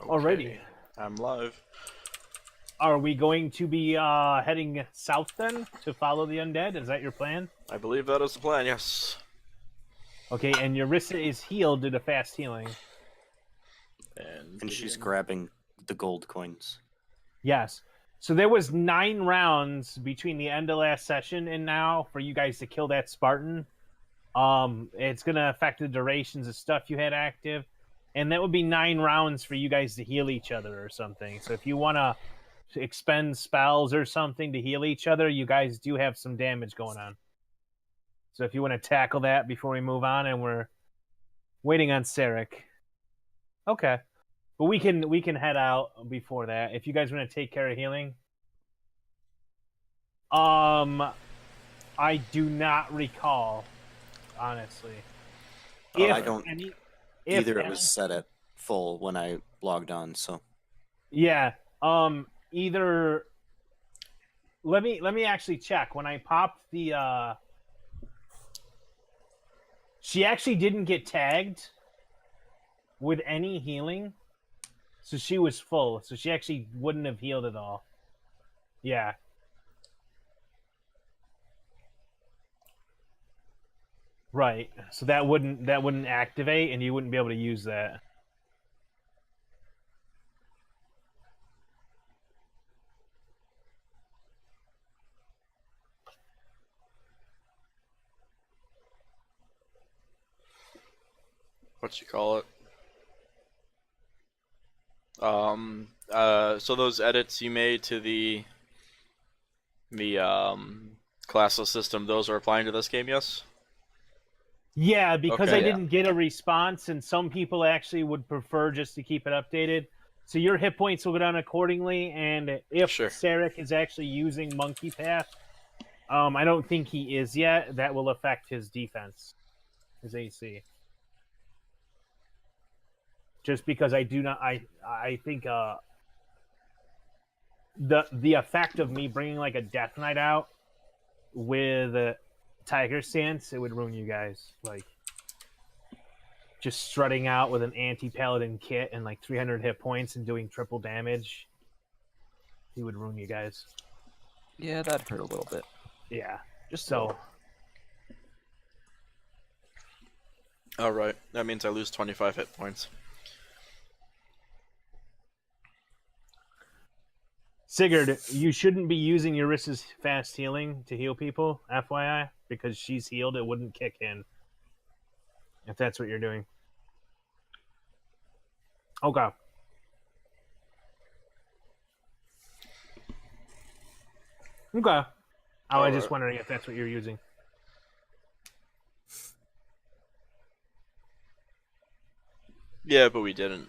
Alrighty. Okay, I'm live. Are we going to be heading south then to follow the undead? Is that your plan? I believe that is the plan, yes. Okay, and Yarissa is healed due to fast healing. And she's grabbing the gold coins. Yes. So there was 9 rounds between the end of last session and now for you guys to kill that Spartan. It's going to affect the durations of stuff you had active. And that would be 9 rounds for you guys to heal each other or something. So if you want to expend spells or something to heal each other, you guys do have some damage going on. So if you want to tackle that before we move on, and we're waiting on Sarek. Okay. But we can head out before that. If you guys want to take care of healing. I do not recall, honestly. I don't either. It was set at full when I logged on, so yeah. Either let me actually check. When I popped the she actually didn't get tagged with any healing. So she was full. So she actually wouldn't have healed at all. Yeah. Right. So that wouldn't activate and you wouldn't be able to use that. What you call it? So those edits you made to the classless system, those are applying to this game, yes? Yeah, because Okay, I didn't get a response, and some people actually would prefer just to keep it updated. So your hit points will go down accordingly, and if Sure. Sarek is actually using Monkey Path, I don't think he is yet, that will affect his defense, his AC. Just because I do not, I think the effect of me bringing like a Death Knight out with Tiger Stance, it would ruin you guys. Like, just strutting out with an anti-paladin kit and like 300 hit points and doing triple damage, he would ruin you guys. Yeah, that hurt a little bit. Yeah. Just So, Alright, that means I lose 25 hit points. Sigurd, you shouldn't be using Yarissa's fast healing to heal people, FYI, because she's healed, it wouldn't kick in. If that's what you're doing. Okay. Okay. I was just wondering if that's what you're using. Yeah, but we didn't.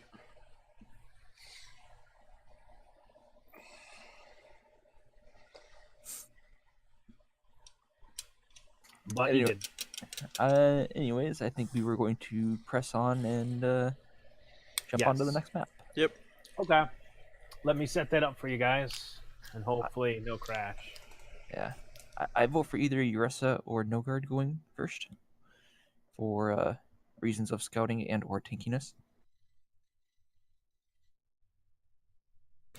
But you Anyway. did. Anyways, I think we were going to press on and jump Yes. onto the next map. Yep. Okay. Let me set that up for you guys, and hopefully no crash. Yeah, I vote for either Uressa or Nogard going first, for reasons of scouting and or tankiness.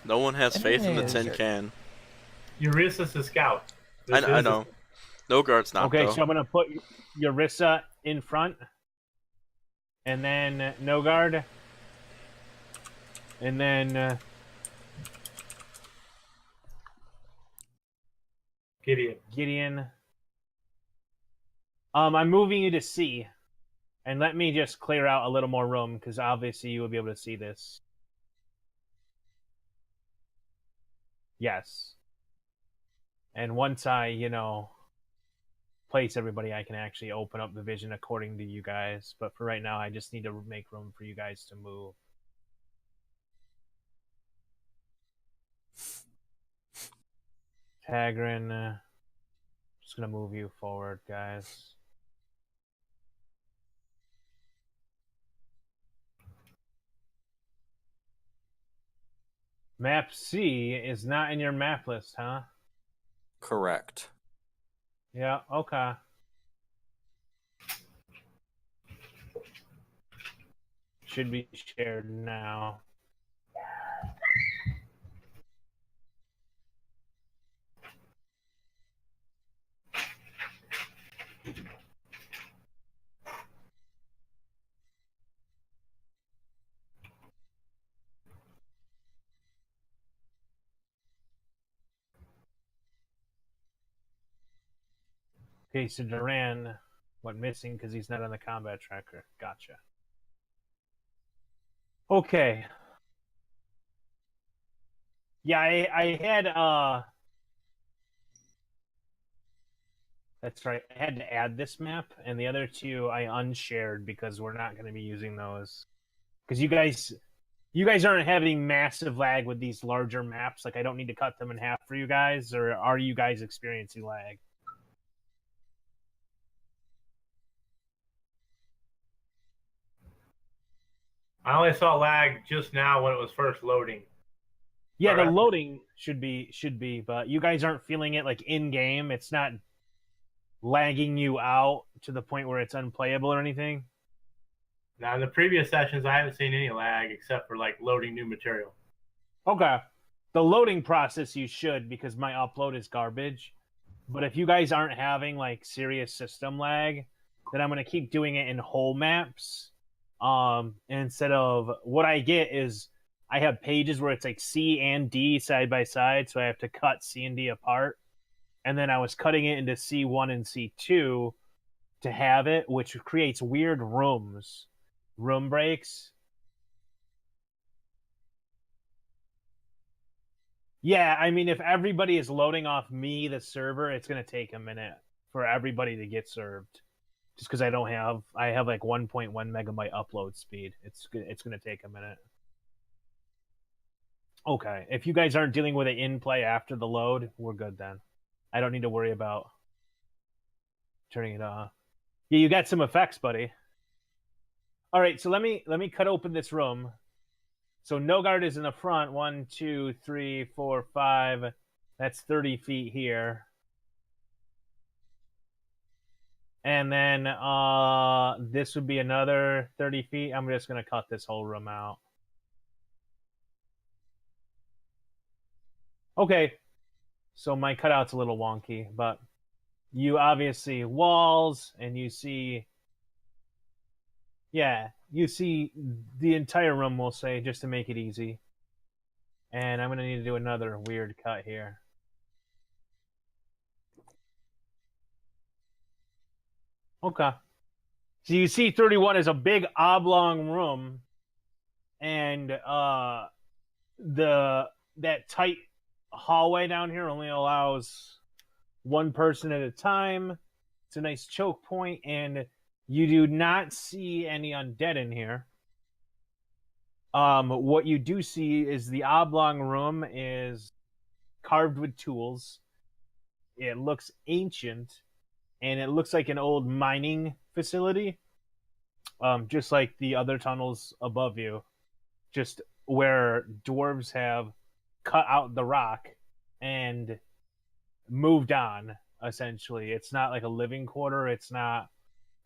No one has faith in the Hey, tin Zerk. can. Eurysa's a scout. I know. No guards not, Okay, though. so I'm going to put Yarissa in front, and then Nogard, and then Gideon. I'm moving you to C, and let me just clear out a little more room, because obviously you will be able to see this. Yes. And once I, place everybody, I can actually open up the vision according to you guys. But for right now, I just need to make room for you guys to move. Tagrin, just gonna move you forward, guys. Map C is not in your map list, huh? correct. Yeah, okay. Should be shared now. Okay, so Duran went missing because he's not on the combat tracker. Gotcha. Okay. Yeah, I had that's right. I had to add this map, and the other two I unshared because we're not going to be using those. Because you guys aren't having massive lag with these larger maps. Like, I don't need to cut them in half for you guys, or are you guys experiencing lag? I only saw lag just now when it was first loading. Yeah, the loading should be, but you guys aren't feeling it like in game. It's not lagging you out to the point where it's unplayable or anything. Now, in the previous sessions, I haven't seen any lag except for like loading new material. Okay. The loading process you should, because my upload is garbage. But if you guys aren't having like serious system lag, then I'm gonna keep doing it in whole maps. Instead of what I get is I have pages where it's like C and D side by side, so I have to cut C and D apart. And then I was cutting it into C1 and C2 to have it, which creates weird room breaks. Yeah, I mean, if everybody is loading off me, the server, it's going to take a minute for everybody to get served. Just because I have like 1.1 megabyte upload speed. It's going to take a minute. Okay, if you guys aren't dealing with it in play after the load, we're good then. I don't need to worry about turning it off. Yeah, you got some effects, buddy. All right, so let me cut open this room. So Nogard is in the front. 1, 2, 3, 4, 5. That's 30 feet here. And then this would be another 30 feet. I'm just going to cut this whole room out. Okay. So my cutout's a little wonky, but you obviously walls, and you see... Yeah, you see the entire room, we'll say, just to make it easy. And I'm going to need to do another weird cut here. Okay. So you see 31 is a big oblong room, and that tight hallway down here only allows one person at a time. It's a nice choke point, and you do not see any undead in here. What you do see is the oblong room is carved with tools. It looks ancient, and it looks like an old mining facility. Just like the other tunnels above you, just where dwarves have cut out the rock and moved on, essentially. It's not like a living quarter. It's not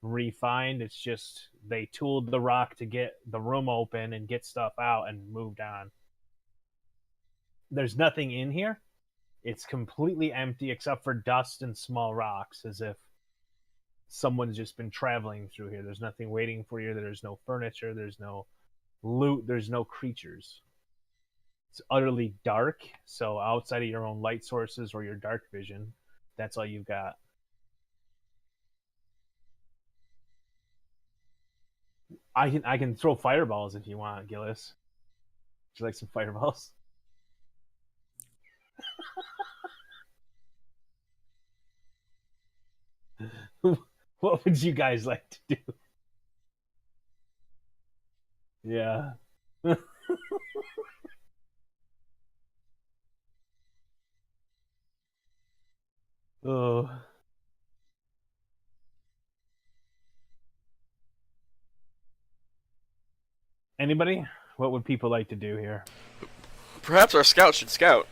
refined. It's just they tooled the rock to get the room open and get stuff out and moved on. There's nothing in here. It's completely empty except for dust and small rocks, as if someone's just been traveling through here. There's nothing waiting for you. There's no furniture. There's no loot. There's no creatures. It's utterly dark, so outside of your own light sources or your dark vision, that's all you've got. I can throw fireballs if you want, Gillis. Would you like some fireballs? What would you guys like to do? Yeah. Oh. Anybody? What would people like to do here? Perhaps our scout should scout.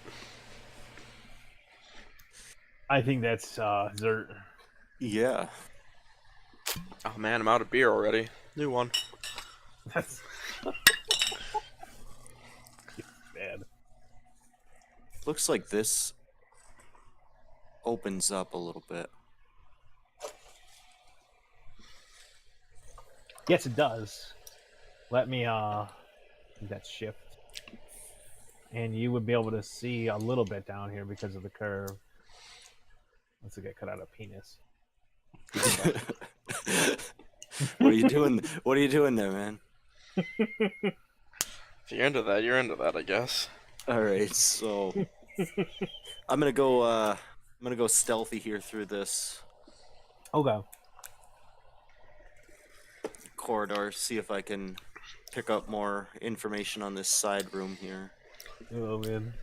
I think that's Zert. Yeah. Oh man, I'm out of beer already. New one. That's bad. Looks like this opens up a little bit. Yes, it does. Let me that's shift. And you would be able to see a little bit down here because of the curve. Let's get cut out a penis. What are you doing? What are you doing there, man? If you're into that, you're into that, I guess. All right, so I'm gonna go. I'm gonna go stealthy here through this Okay. corridor. See if I can pick up more information on this side room here. Oh man.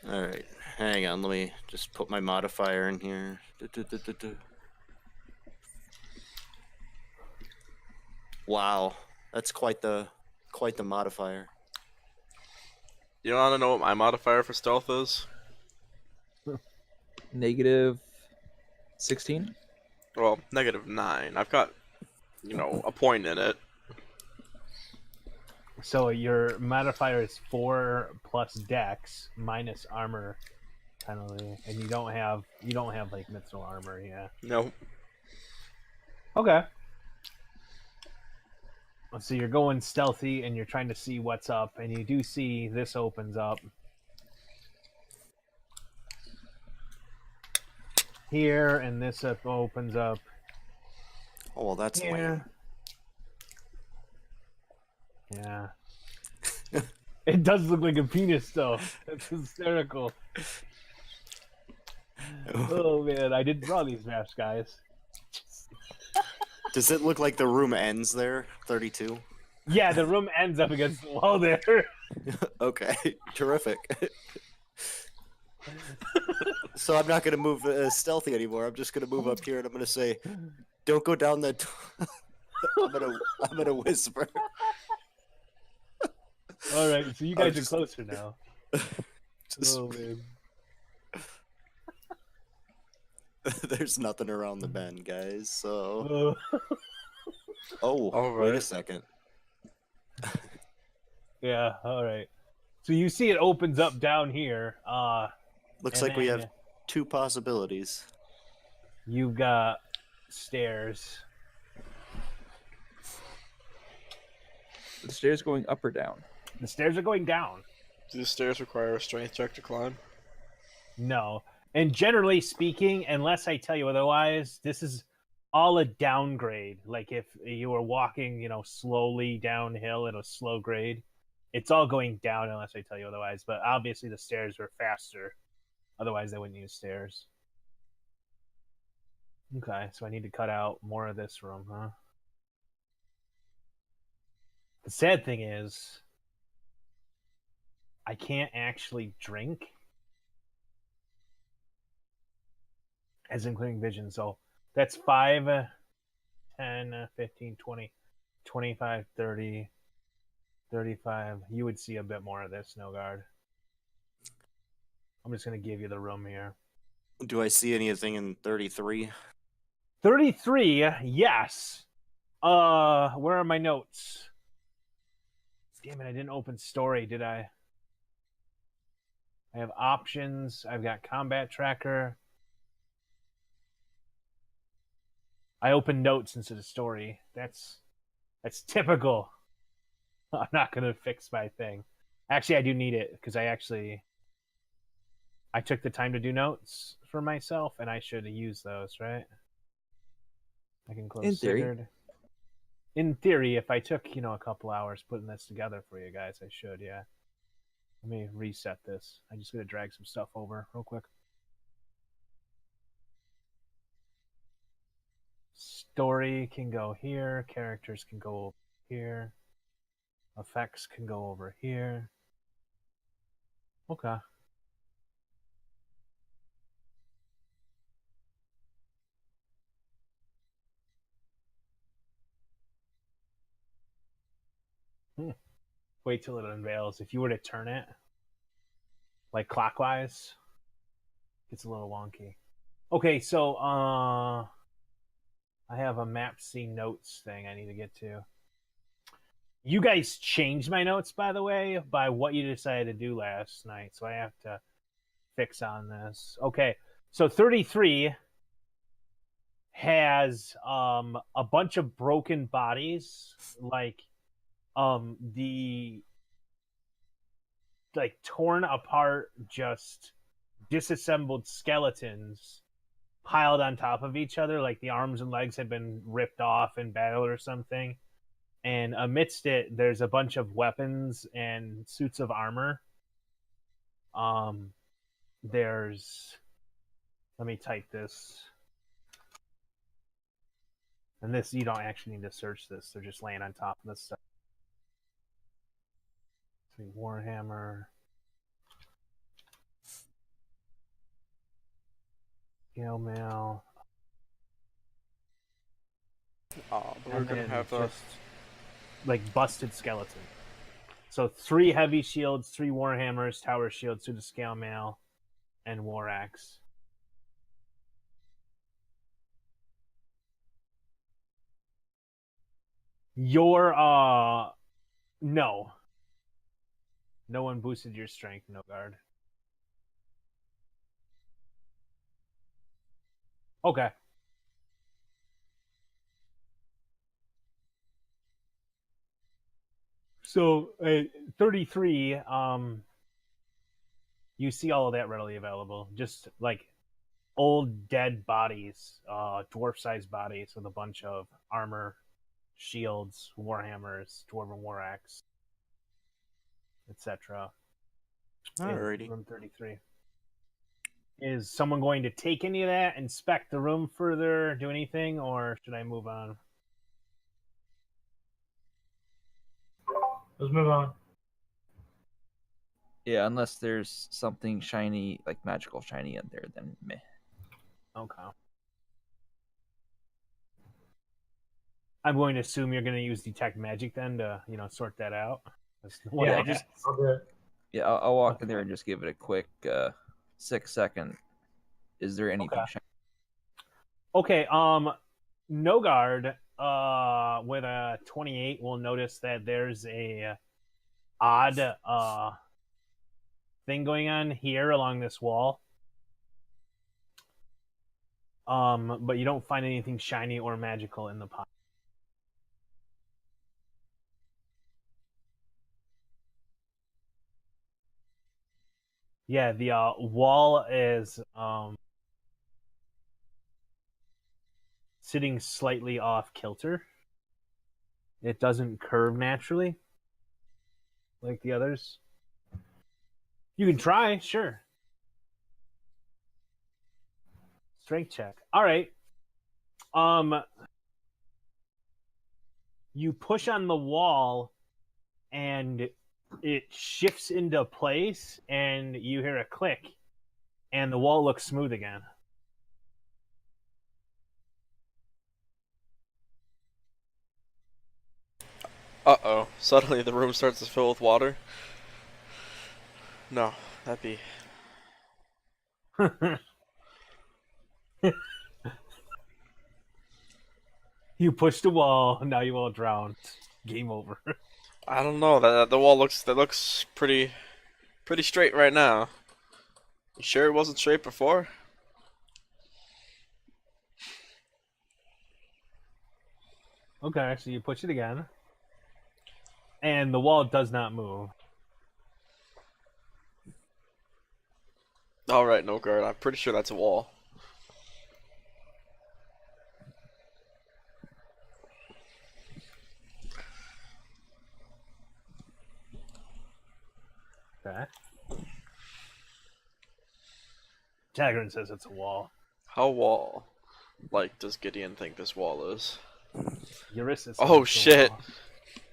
All right, hang on. Let me just put my modifier in here. Du-du-du-du-du. Wow, that's quite the modifier. You want to know what my modifier for stealth is? Negative 16. Well, -9. I've got, a point in it. So your modifier is 4 plus Dex minus armor penalty, and you don't have like mithril armor, yeah. No. Okay. So you're going stealthy, and you're trying to see what's up, and you do see this opens up here, and this opens up Oh well, that's lame. here. Yeah. It does look like a penis, though. That's hysterical. Oh man, I didn't draw these maps, guys. Does it look like the room ends there? 32. Yeah, the room ends up against the wall there. Okay, terrific. So I'm not gonna move stealthy anymore. I'm just gonna move up here and I'm gonna say, "Don't go down that." I'm gonna whisper. All right, so you guys just- are closer now. Just- Oh man. There's nothing around the bend, guys. So, Oh, oh, wait a second. yeah. All right. So you see it opens up down here. Looks and like we then have 2 possibilities. You've got stairs. The stairs going up or down? The stairs are going down. Do the stairs require a strength check to climb? No. And generally speaking, unless I tell you otherwise, this is all a downgrade. Like if you were walking, slowly downhill at a slow grade, it's all going down unless I tell you otherwise. But obviously the stairs are faster. Otherwise they wouldn't use stairs. Okay, so I need to cut out more of this room, huh? The sad thing is, I can't actually drink. As including vision, so that's 5, 10, 15, 20, 25, 30, 35. You would see a bit more of this, Snowguard. I'm just going to give you the room here. Do I see anything in 33? 33, yes. Where are my notes? Damn it, I didn't open story, did I? I have options. I've got combat tracker. I opened notes instead of story. That's typical. I'm not gonna fix my thing. Actually, I do need it because I took the time to do notes for myself, and I should use those, right? I can close In theory. Sigurd. In theory, if I took a couple hours putting this together for you guys, I should. Yeah. Let me reset this. I'm just gonna drag some stuff over real quick. Story can go here. Characters can go over here. Effects can go over here. Okay. Wait till it unveils. If you were to turn it like clockwise, it's a little wonky. Okay, so I have a map C notes thing I need to get to. You guys changed my notes, by the way, by what you decided to do last night, so I have to fix on this. Okay, so 33 has a bunch of broken bodies, like the torn apart, just disassembled skeletons piled on top of each other, like the arms and legs had been ripped off in battle or something. And amidst it, there's a bunch of weapons and suits of armor. There's, let me type this. And this, you don't actually need to search this. They're just laying on top of this stuff. Warhammer. Scale mail. Oh, but we're gonna have just like busted skeleton. So 3 heavy shields, 3 warhammers, tower shield, suit of scale mail, and war axe. Your no. No one boosted your strength, no guard. Okay. So 33, you see all of that readily available. Just like old dead bodies, dwarf-sized bodies with a bunch of armor, shields, warhammers, dwarven war axe, etc. Alrighty. Room 33. Is someone going to take any of that, inspect the room further, do anything, or should I move on? Let's move on. Yeah, unless there's something shiny, like magical shiny in there, then meh. Okay. I'm going to assume you're going to use detect magic then to, sort that out. Yeah, just- I'll do it. Yeah, I'll walk in there and just give it a quick 6-second. Is there anything Okay. shiny? Okay, Nogard, with a 28 will notice that there's a odd thing going on here along this wall. But you don't find anything shiny or magical in the pot. Yeah, the wall is sitting slightly off kilter. It doesn't curve naturally like the others. You can try, sure. Strength check. All right. You push on the wall and it shifts into place and you hear a click and the wall looks smooth again. Uh-oh. Suddenly the room starts to fill with water. No, that'd be... You push the wall, now you all drown. Game over. I don't know. The wall looks pretty straight right now. You sure it wasn't straight before? Okay, so you push it again. And the wall does not move. Alright, no guard. I'm pretty sure that's a wall. Okay. Tagrin says it's a wall. How wall? Like, does Gideon think this wall is? Eurystheus says Oh, it's a shit. wall.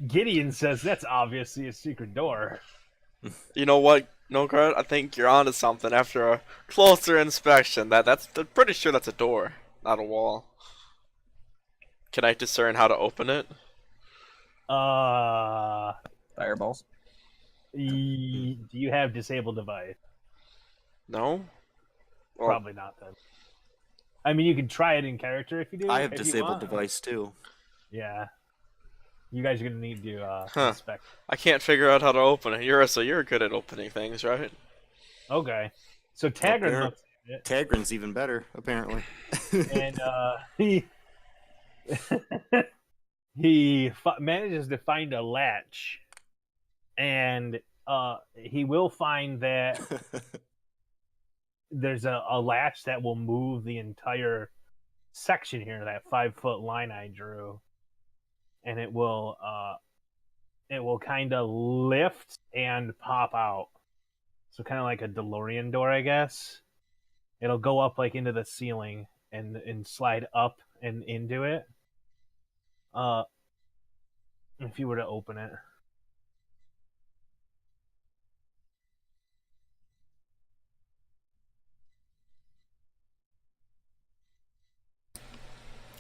Gideon says that's obviously a secret door. You know what, no guard? I think you're onto something after a closer inspection. I'm pretty sure that's a door, not a wall. Can I discern how to open it? Fireballs. Do you have disabled device? No? Well, Probably not then. I mean, you can try it in character if you do. I have if you disabled want. device too. Yeah. You guys are gonna need to Huh. inspect. I can't figure out how to open it. You're good at opening things, right? Okay. So Tagrin there. looks at it, Tagrin's even better, apparently. and he manages to find a latch, and he will find that there's a latch that will move the entire section here, that 5-foot line I drew, and it will kind of lift and pop out. So kind of like a DeLorean door, I guess. It'll go up like into the ceiling and slide up and into it. If you were to open it.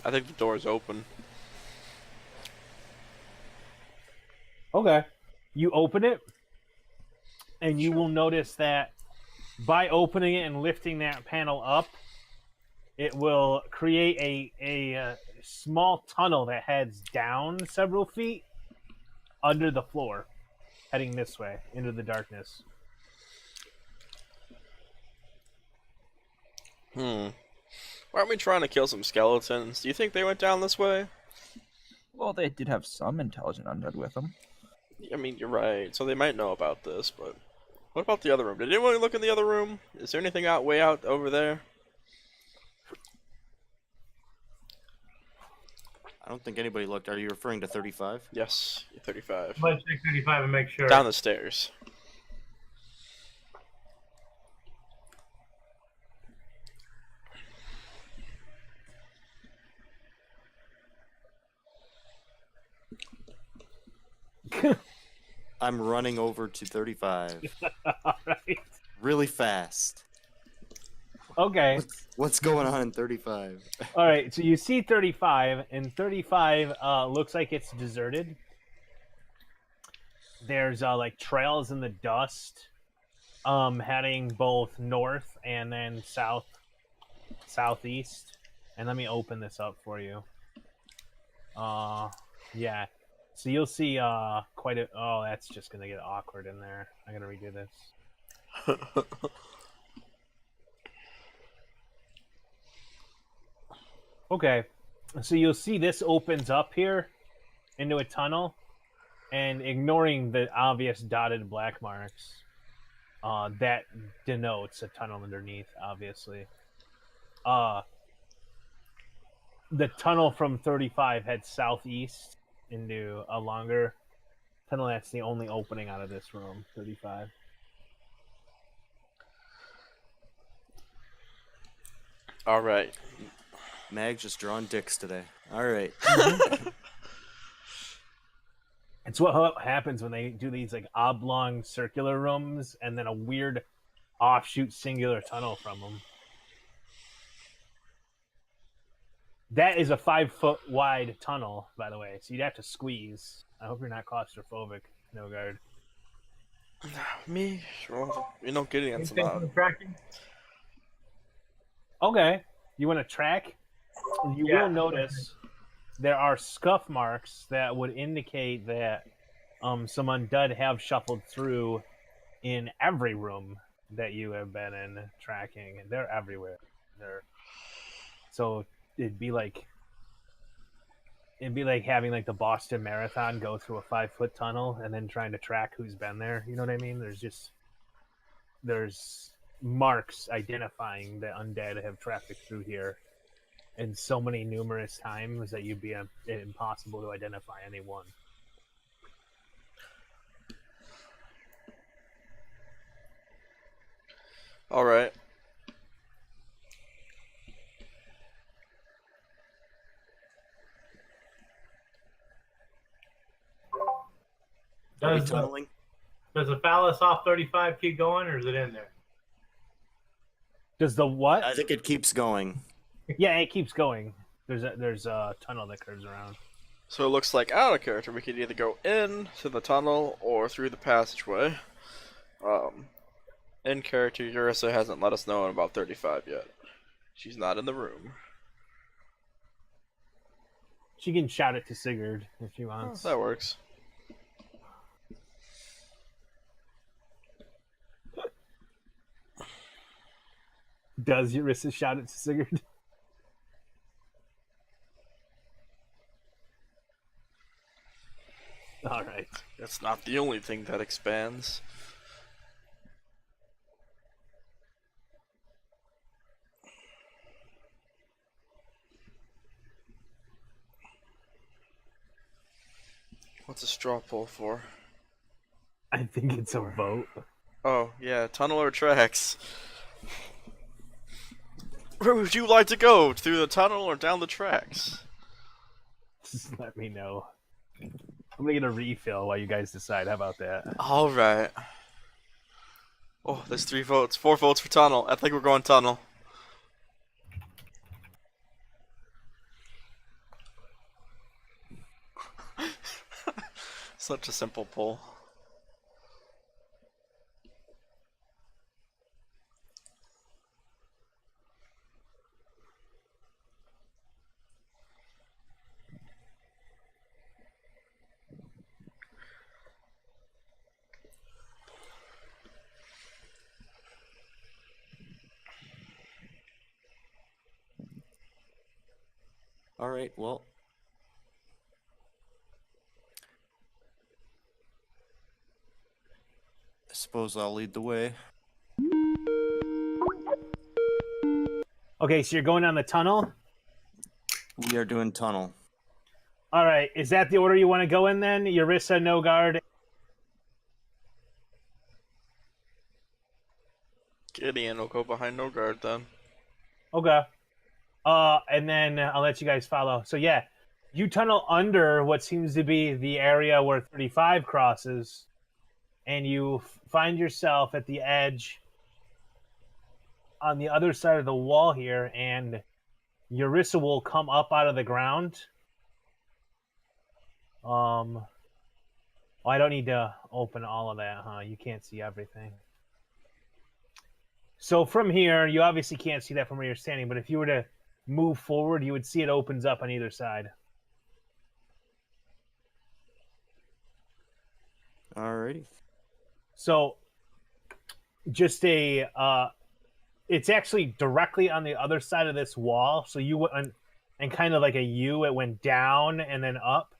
I think the door is open. Okay. You open it, and you will notice that by opening it and lifting that panel up, it will create a small tunnel that heads down several feet under the floor, heading this way into the darkness. Why aren't we trying to kill some skeletons? Do you think they went down this way? Well, they did have some intelligent undead with them. I mean, you're right. So they might know about this, but what about the other room? Did anyone look in the other room? Is there anything way out over there? I don't think anybody looked. Are you referring to 35? Yes, 35. Let's check 35 and make sure. Down the stairs. I'm running over to 35 All right. really fast. Okay. What's going on in 35? All right. So you see 35, and 35 looks like it's deserted. There's like trails in the dust, heading both north and then southeast. And let me open this up for you. Yeah. So you'll see quite a. Oh, that's just gonna get awkward in there. I'm gonna redo this. Okay, so you'll see this opens up here into a tunnel, and ignoring the obvious dotted black marks, that denotes a tunnel underneath, obviously. The tunnel from 35 heads southeast into a longer tunnel. That's the only opening out of this room, 35. All right. Mag just drawing dicks today. All right. It's what happens when they do these like oblong circular rooms and then a weird offshoot singular tunnel from them. That is a 5-foot wide tunnel, by the way, so you'd have to squeeze. I hope you're not claustrophobic, No Guard. Me? Well, you know, Gideon's Anything not. from the tracking? Okay, you want to track? You Yeah. will notice there are scuff marks that would indicate that some undead have shuffled through in every room that you have been in tracking. They're everywhere. So it'd be like having like the Boston Marathon go through a 5-foot tunnel and then trying to track who's been there. You know what I mean? There's marks identifying that undead have trafficked through here in so many numerous times that you'd be impossible to identify any one. All right. Are we Does tunneling? the phallus off 35 keep going, or is it in there? Does the what? I think it keeps going. Yeah, it keeps going. There's a tunnel that curves around. So it looks like out of character, we could either go in to the tunnel or through the passageway. In character, Urissa hasn't let us know about 35 yet. She's not in the room. She can shout it to Sigurd if she wants. That works. Does Urissa shout it to Sigurd? All right. That's not the only thing that expands. What's a straw poll for? I think it's a vote. Oh, yeah, tunnel or tracks? Where would you like to go? Through the tunnel or down the tracks? Just let me know. I'm gonna get a refill while you guys decide. How about that? Alright. Oh, there's 3 votes. 4 votes for tunnel. I think we're going tunnel. Such a simple poll. All right, well. I suppose I'll lead the way. Okay, so you're going down the tunnel. We are doing tunnel. All right, is that the order you want to go in then? Eurissa, Nogard. Gideon will go behind Nogard then. Okay. And then I'll let you guys follow. So yeah, you tunnel under what seems to be the area where 35 crosses, and you find yourself at the edge on the other side of the wall here, and Eurissa will come up out of the ground. Oh, I don't need to open all of that, huh? You can't see everything. So from here, you obviously can't see that from where you're standing, but if you were to move forward, you would see it opens up on either side. Alrighty. So just it's actually directly on the other side of this wall. So you went, and kind of like a U, it went down and then up.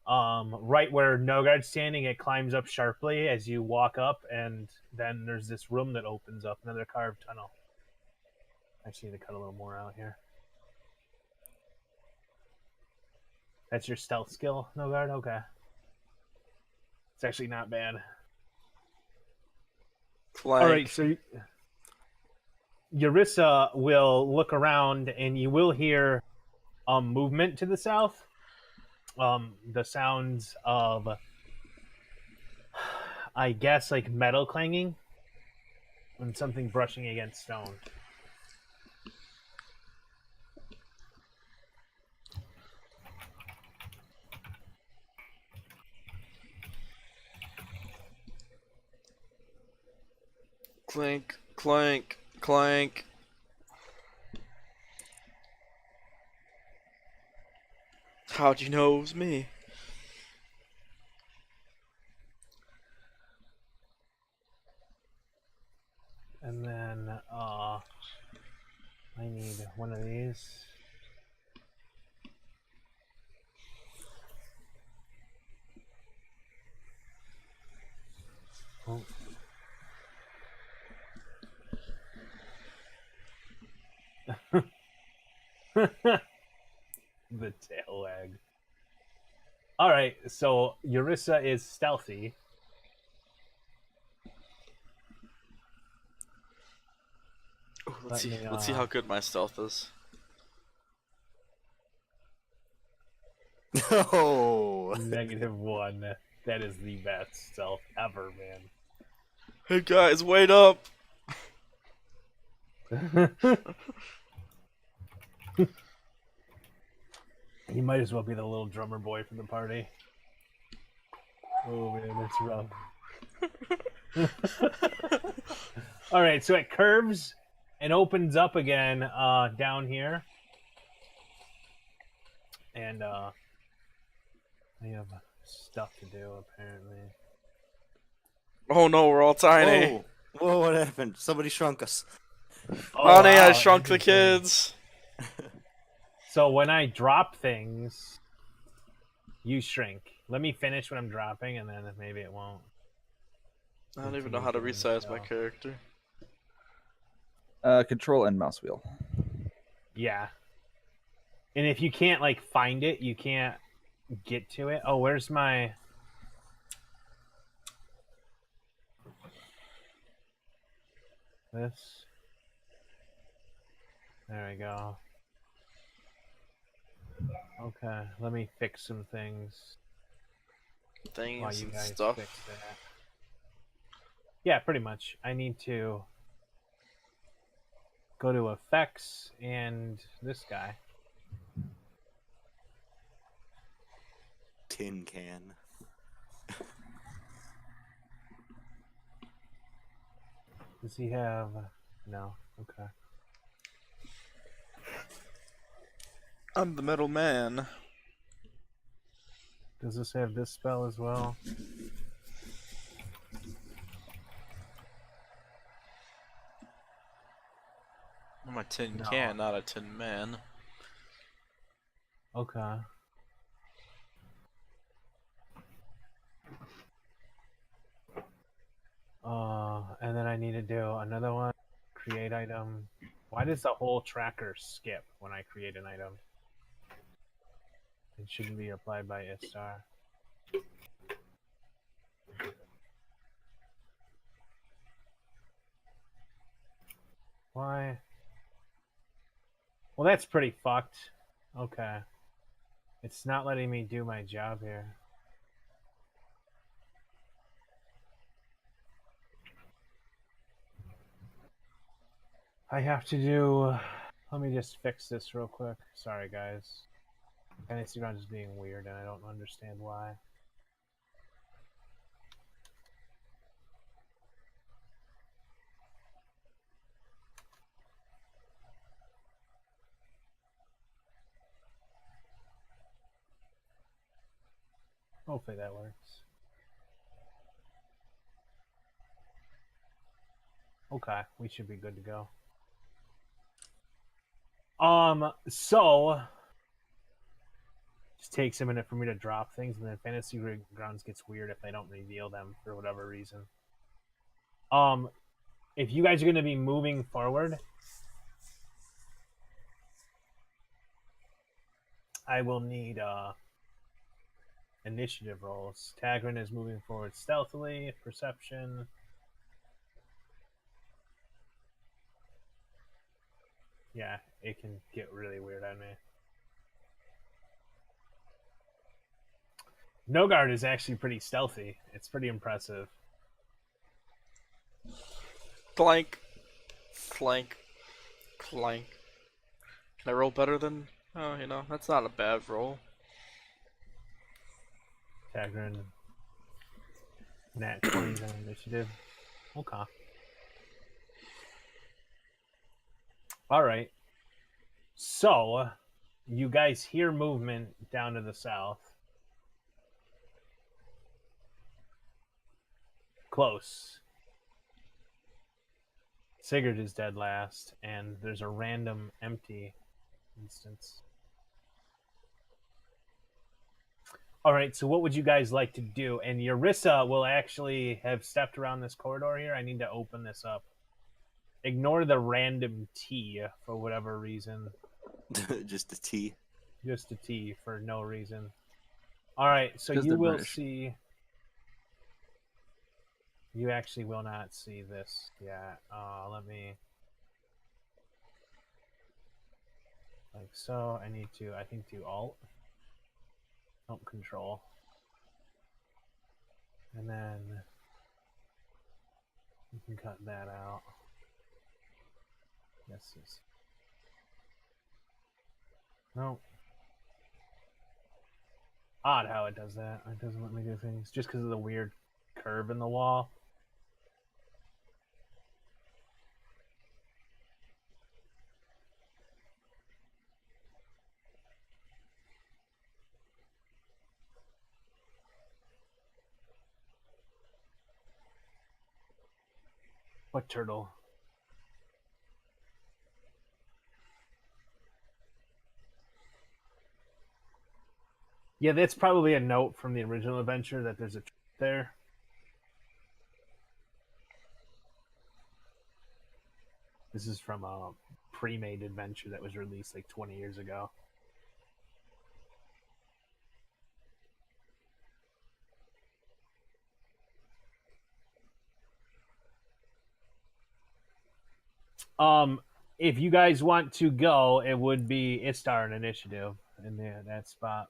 Right where Nogard's standing, it climbs up sharply as you walk up, and then there's this room that opens up, another carved tunnel. I actually need to cut a little more out here. That's your stealth skill, Nogard? Okay. It's actually not bad. Clank. All right, so Eurissa will look around, and you will hear movement to the south. The sounds of, I guess, like metal clanging and something brushing against stone. Clink, clank, clank. How'd you know it was me? And then I need one of these. Oh. The tail wag. All right, so Eurissa is stealthy. Ooh, Let me, let's see how good my stealth is. Oh. -1. That is the best stealth ever, man. Hey guys, wait up! He might as well be the little drummer boy for the party. Oh man, that's rough. All right, so it curves and opens up again down here, and I have stuff to do apparently. Oh no, we're all tiny. Whoa. Whoa, what happened? Somebody shrunk us. Honey, I wow, shrunk the interesting. kids. So when I drop things, you shrink. Let me finish what I'm dropping, and then maybe it won't. I don't even know how to resize my character. Control and mouse wheel. Yeah. And if you can't like find it, you can't get to it. Oh, where's my... This? There we go. Okay, let me fix some things while Things you and guys stuff. fix that. Yeah, pretty much. I need to go to effects and this guy. Tin can. Does he have... No. Okay. I'm the middle man. Does this have this spell as well? I'm a tin No. can, not a tin man. Okay. And then I need to do another one. Create item. Why does the whole tracker skip when I create an item? It shouldn't be applied by Istar. Why? Well, that's pretty fucked. Okay. It's not letting me do my job here. I have to do... Let me just fix this real quick. Sorry, guys. Fantasy Grounds is being weird, and I don't understand why. Hopefully that works. Okay, we should be good to go. So just takes a minute for me to drop things, and then Fantasy Grounds gets weird if I don't reveal them for whatever reason. If you guys are gonna be moving forward, I will need initiative rolls. Tagrin is moving forward stealthily. Perception. Yeah, it can get really weird on me. Nogard is actually pretty stealthy. It's pretty impressive. Clank. Clank. Clank. Can I roll better than... Oh, you know, that's not a bad roll. Tagrin. Nat 20 on initiative. Okay. Alright. So, you guys hear movement down to the south. Close. Sigurd is dead last, and there's a random empty instance. Alright, so what would you guys like to do? And Yarissa will actually have stepped around this corridor here. I need to open this up. Ignore the random T for whatever reason. Just a T. Just a T for no reason. Alright, so 'Cause you they're will British. see... You actually will not see this yet. Let me... Like so. I need to, I think, do Alt. Alt Control. And then... You can cut that out. Yes, yes. No. Odd how it does that. It doesn't let me do things. Just because of the weird curve in the wall. What turtle? Yeah, that's probably a note from the original adventure that there's a there. This is from a pre-made adventure that was released like 20 years ago. If you guys want to go, it would be Istar an initiative in that spot.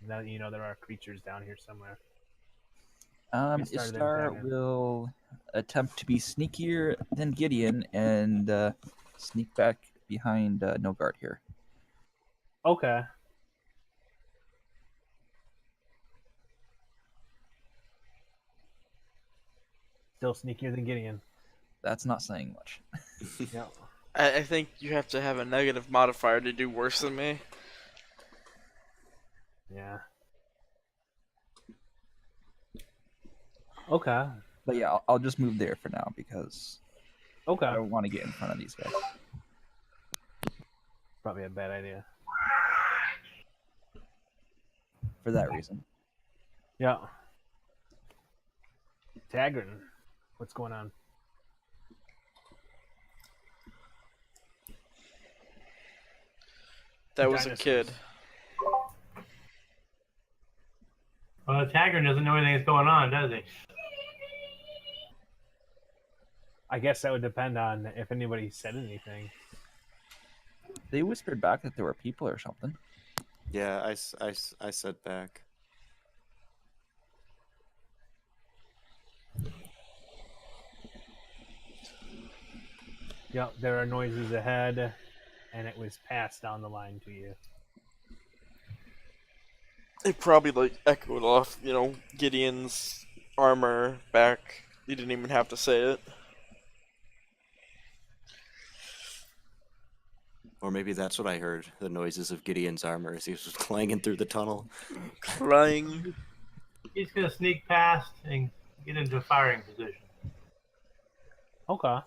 Now you know there are creatures down here somewhere. Istar then Istar Tagrin. will attempt to be sneakier than Gideon and sneak back behind Nogard here. Okay. Still sneakier than Gideon. That's not saying much. Yeah. I think you have to have a negative modifier to do worse than me. Yeah. Okay. But yeah, I'll just move there for now because Okay. I don't want to get in front of these guys. Probably a bad idea. For that reason. Yeah. Tagrin, what's going on? That was a Dinosaurs. kid. Well, Taggart doesn't know anything that's going on, does he? I guess that would depend on if anybody said anything. They whispered back that there were people or something. Yeah, I said back. Yep, there are noises ahead, and it was passed down the line to you. It probably like echoed off, Gideon's armor back. You didn't even have to say it. Or maybe that's what I heard, the noises of Gideon's armor as he was clanging through the tunnel. Crying. He's gonna sneak past and get into a firing position. Okay.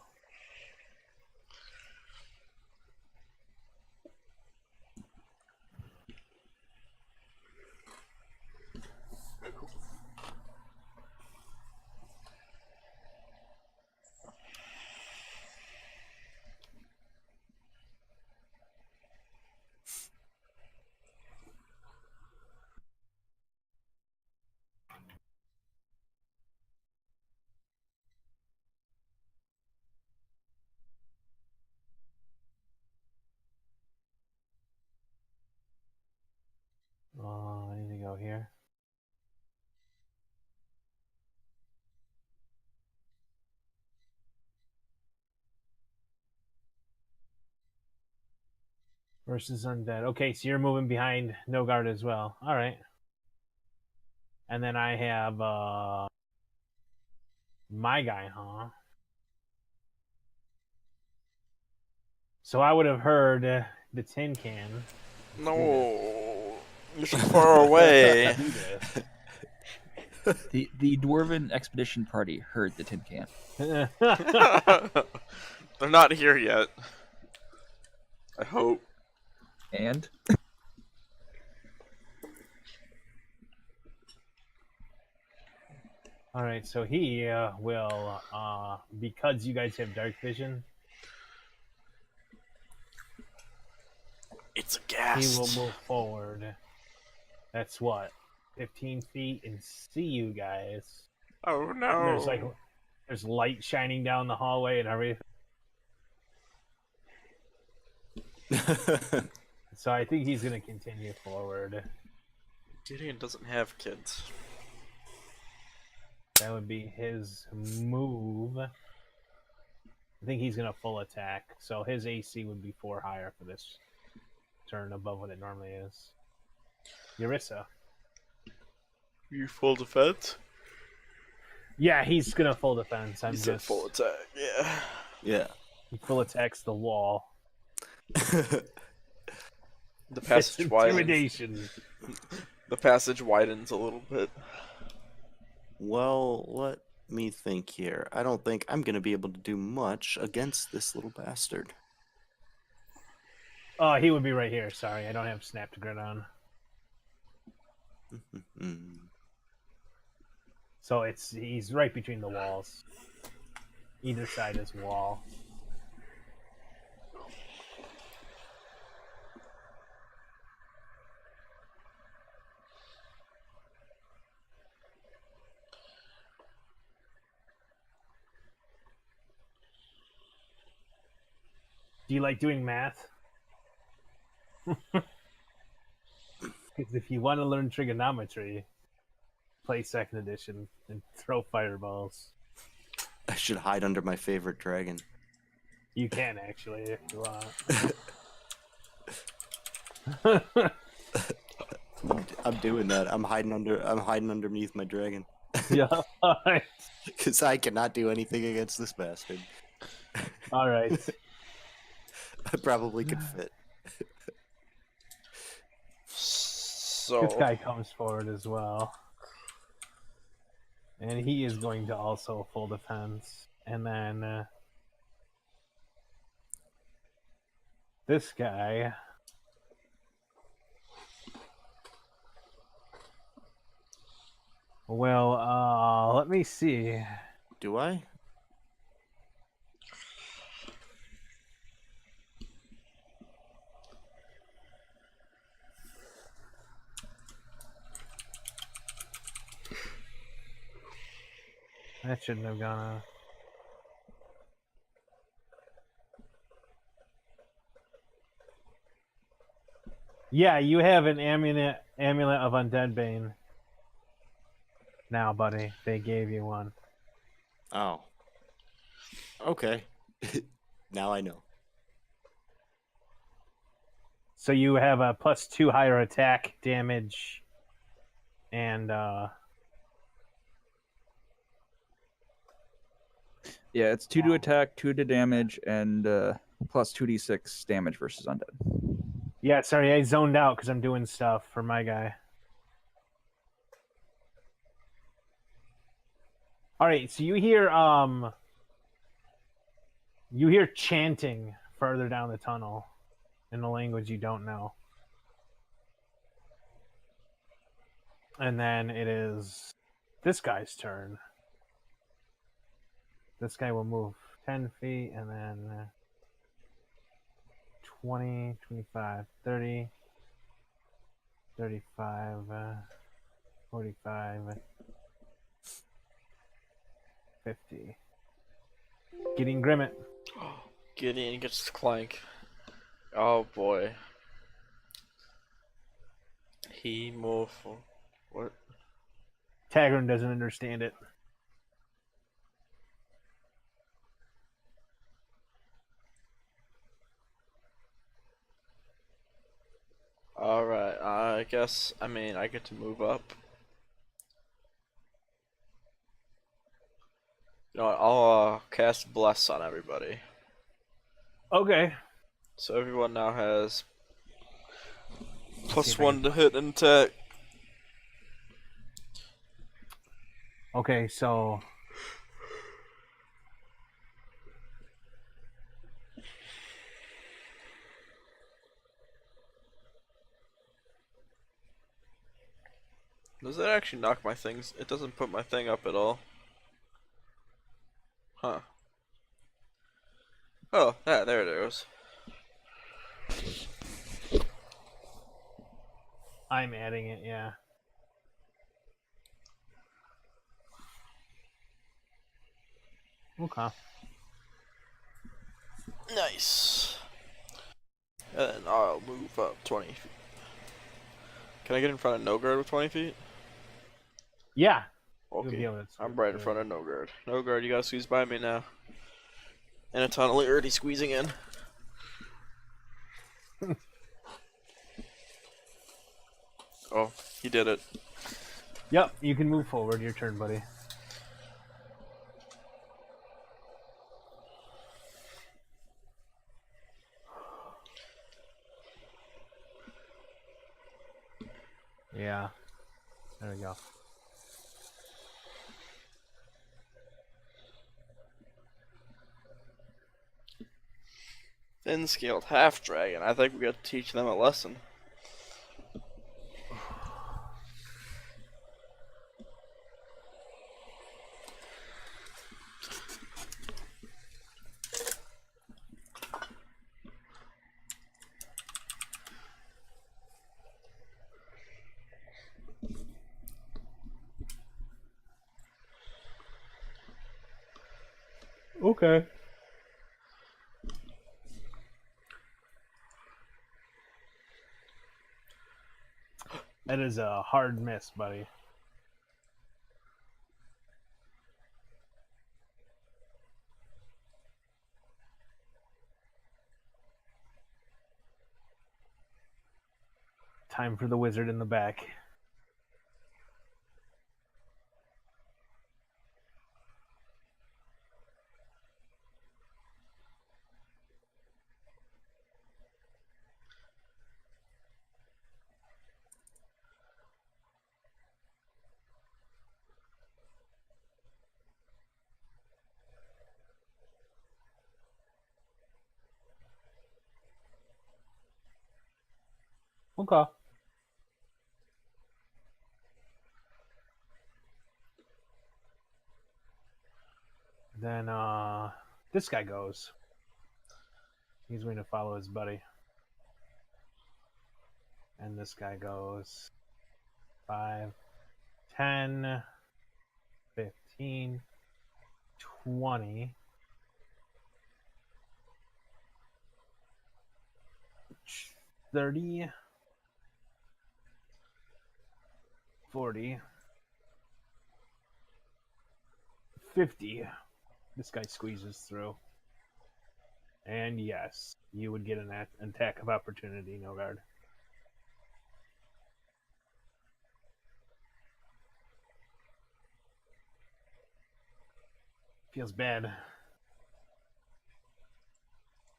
I need to go here. Versus undead. Okay, so you're moving behind Nogard as well. All right. And then I have my guy, huh? So I would have heard the tin can. No. You're so far away. Do this. The Dwarven expedition party heard the tin can. They're not here yet. I hope. And All right, so he will, because you guys have dark vision, It's a he ghast. will move forward. That's what, 15 feet, and see you guys. Oh And no. there's light shining down the hallway and everything. So I think he's gonna continue forward. Gideon doesn't have kids. That would be his move. I think he's gonna full attack, so his AC would be 4 higher for this turn above what it normally is. Yarissa. You full defense? Yeah, he's gonna full defense. You I'm said just full attack, yeah. Yeah. he full attacks the wall. The It's passage widens. intimidation. The passage widens a little bit. Well, let me think here. I don't think I'm going to be able to do much against this little bastard. Oh, he would be right here. Sorry, I don't have snap to grid on. So he's right between the walls. Either side is wall. Do you like doing math? Because if you want to learn trigonometry, play second edition and throw fireballs. I should hide under my favorite dragon. You can actually if you want. I'm doing that. I'm hiding underneath my dragon. Yeah. All right. Because I cannot do anything against this bastard. All right. I probably could fit. So This guy comes forward as well. And he is going to also full defense. And then this guy. Well, let me see. Do I? That shouldn't have gone off. Yeah, you have an amulet of Undead Bane. Now, buddy, they gave you one. Oh. Okay. Now I know. So you have a +2 higher attack damage, and Yeah, it's 2 to attack, 2 to damage, and plus 2d6 damage versus undead. yeah, sorry, I zoned out because I'm doing stuff for my guy. All right, so you hear chanting further down the tunnel in a language you don't know. And then it is this guy's turn. This guy will move 10 feet and then 20, 25, 30, 35, 45, 50. Getting Grimmet. Gideon gets Clank. Oh boy. He moved for what? Tagrin doesn't understand it. Alright, I guess, I mean, I get to move up. You know what, I'll cast Bless on everybody. Okay. So everyone now has See plus if I 1 to hit and attack. Okay, so Does that actually knock my things? It doesn't put my thing up at all. Huh. Oh, yeah, there it goes. I'm adding it, yeah. Okay. Nice. And then I'll move up 20 feet. Can I get in front of Nogard with 20 feet? Yeah. You'll Okay. be able to I'm right in front of Nogard. Nogard, you gotta squeeze by me now. And a tunnel already squeezing in. Oh, he did it. Yep, you can move forward. Your turn, buddy. Yeah. There we go. Thin scaled half dragon. I think we got to teach them a lesson. Okay. That is a hard miss, buddy. Time for the wizard in the back. Okay. Then this guy goes. He's going to follow his buddy. And this guy goes 5, 10, 15, 20. 30, 40, 50. This guy squeezes through. And yes, you would get an attack of opportunity, no guard. Feels bad.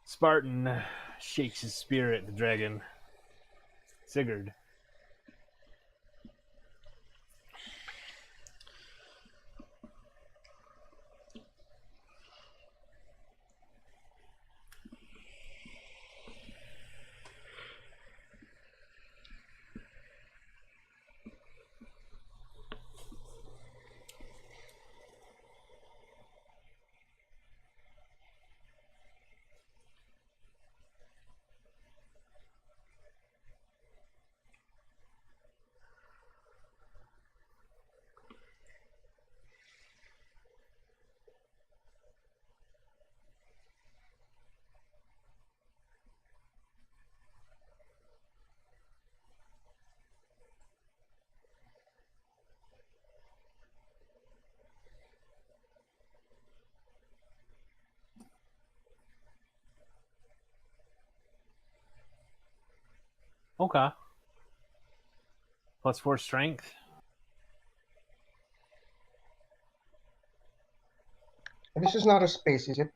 Spartan shakes his spear at the dragon. Sigurd. Okay. +4 strength. This is not a space, is it?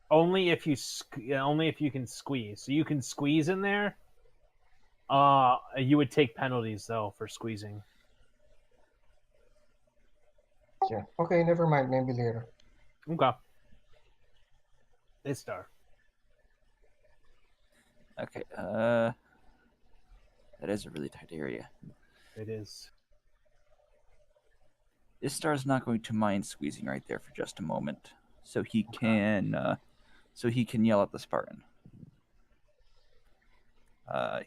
Only if you can squeeze. So you can squeeze in there. You would take penalties though for squeezing. Yeah. Okay, never mind. Maybe later. Okay. Istar. Okay. That is a really tight area. It is. Istar's not going to mind squeezing right there for just a moment, so he can yell at the Spartan.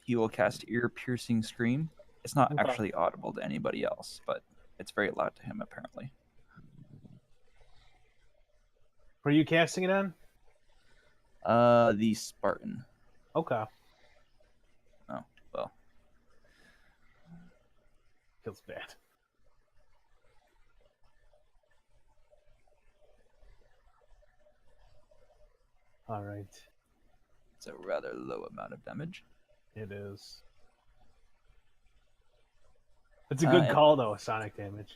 He will cast Ear-Piercing Scream. It's not Okay. actually audible to anybody else, but it's very loud to him apparently. Were you casting it on? The Spartan. Okay. Oh well. Feels bad. All right. It's a rather low amount of damage. It is. It's a good and- call though, sonic damage.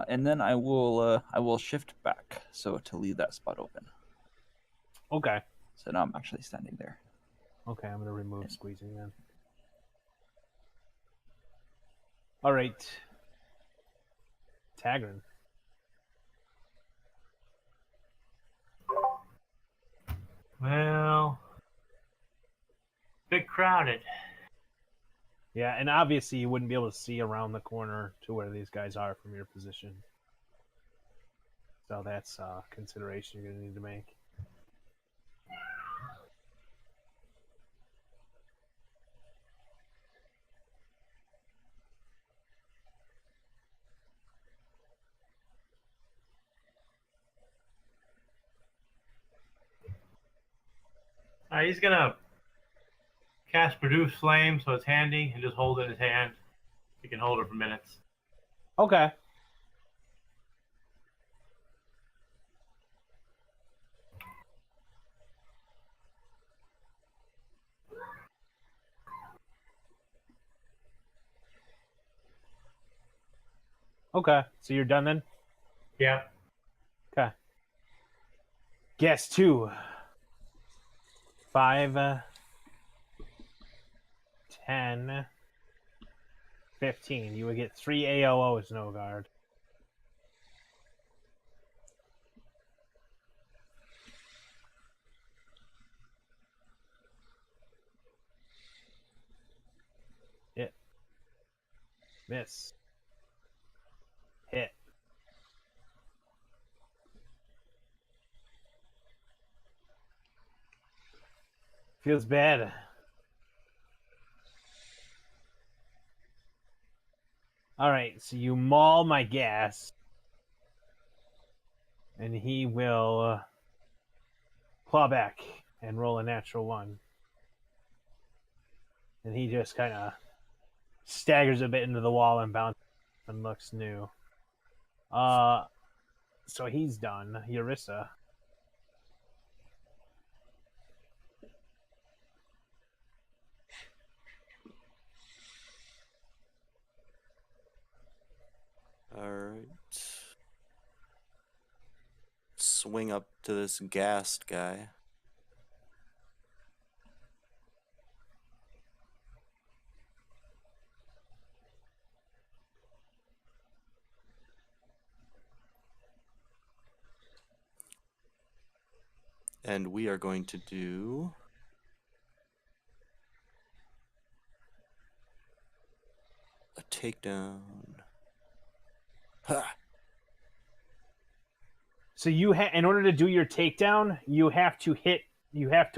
And then I will shift back so to leave that spot open. Okay. So now I'm actually standing there. Okay, I'm gonna remove squeezing then. All right. Tagrin. Well, bit crowded. Yeah, and obviously you wouldn't be able to see around the corner to where these guys are from your position. So that's a consideration you're going to need to make. He's gonna cast Produce Flame, so it's handy, and just hold it in his hand. He can hold it for minutes. Okay. Okay, so you're done then? Yeah. Okay. Guess 2. 5, 10, 15. You would get 3 AOOs, no guard. Hit. Miss. Hit. Feels bad. Alright, so you maul my gas. And he will claw back and roll a natural 1. And he just kind of staggers a bit into the wall and bounces and looks new. So he's done. Eurissa. Alright. Swing up to this gassed guy. And we are going to do a takedown. Ha! So in order to do your takedown, you have to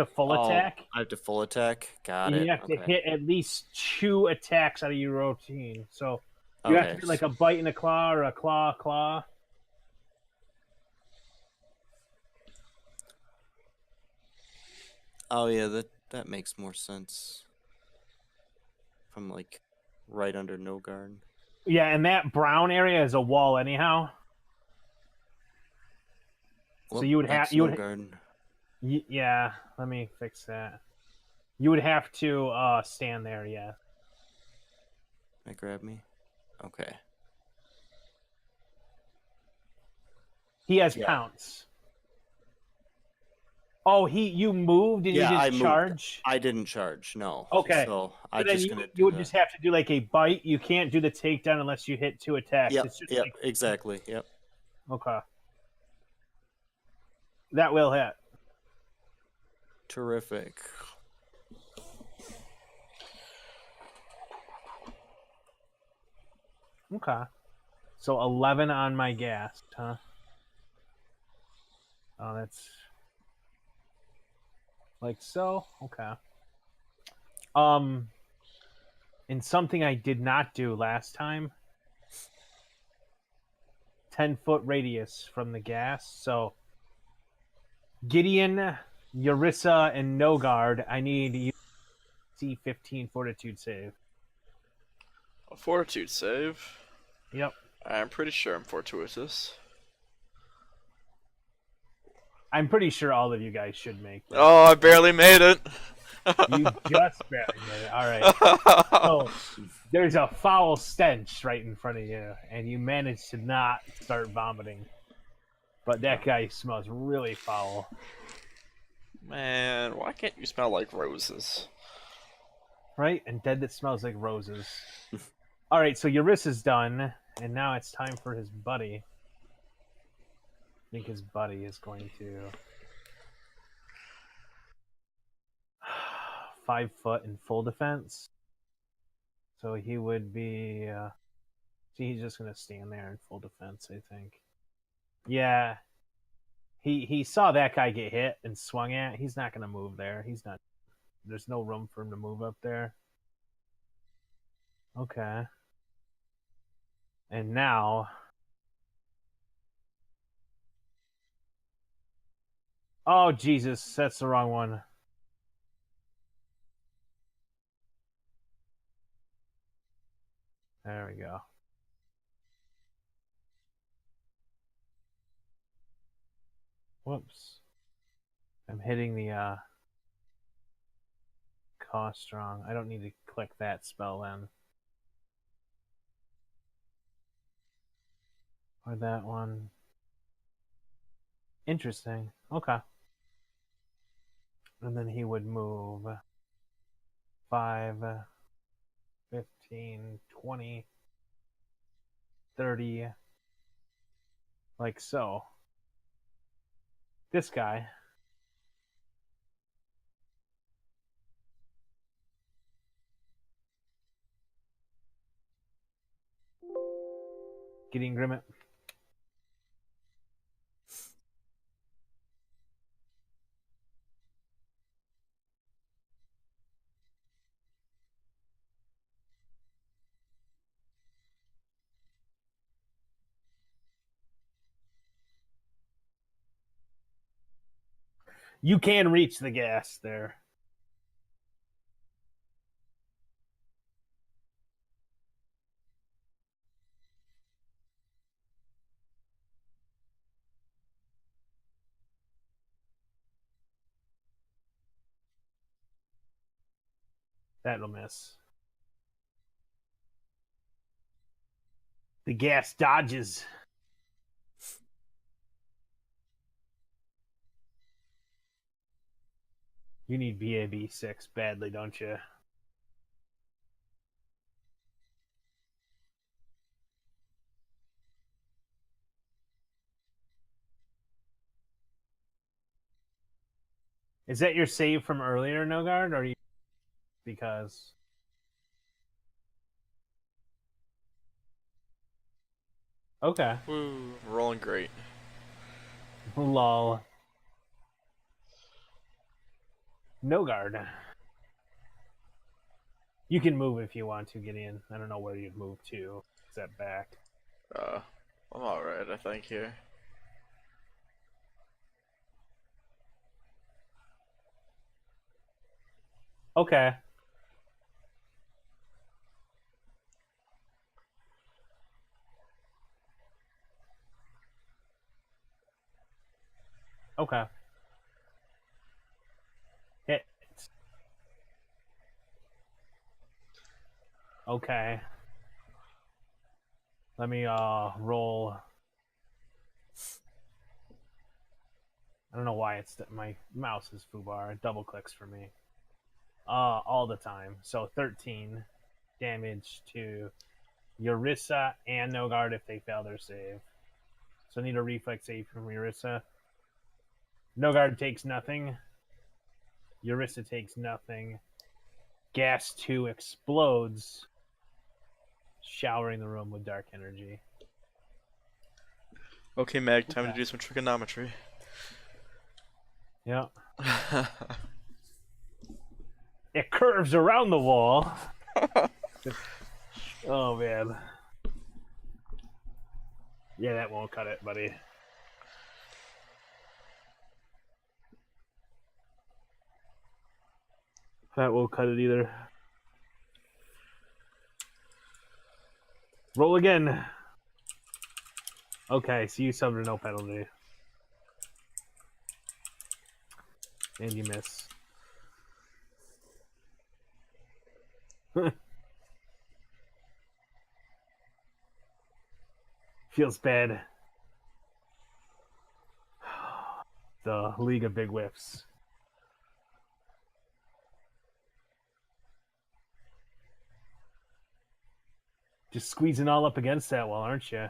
full attack. I have to full attack. Got And it. you have to Okay. hit at least 2 attacks out of your routine. So you have to Okay. do like a bite and a claw or a claw. Oh yeah, that makes more sense. From like right under no guard. Yeah, and that brown area is a wall anyhow. So you would have that's you no would guard. yeah. Let me fix that. You would have to stand there. Yeah. Can I grab me? Okay. He has Yeah. pounce. Oh, you moved and Yeah, you I didn't moved. charge. I didn't charge. No. Okay. So So I then just you gonna would do just have to do like a bite. You can't do the takedown unless you hit 2 attacks. Yep. It's just Yep. like, Exactly. Yep. okay. That will hit. Terrific. Okay. So 11 on my gas, huh? Oh, that's like so. Okay. And something I did not do last time. 10-foot radius from the gas. So Gideon, Eurissa, and Nogard, I need you to C15 fortitude save. A fortitude save. Yep. I'm pretty sure I'm fortuitous. I'm pretty sure all of you guys should make this. Oh, I barely made it. You just barely made it. All right. So there's a foul stench right in front of you, and you manage to not start vomiting. But that guy smells really foul. Man, why can't you smell like roses? Right? And dead that smells like roses. All right, so Eurissa's done, and now it's time for his buddy. I think his buddy is going to 5 foot in full defense. So he would be. See, he's just gonna stand there in full defense, I think. Yeah. He saw that guy get hit and swung at. He's not gonna move there. He's not. There's no room for him to move up there. Okay. And now. Oh Jesus, that's the wrong one. There we go. Whoops. I'm hitting the cost wrong. I don't need to click that spell then. Or that one. Interesting. Okay. And then he would move 5, 15, 20, 30, like so. This guy. Getting Grimmett. You can reach the gas there. That'll miss. The gas dodges. You need BAB6 badly, don't you? Is that your save from earlier, Nogard, or you because okay. Woo, rolling great. Lol. Nogard. You can move if you want to, Gideon. I don't know where you'd move to. Is that back? I'm alright, I think, here. Okay. Okay. Hit. Okay. Let me roll. I don't know why it's my mouse is foobar. It double clicks for me. All the time. So 13 damage to Eurissa and Nogard if they fail their save. So I need a reflex save from Eurissa. Nogard takes nothing. Eurissa takes nothing. Gas 2 explodes, showering the room with dark energy. Okay, Meg, time to do some trigonometry. Yep. It curves around the wall. Oh, man. Yeah, that won't cut it, buddy. That won't cut it either. Roll again. Okay, so you suffered no penalty. And you miss. Feels bad. The League of Big Whiffs. Just squeezing all up against that wall, aren't you?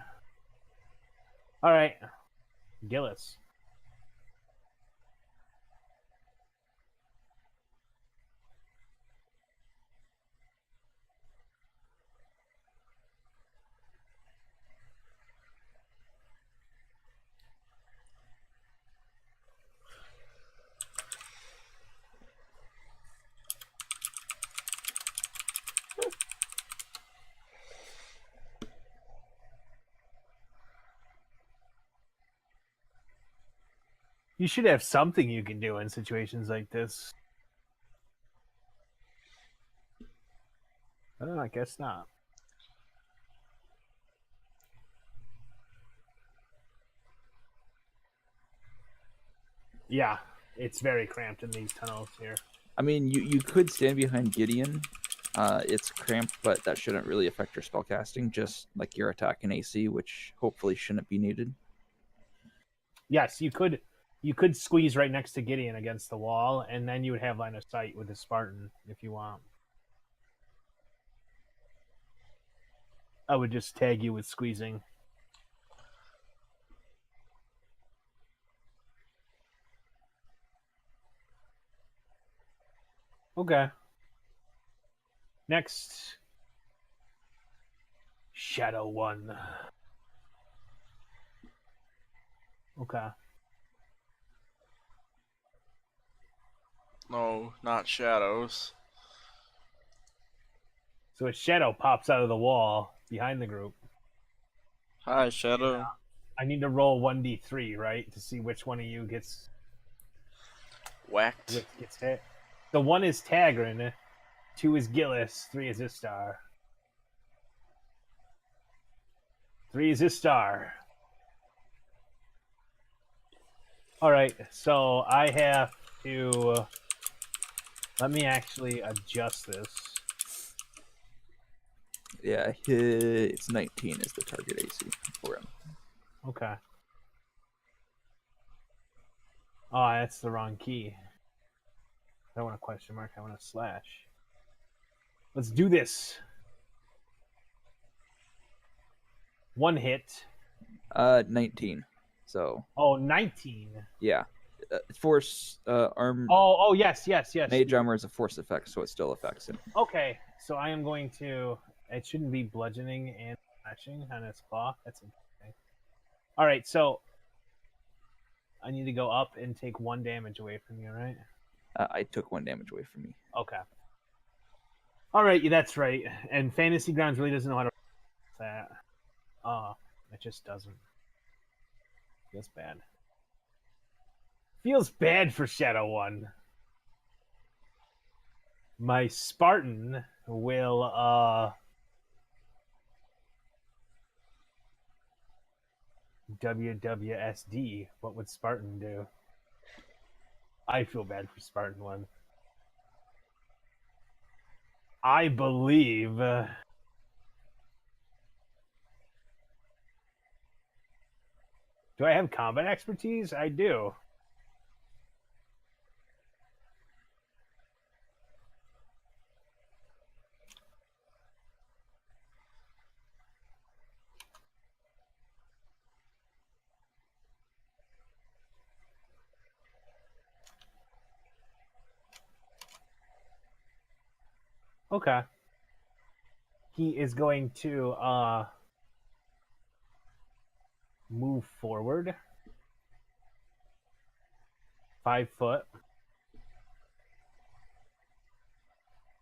All right. Gillis. You should have something you can do in situations like this. Oh, I guess not. Yeah, it's very cramped in these tunnels here. I mean, you could stand behind Gideon. It's cramped, but that shouldn't really affect your spellcasting, just like your attack and AC, which hopefully shouldn't be needed. Yes, you could squeeze right next to Gideon against the wall, and then you would have line of sight with the Spartan if you want. I would just tag you with squeezing. Okay. Next. Shadow 1. Okay. No, not shadows. So a shadow pops out of the wall behind the group. Hi, Shadow. I need to roll 1d3, right? To see which one of you gets Whacked. hit. The 1 is Tagrin, 2 is Gillis, 3 is Istar. 3 is Istar. Alright, so I have to... Let me actually adjust this. Yeah, it's 19 is the target AC for him. Okay. Oh, that's the wrong key. I don't want a question mark, I want a slash. Let's do this. 1 hit. 19. So Oh, 19. yeah, force arm. Oh, yes. Mage armor is a force effect, so it still affects him. Okay, so I am going to... It shouldn't be bludgeoning and slashing on his claw. That's interesting. Alright, so... I need to go up and take 1 damage away from you, right? I took 1 damage away from me. Okay. Alright, that's right. And Fantasy Grounds really doesn't know how to... that. It just doesn't. Feels bad. Feels bad for Shadow 1. My Spartan will, WWSD. What would Spartan do? I feel bad for Spartan 1. I believe... Do I have combat expertise? I do. Okay. He is going to move forward 5 foot,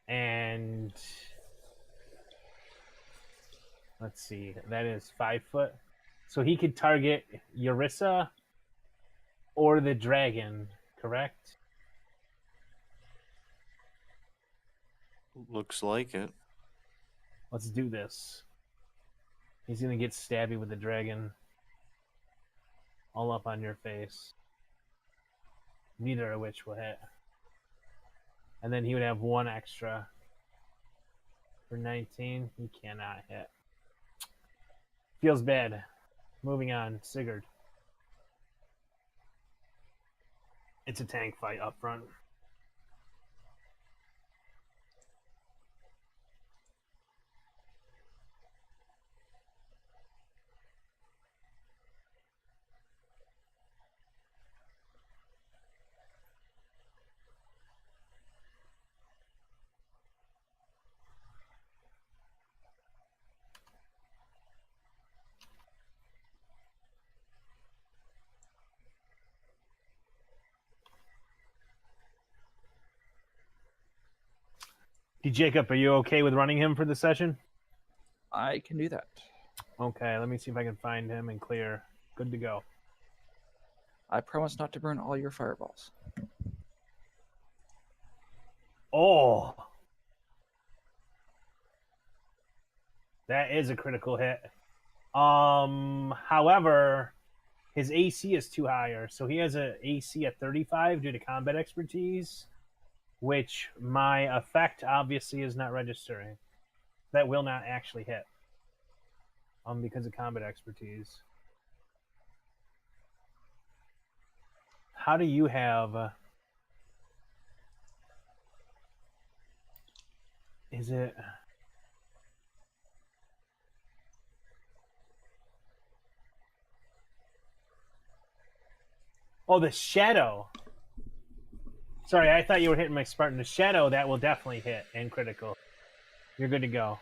and let's see, that is 5 foot, so he could target Eurissa or the dragon, correct? Looks like it. Let's do this. He's gonna get stabby with the dragon all up on your face. Neither of which will hit. And then he would have 1 extra. For 19, he cannot hit. Feels bad. Moving on, Sigurd. It's a tank fight up front. Jacob, are you okay with running him for the session? I can do that. Okay, let me see if I can find him and clear. Good to go. I promise not to burn all your fireballs. Oh! That is a critical hit. However, his AC is too higher, so he has a AC at 35 due to combat expertise, which my effect obviously is not registering. That will not actually hit. Because of combat expertise. How do you have? Is it? Oh, the shadow. Sorry, I thought you were hitting my Spartan. The shadow, that will definitely hit and critical. You're good to go.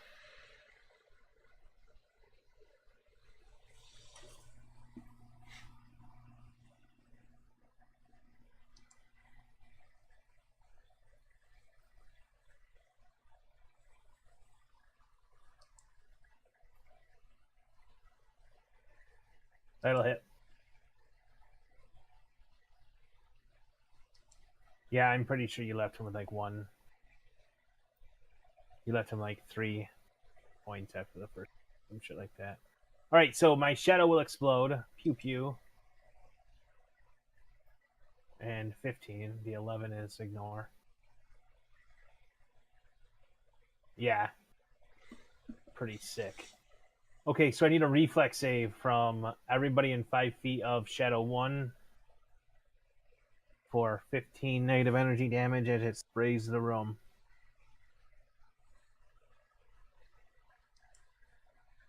That'll hit. Yeah, I'm pretty sure you left him with like 1. You left him like 3 points after the first, some shit like that. All right, so my shadow will explode. Pew pew. And 15. The 11 is ignore. Yeah. Pretty sick. Okay, so I need a reflex save from everybody in 5 feet of Shadow 1 for 15 negative energy damage as it sprays the room.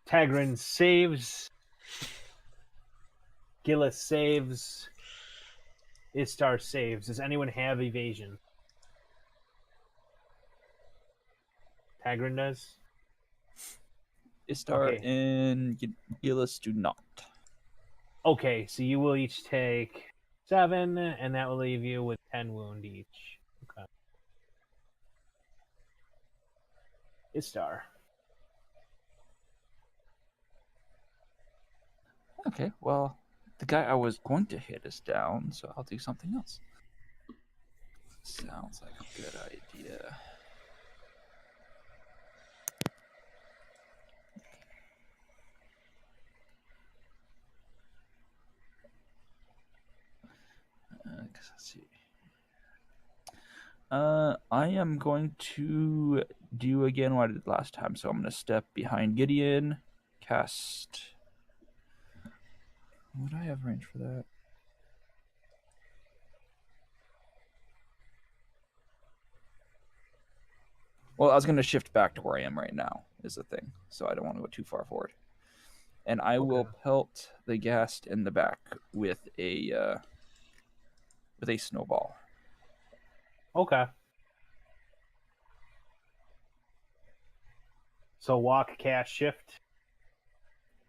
Tagrin saves. Gillis saves. Istar saves. Does anyone have evasion? Tagrin does? Istar Okay. and Gillis do not. Okay, so you will each take 7, and that will leave you with 10 wound each. Okay. Istar. Okay, well, the guy I was going to hit is down, so I'll do something else. Sounds like a good idea. Let's see. I am going to do again what I did last time. So I'm going to step behind Gideon, cast. Would I have range for that? Well, I was going to shift back to where I am right now, is the thing. So I don't want to go too far forward. And I will pelt the ghast in the back with a snowball. Okay. So walk, cast, shift.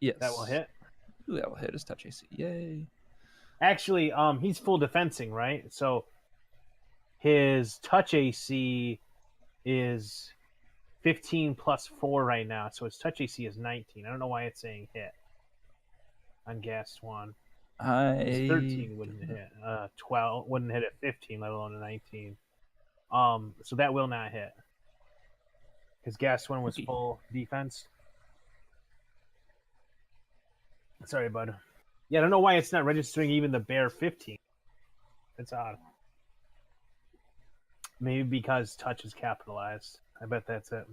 Yes. That will hit. Ooh, that will hit his touch AC. Yay. Actually, he's full defensing, right? So his touch AC is 15 plus 4 right now. So his touch AC is 19. I don't know why it's saying hit on Ghast 1. 13 wouldn't hit. 12 wouldn't hit at 15, let alone a 19. So that will not hit. Because Ghast 1 was full defense. Sorry, bud. Yeah, I don't know why it's not registering even the bare 15. It's odd. Maybe because touch is capitalized. I bet that's it.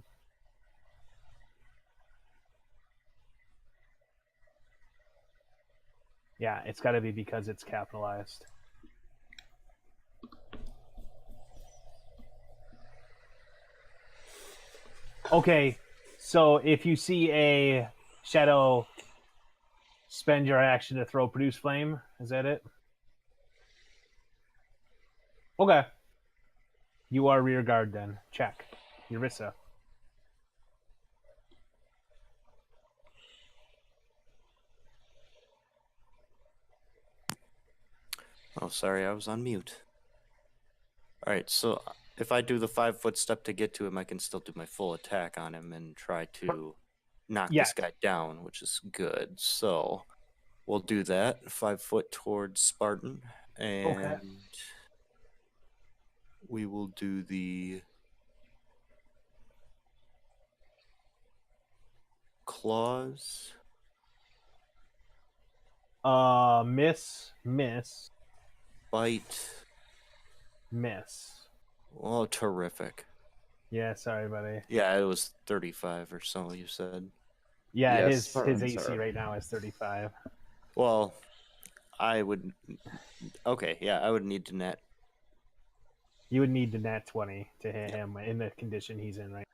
Yeah, it's got to be because it's capitalized. Okay, so if you see a shadow, spend your action to throw produce flame. Is that it? Okay. You are rear guard then. Check. Eurissa. Oh, sorry, I was on mute. All right, so if I do the 5-foot step to get to him, I can still do my full attack on him and try to knock Yes. this guy down, which is good. So we'll do that. 5 foot towards Spartan, and we will do the claws. Miss. Bite. Oh, terrific. Yeah, sorry, buddy. Yeah, it was 35 or so, you said. Yeah, Yes, his Spartans AC are- right now is 35. Well, I would. Okay, yeah, I would need to net. You would need the nat 20 to hit him in the condition he's in right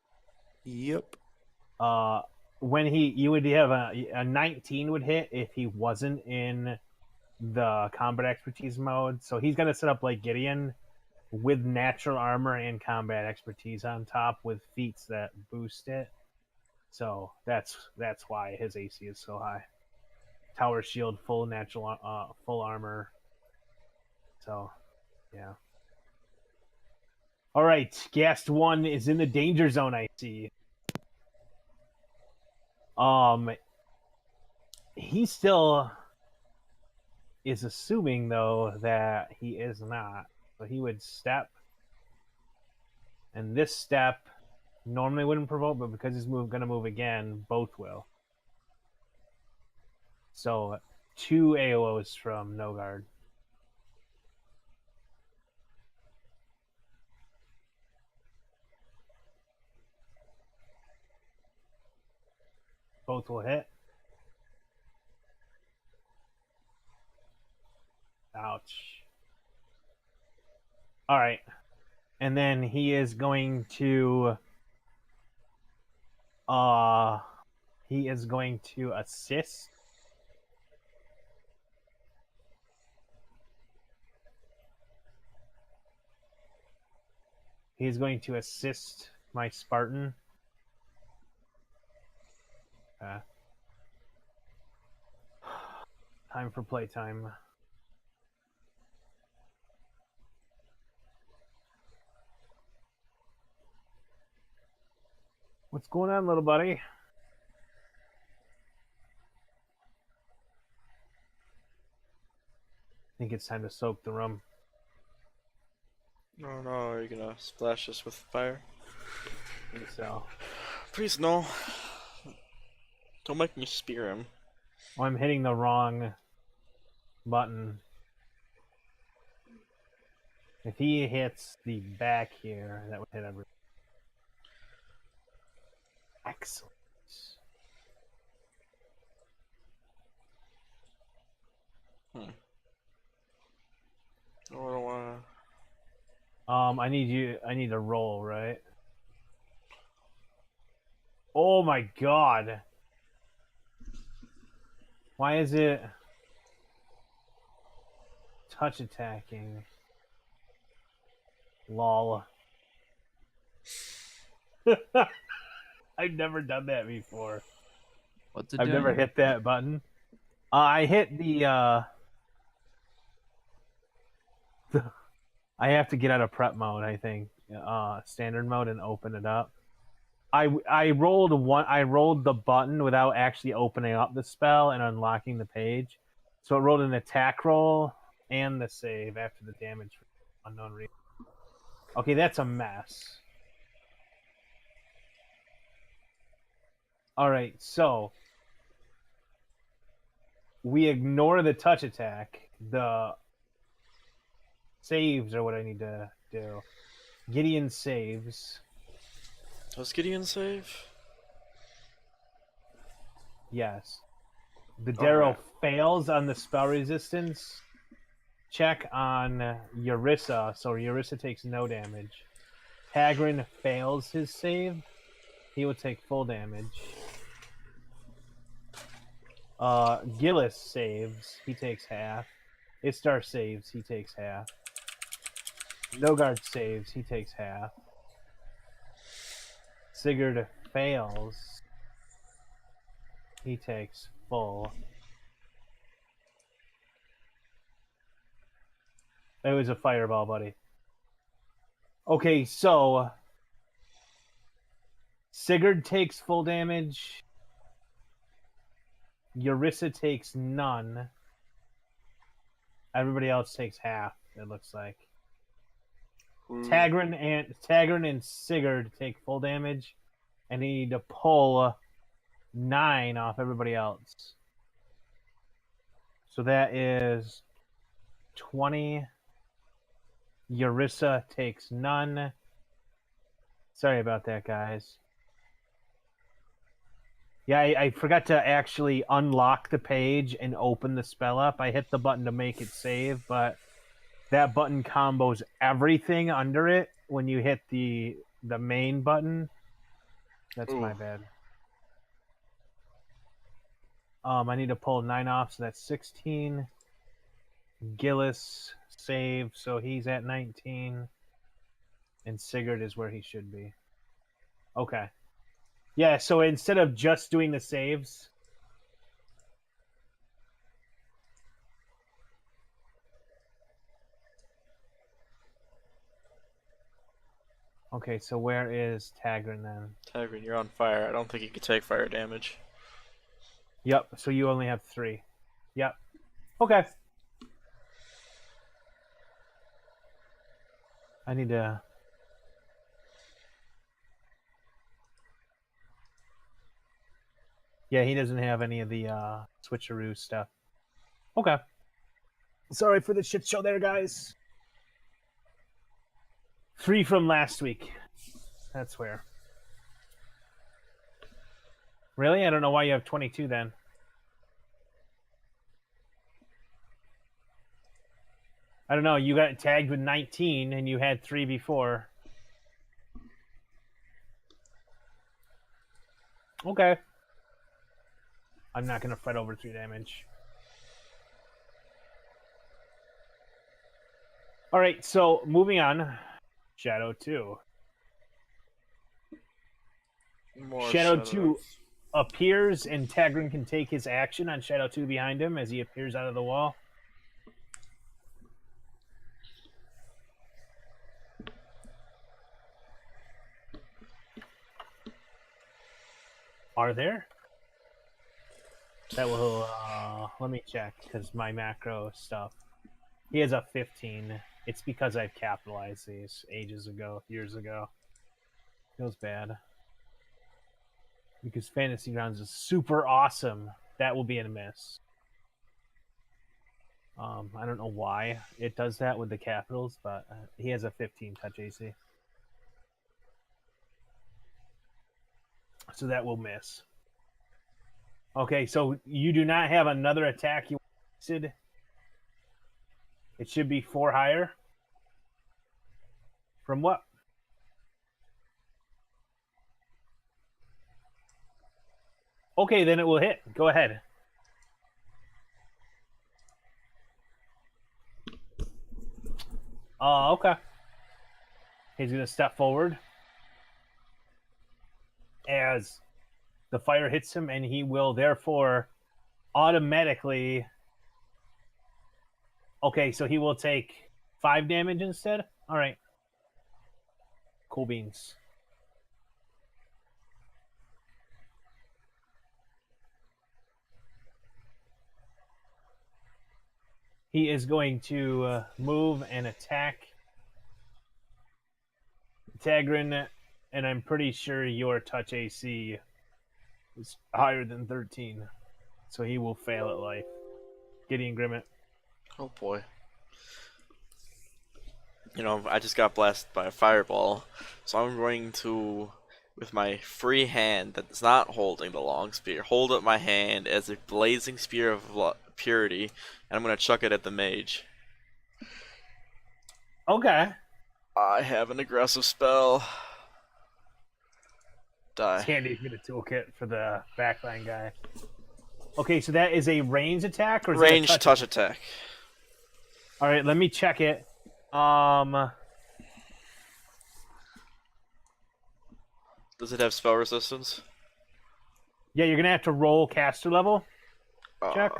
Yep. now. When you would have a 19 would hit if he wasn't in the combat expertise mode. So he's gonna set up like Gideon with natural armor and combat expertise on top with feats that boost it. So that's why his AC is so high. Tower shield, full natural, full armor. So, yeah. All right, Gast 1 is in the danger zone. I see. He still is assuming though that he is not. So he would step, and this step normally wouldn't provoke, but because he's gonna move again, both will. So 2 AOs from Nogard. Both will hit. Ouch. All right. And then he is going to assist. He's going to assist my Spartan. Time for playtime. What's going on, little buddy? I think it's time to soak the room. No, are you gonna splash us with fire? I think so. Please no. Don't make me spear him. Oh, I'm hitting the wrong button. If he hits the back here, that would hit everything. Excellent. Oh, I don't wanna. I need to roll, right? Oh my god. Why is it touch attacking? Lol. I've never done that before. What's it I've doing? never hit that button. I hit the I have to get out of prep mode, I think. Standard mode and open it up. I rolled the button without actually opening up the spell and unlocking the page. So it rolled an attack roll and the save after the damage for unknown reason. Okay, that's a mess. Alright, so we ignore the touch attack. The saves are what I need to do. Gideon saves. Does Gideon save? Yes. The Darrow Alright. fails on the spell resistance check on Eurissa, so Eurissa takes no damage. Hagrin fails his save. He will take full damage. Gillis saves. He takes half. Istar saves. He takes half. Nogard saves. He takes half. Sigurd fails. He takes full. It was a fireball, buddy. Okay, so Sigurd takes full damage. Eurissa takes none. Everybody else takes half, it looks like. Tagrin and Sigurd take full damage, and they need to pull 9 off everybody else. So that is 20. Eurissa takes none. Sorry about that, guys. Yeah, I forgot to actually unlock the page and open the spell up. I hit the button to make it save, but that button combos everything under it when you hit the main button. That's my Ooh. bad. I need to pull 9 off, so that's 16. Gillis save, so he's at 19. And Sigurd is where he should be. Okay. Yeah, so instead of just doing the saves... Okay, so where is Tagrin then? Tagrin, you're on fire. I don't think you can take fire damage. Yep, so you only have 3. Yep. Okay. I need to... Yeah, he doesn't have any of the switcheroo stuff. Okay. Sorry for the shit show there, guys. 3 from last week. That's where. Really? I don't know why you have 22 then. I don't know. You got tagged with 19 and you had 3 before. Okay. I'm not going to fret over 3 damage. Alright, so moving on. Shadow 2. More Shadow 2 appears and Tagrin can take his action on Shadow 2 behind him as he appears out of the wall. Are there? That will, let me check, because my macro stuff. He has a 15. It's because I've capitalized these ages ago, years ago. Feels bad. Because Fantasy Grounds is super awesome. That will be a miss. I don't know why it does that with the capitals, but he has a 15 touch AC. So that will miss. Okay, so you do not have another attack you wasted. It should be 4 higher. From what? Okay, then it will hit. Go ahead. Okay. He's going to step forward as the fire hits him, and he will therefore automatically... Okay, so he will take 5 damage instead? All right. Cool beans. He is going to move and attack Tagrin, and I'm pretty sure your touch AC is higher than 13, so he will fail at life. Gideon Grimmett. Oh boy. You know, I just got blasted by a fireball, so I'm going to, with my free hand that's not holding the long spear, hold up my hand as a blazing spear of purity, and I'm going to chuck it at the mage. Okay. I have an aggressive spell. Die. It's handy to get a toolkit for the backline guy. Okay, so that is a range attack or is Range that a touch attack. All right, let me check it. Does it have spell resistance? Yeah, you're gonna have to roll caster level. Check.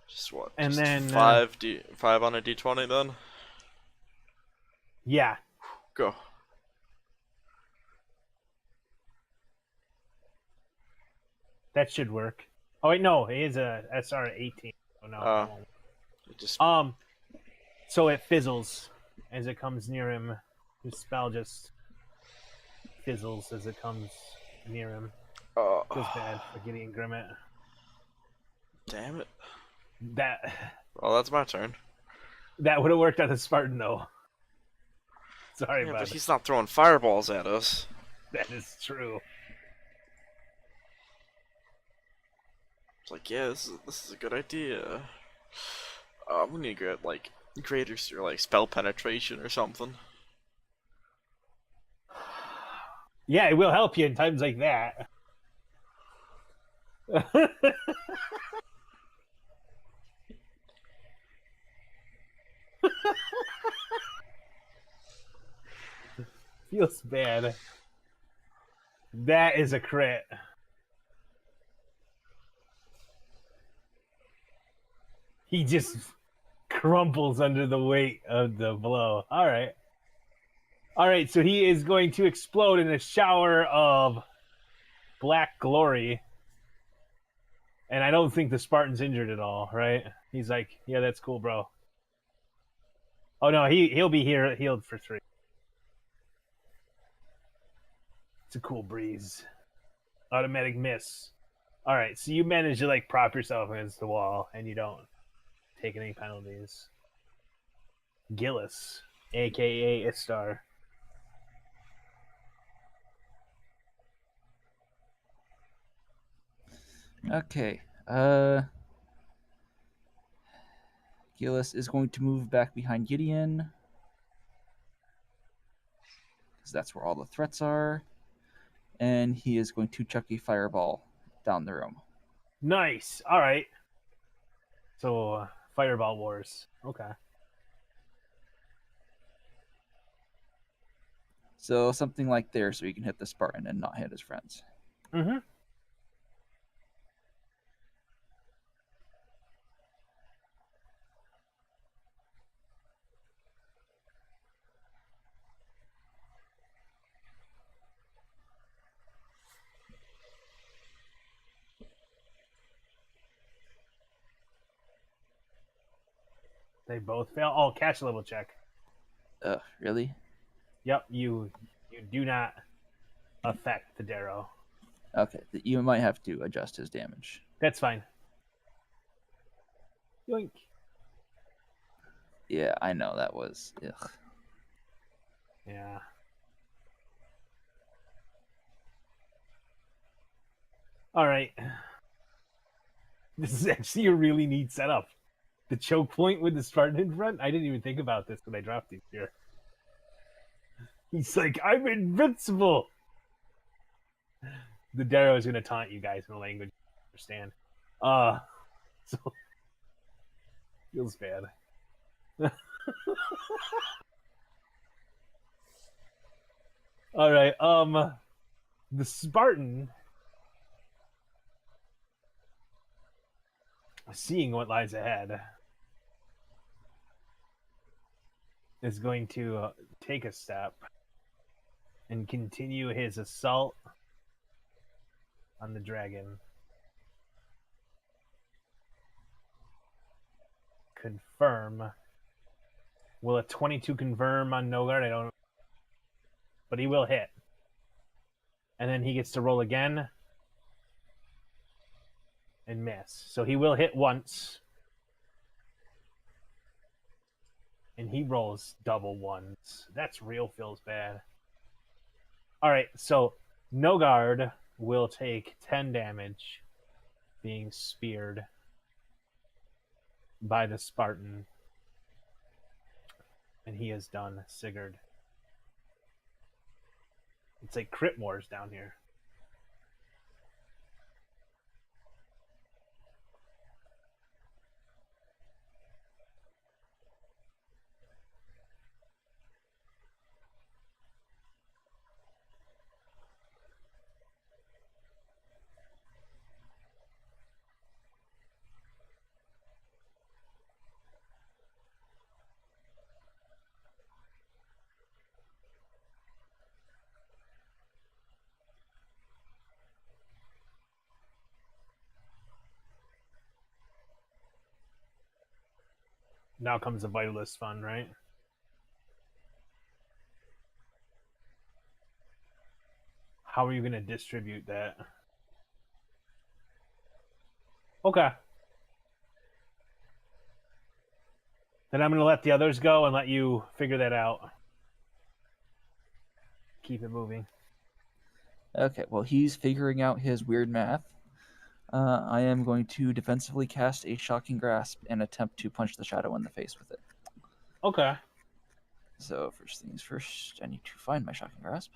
Just what? And just then 5 on a d20 then. Yeah. Go. That should work. Oh wait, no, it is a SR 18. Oh no. It just So it fizzles as it comes near him. His spell just fizzles as it comes near him. Feels bad for Gideon Grimmett. Damn it. That Well, that's my turn. that would have worked on the Spartan though. Sorry Yeah, about but it. he's not throwing fireballs at us. That is true. It's like, yeah, this is a good idea. We need to get like greater or like spell penetration or something. Yeah, it will help you in times like that. Feels bad. That is a crit. He just crumples under the weight of the blow. All right. All right, so he is going to explode in a shower of black glory. And I don't think the Spartan's injured at all, right? He's like, yeah, that's cool, bro. Oh no, he'll be here healed for 3. It's a cool breeze. Automatic miss. All right, so you manage to like prop yourself against the wall, and you don't take any penalties. Gillis, aka Istar. Okay. Gillis is going to move back behind Gideon, because that's where all the threats are. And he is going to chuck a fireball down the room. Nice. All right. So, Fireball Wars. Okay. So something like there, so he can hit the Spartan and not hit his friends. Mm-hmm. They both fail. Oh, catch level check. Really? Yep, you do not affect the Darrow. Okay, you might have to adjust his damage. That's fine. Yoink. Yeah, I know that was. Ugh. Yeah. All right. This is actually a really neat setup. The choke point with the Spartan in front. I didn't even think about this when I dropped these here. He's like, I'm invincible. The Darrow is gonna taunt you guys in a language you understand. So feels bad. All right. The Spartan, seeing what lies ahead, is going to take a step and continue his assault on the dragon. Confirm. Will a 22 confirm on Nogard? I don't. But he will hit. And then he gets to roll again and miss. So he will hit once. And he rolls double ones. That's real feels bad. All right, so Nogard will take 10 damage being speared by the Spartan. And he is done. Sigurd. It's like crit wars down here. Now comes the Vitalist fun, right? How are you going to distribute that? Okay. Then I'm going to let the others go and let you figure that out. Keep it moving. Okay, well, he's figuring out his weird math. I am going to defensively cast a Shocking Grasp and attempt to punch the shadow in the face with it. Okay. So, first things first, I need to find my Shocking Grasp.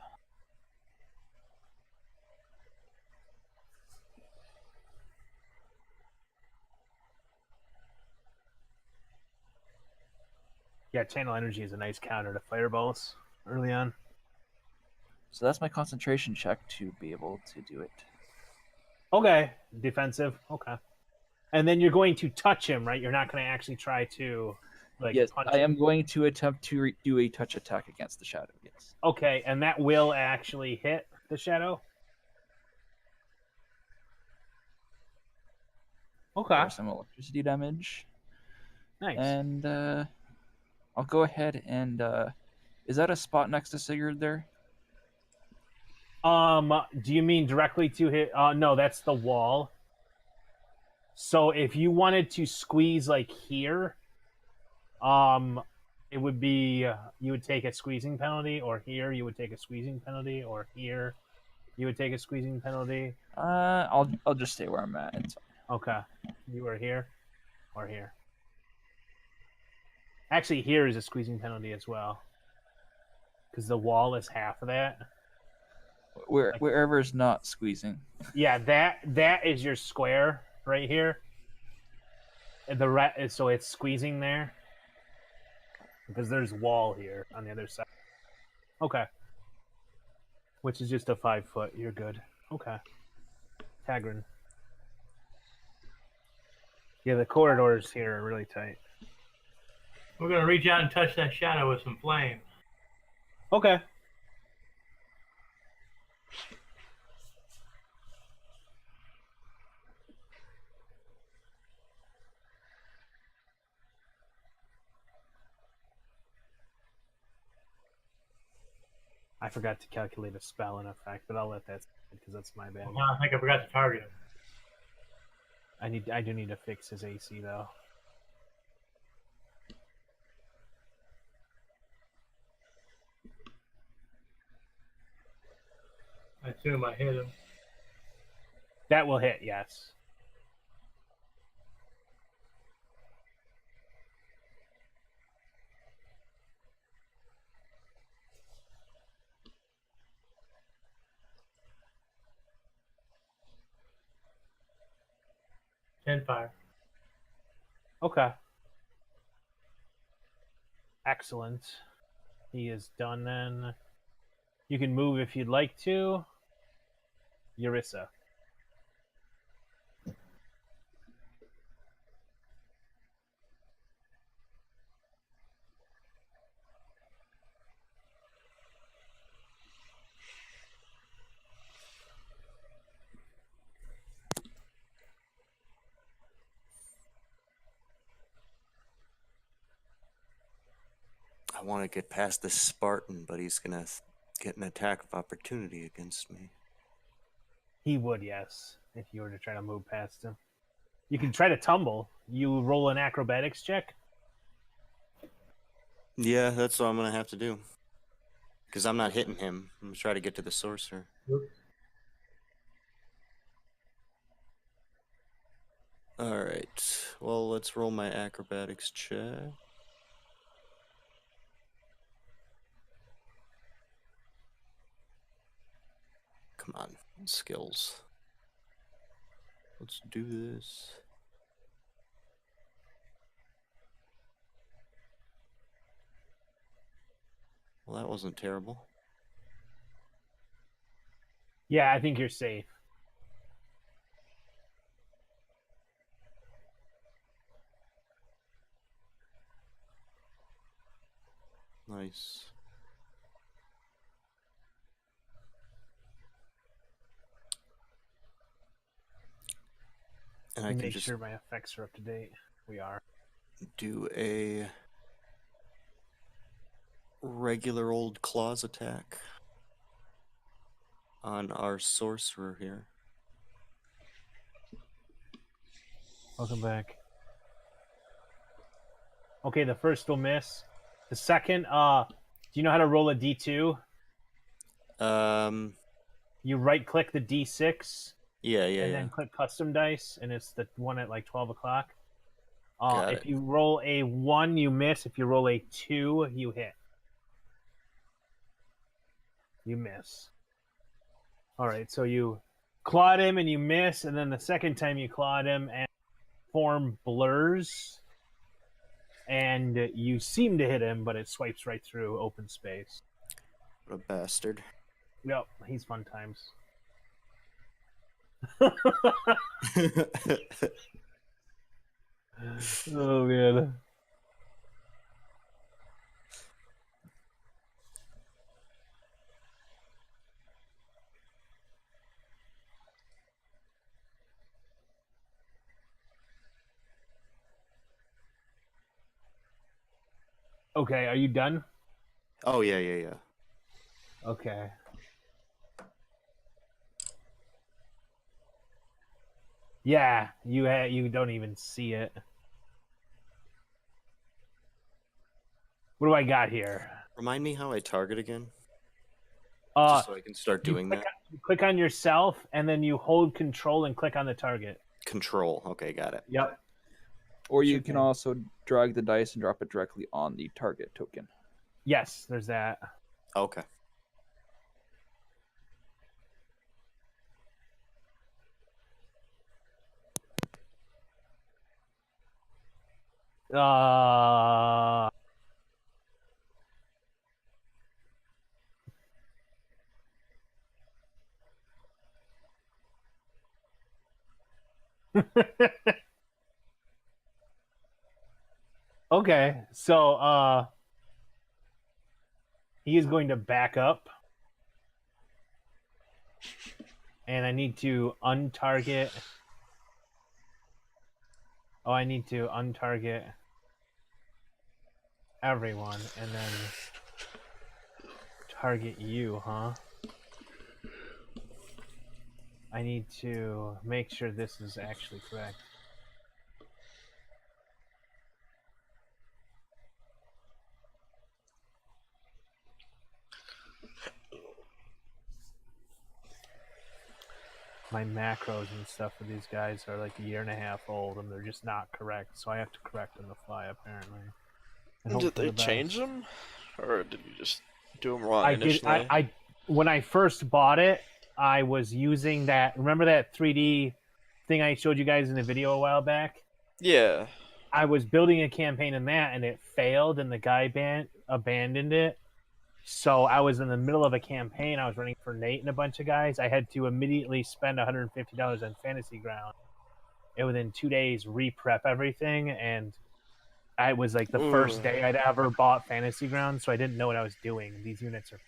Yeah, Channel Energy is a nice counter to fireballs early on. So that's my concentration check to be able to do it. Okay. Defensive. Okay. And then you're going to touch him, right? You're not going to actually try to, like, Yes, punch I him. am going to attempt to do a touch attack against the shadow. Yes. Okay, and that will actually hit the shadow? Okay. For some electricity damage. Nice. And I'll go ahead and is that a spot next to Sigurd there? Do you mean directly to hit? No, that's the wall. So if you wanted to squeeze like here, it would be you would take a squeezing penalty, or here you would take a squeezing penalty, or here you would take a squeezing penalty. I'll just stay where I'm at. It's fine. Okay, you are here, or here. Actually, here is a squeezing penalty as well, because the wall is half of that. Wherever is not squeezing. Yeah, that is your square right here. And so it's squeezing there because there's wall here on the other side. Okay, which is just a 5 foot. You're good. Okay, Tagrin. Yeah, the corridors here are really tight. We're gonna reach out and touch that shadow with some flame. Okay. I forgot to calculate a spell and effect, but I'll let that because that's my bad. I think I forgot to target him. I do need to fix his AC though. I assume I hit him. That will hit, yes. Fire. Okay. Excellent. He is done then. You can move if you'd like to. Eurissa. I want to get past this Spartan, but he's gonna get an attack of opportunity against me. He would, yes, if you were to try to move past him. You can try to tumble. You roll an acrobatics check. Yeah, that's what I'm gonna have to do. Because I'm not hitting him. I'm gonna try to get to the sorcerer. Alright. Well, let's roll my acrobatics check. Come on, skills. Let's do this. Well, that wasn't terrible. Yeah, I think you're safe. Nice. And I can Make just sure my effects are up to date. We are. do a regular old claws attack on our sorcerer here. Welcome back. Okay, the first will miss. The second, do you know how to roll a d2? You right click the d6 Yeah, and then click custom dice, and it's the one at like 12 o'clock. Got If it. you roll a 1, you miss. If you roll a 2, you hit. You miss. All right, so you clawed him and you miss, and then the second time you clawed him and form blurs, and you seem to hit him, but it swipes right through open space. What a bastard. Yep, he's fun times. Oh man. Okay, are you done? Oh, yeah. Okay. Yeah, you don't even see it. What do I got here? Remind me how I target again, Uh, just so I can start you doing click that. you click on yourself, and then you hold Control and click on the target. Control. Okay, got it. Yep. Or you Should can be. also drag the dice and drop it directly on the target token. Yes, there's that. Okay. Uh. Okay, so he is going to back up, and I need to untarget. Oh, I need to untarget everyone, and then target you, huh? I need to make sure this is actually correct. My macros and stuff for these guys are like a year and a half old, and they're just not correct, so I have to correct on the fly, apparently. And hope Did for they the best. change them, or did you just do them wrong I did. initially? I when I first bought it, I was using that. Remember that 3D thing I showed you guys in the video a while back? Yeah. I was building a campaign in that, and it failed, and the guy abandoned it. So I was in the middle of a campaign. I was running for Nate and a bunch of guys. I had to immediately spend $150 on Fantasy Ground, and within 2 days re-prep everything. And I was like the first day I'd ever bought Fantasy Ground, so I didn't know what I was doing. These units are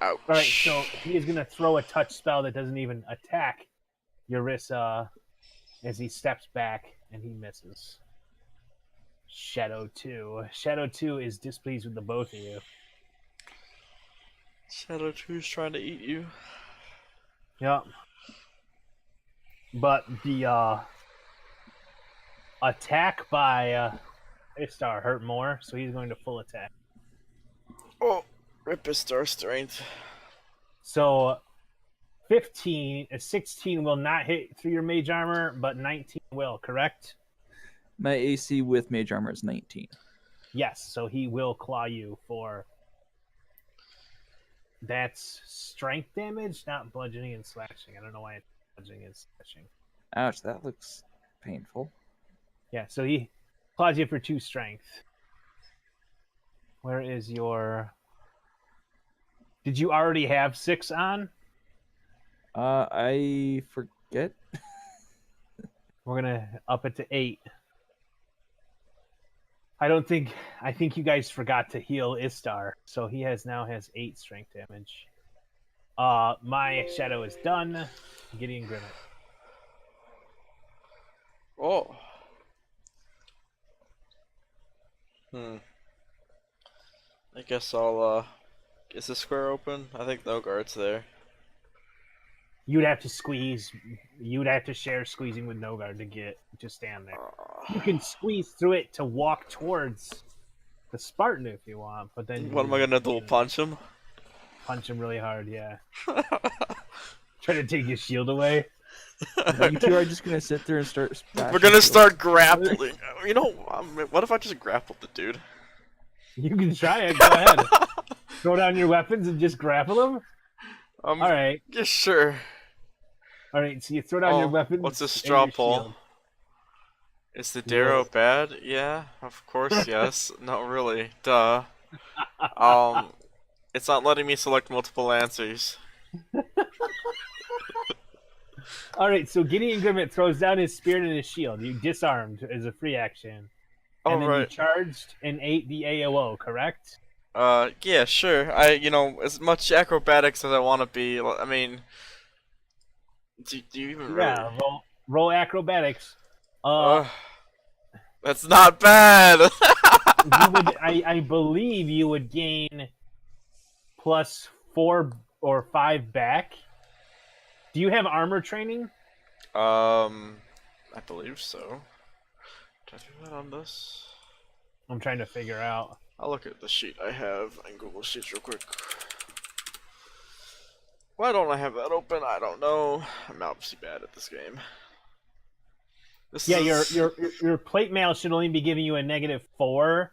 Ouch. all right. So he is going to throw a touch spell that doesn't even attack Yarissa as he steps back, and he misses. Shadow 2. Shadow 2 is displeased with the both of you. Shadow 2's trying to eat you. Yep. But the attack by Istar hurt more, so he's going to full attack. Oh, rip his star strength. So 16 will not hit through your mage armor, but 19 will, correct? My AC with mage armor is 19. Yes, so he will claw you for... That's strength damage, not bludgeoning and slashing. I don't know why it's bludgeoning and slashing. Ouch, that looks painful. Yeah, so he claws you for 2 strength. Where is your... Did you already have 6 on? I forget. We're gonna up it to 8. I think you guys forgot to heal Istar, so he now has 8 strength damage. My shadow is done. Gideon Grimmett. Oh. I guess I'll, is the square open? I think no guard's there. You'd have to squeeze. You'd have to share squeezing with Nogard to stand there. You can squeeze through it to walk towards the Spartan if you want, but then What am I gonna do? Punch him? punch him really hard. Yeah. Try to take his shield away. No, you two are just gonna sit there and start. We're gonna start grappling. You know, what if I just grappled the dude? You can try it. Go ahead. Throw down your weapons and just grapple him. All right. Yeah, sure. All right. So you throw down your weapons. What's a and straw your poll? shield. Is the Darrow bad? Yeah, of course, yes. Not really. Duh. It's not letting me select multiple answers. All right. So Gideon Grimmett throws down his spear and his shield. You disarmed as a free action. And then you Alright. charged and ate the AOO, correct? Yeah, sure. As much acrobatics as I want to be, I mean... Do you even Yeah. really... Roll acrobatics. That's not bad! You would, I believe you would gain +4 or 5 back. Do you have armor training? I believe so. Did I do that on this? I'm trying to figure out. I'll look at the sheet I have in Google Sheets real quick. Why don't I have that open? I don't know. I'm obviously bad at this game. Yeah, your plate mail should only be giving you a -4,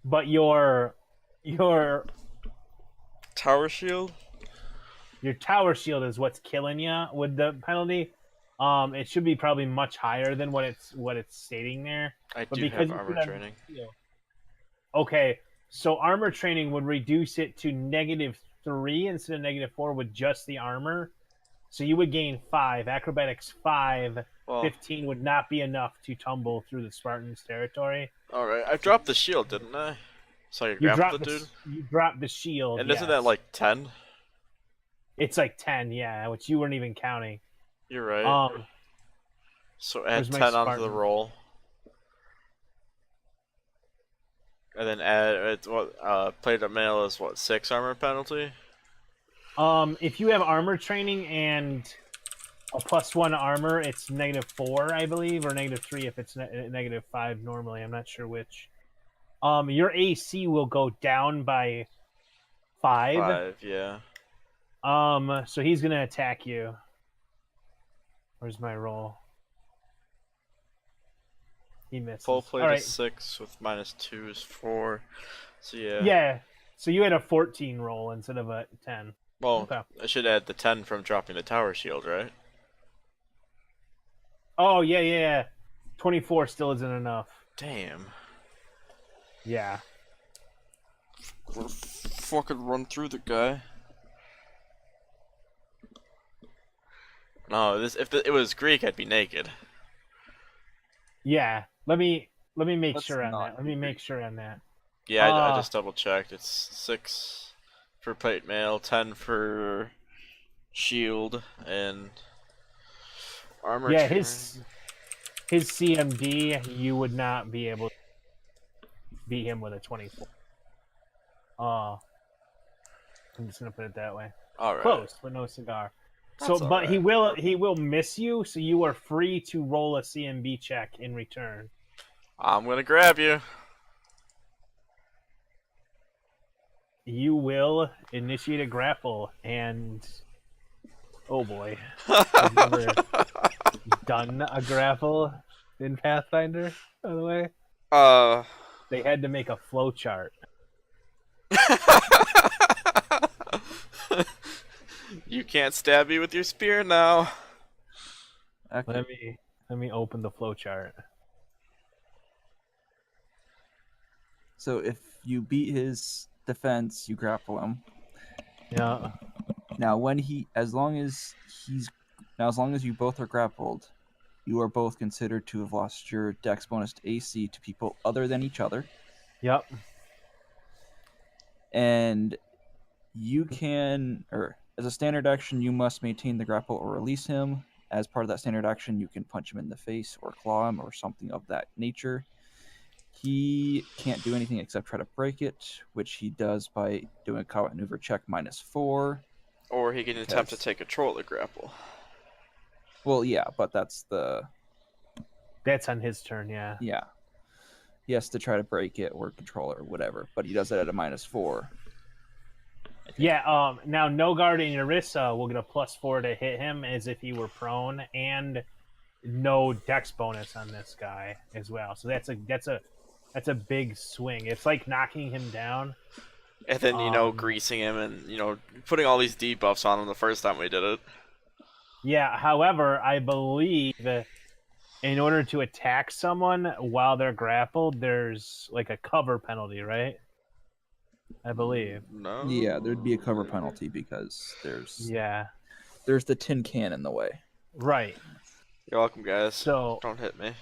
but your Tower shield? tower shield is what's killing you with the penalty. It should be probably much higher than what it's stating there. I But do because have you armor put on- training. Okay, so armor training would reduce it to -3 instead of -4 with just the armor. So you would gain 5. Acrobatics 5. Well, 15 would not be enough to tumble through the Spartans' territory. alright. I dropped the shield, didn't I? So I grappled the dude? You dropped the shield. And isn't that yes. like 10? It's like 10, yeah, which you weren't even counting. You're right. So add where's my 10 onto the Spartan? roll. And then add plate of mail is what, 6 armor penalty? If you have armor training and a +1 armor, it's -4, I believe, or -3 if it's -5 normally. I'm not sure which. Your AC will go down by 5. 5, yeah. So he's gonna attack you. Where's my roll? He misses. Full plate All right. is 6 with -2 is 4. So yeah. Yeah. So you had a 14 roll instead of a 10. Well, Okay. I should add the 10 from dropping the tower shield, right? Oh yeah. 24 still isn't enough. Damn. Yeah. Fucking run through the guy. No, if it was Greek, I'd be naked. Yeah. Let me make Let's sure on not that. Let me make sure on that. Yeah, I just double checked. It's 6 for plate mail, 10 for shield, and armor. Yeah, training. his CMD, you would not be able to beat him with a 24. I'm just gonna put it that way. All right. Close, but no cigar. That's So, all but right. he will miss you, so you are free to roll a CMB check in return. I'm gonna grab you. You will initiate a grapple, and oh boy, I've never done a grapple in Pathfinder. By the way, they had to make a flow chart. You can't stab me with your spear now. Okay. Let me open the flow chart. So if you beat his defense, you grapple him. Yeah. Now, as long as you both are grappled, you are both considered to have lost your Dex bonus to AC to people other than each other, Yep. and you can, or as a standard action, you must maintain the grapple or release him. As part of that standard action, you can punch him in the face or claw him or something of that nature. He can't do anything except try to break it, which he does by doing a combat maneuver check -4. Or he can attempt to Yes. take control of the grapple. Well, yeah, but that's That's on his turn, yeah. yeah. He has to try to break it or control it or whatever, but he does it at a -4. Yeah, now Nogard and Orisa will get a +4 to hit him as if he were prone, and no dex bonus on this guy as well. So that's a big swing. It's like knocking him down. And then, greasing him and, putting all these debuffs on him the first time we did it. Yeah, however, I believe in order to attack someone while they're grappled, there's like a cover penalty, right? I believe. No. Yeah, there'd be a cover penalty because Yeah. there's the tin can in the way. Right. You're welcome, guys. So Don't hit me.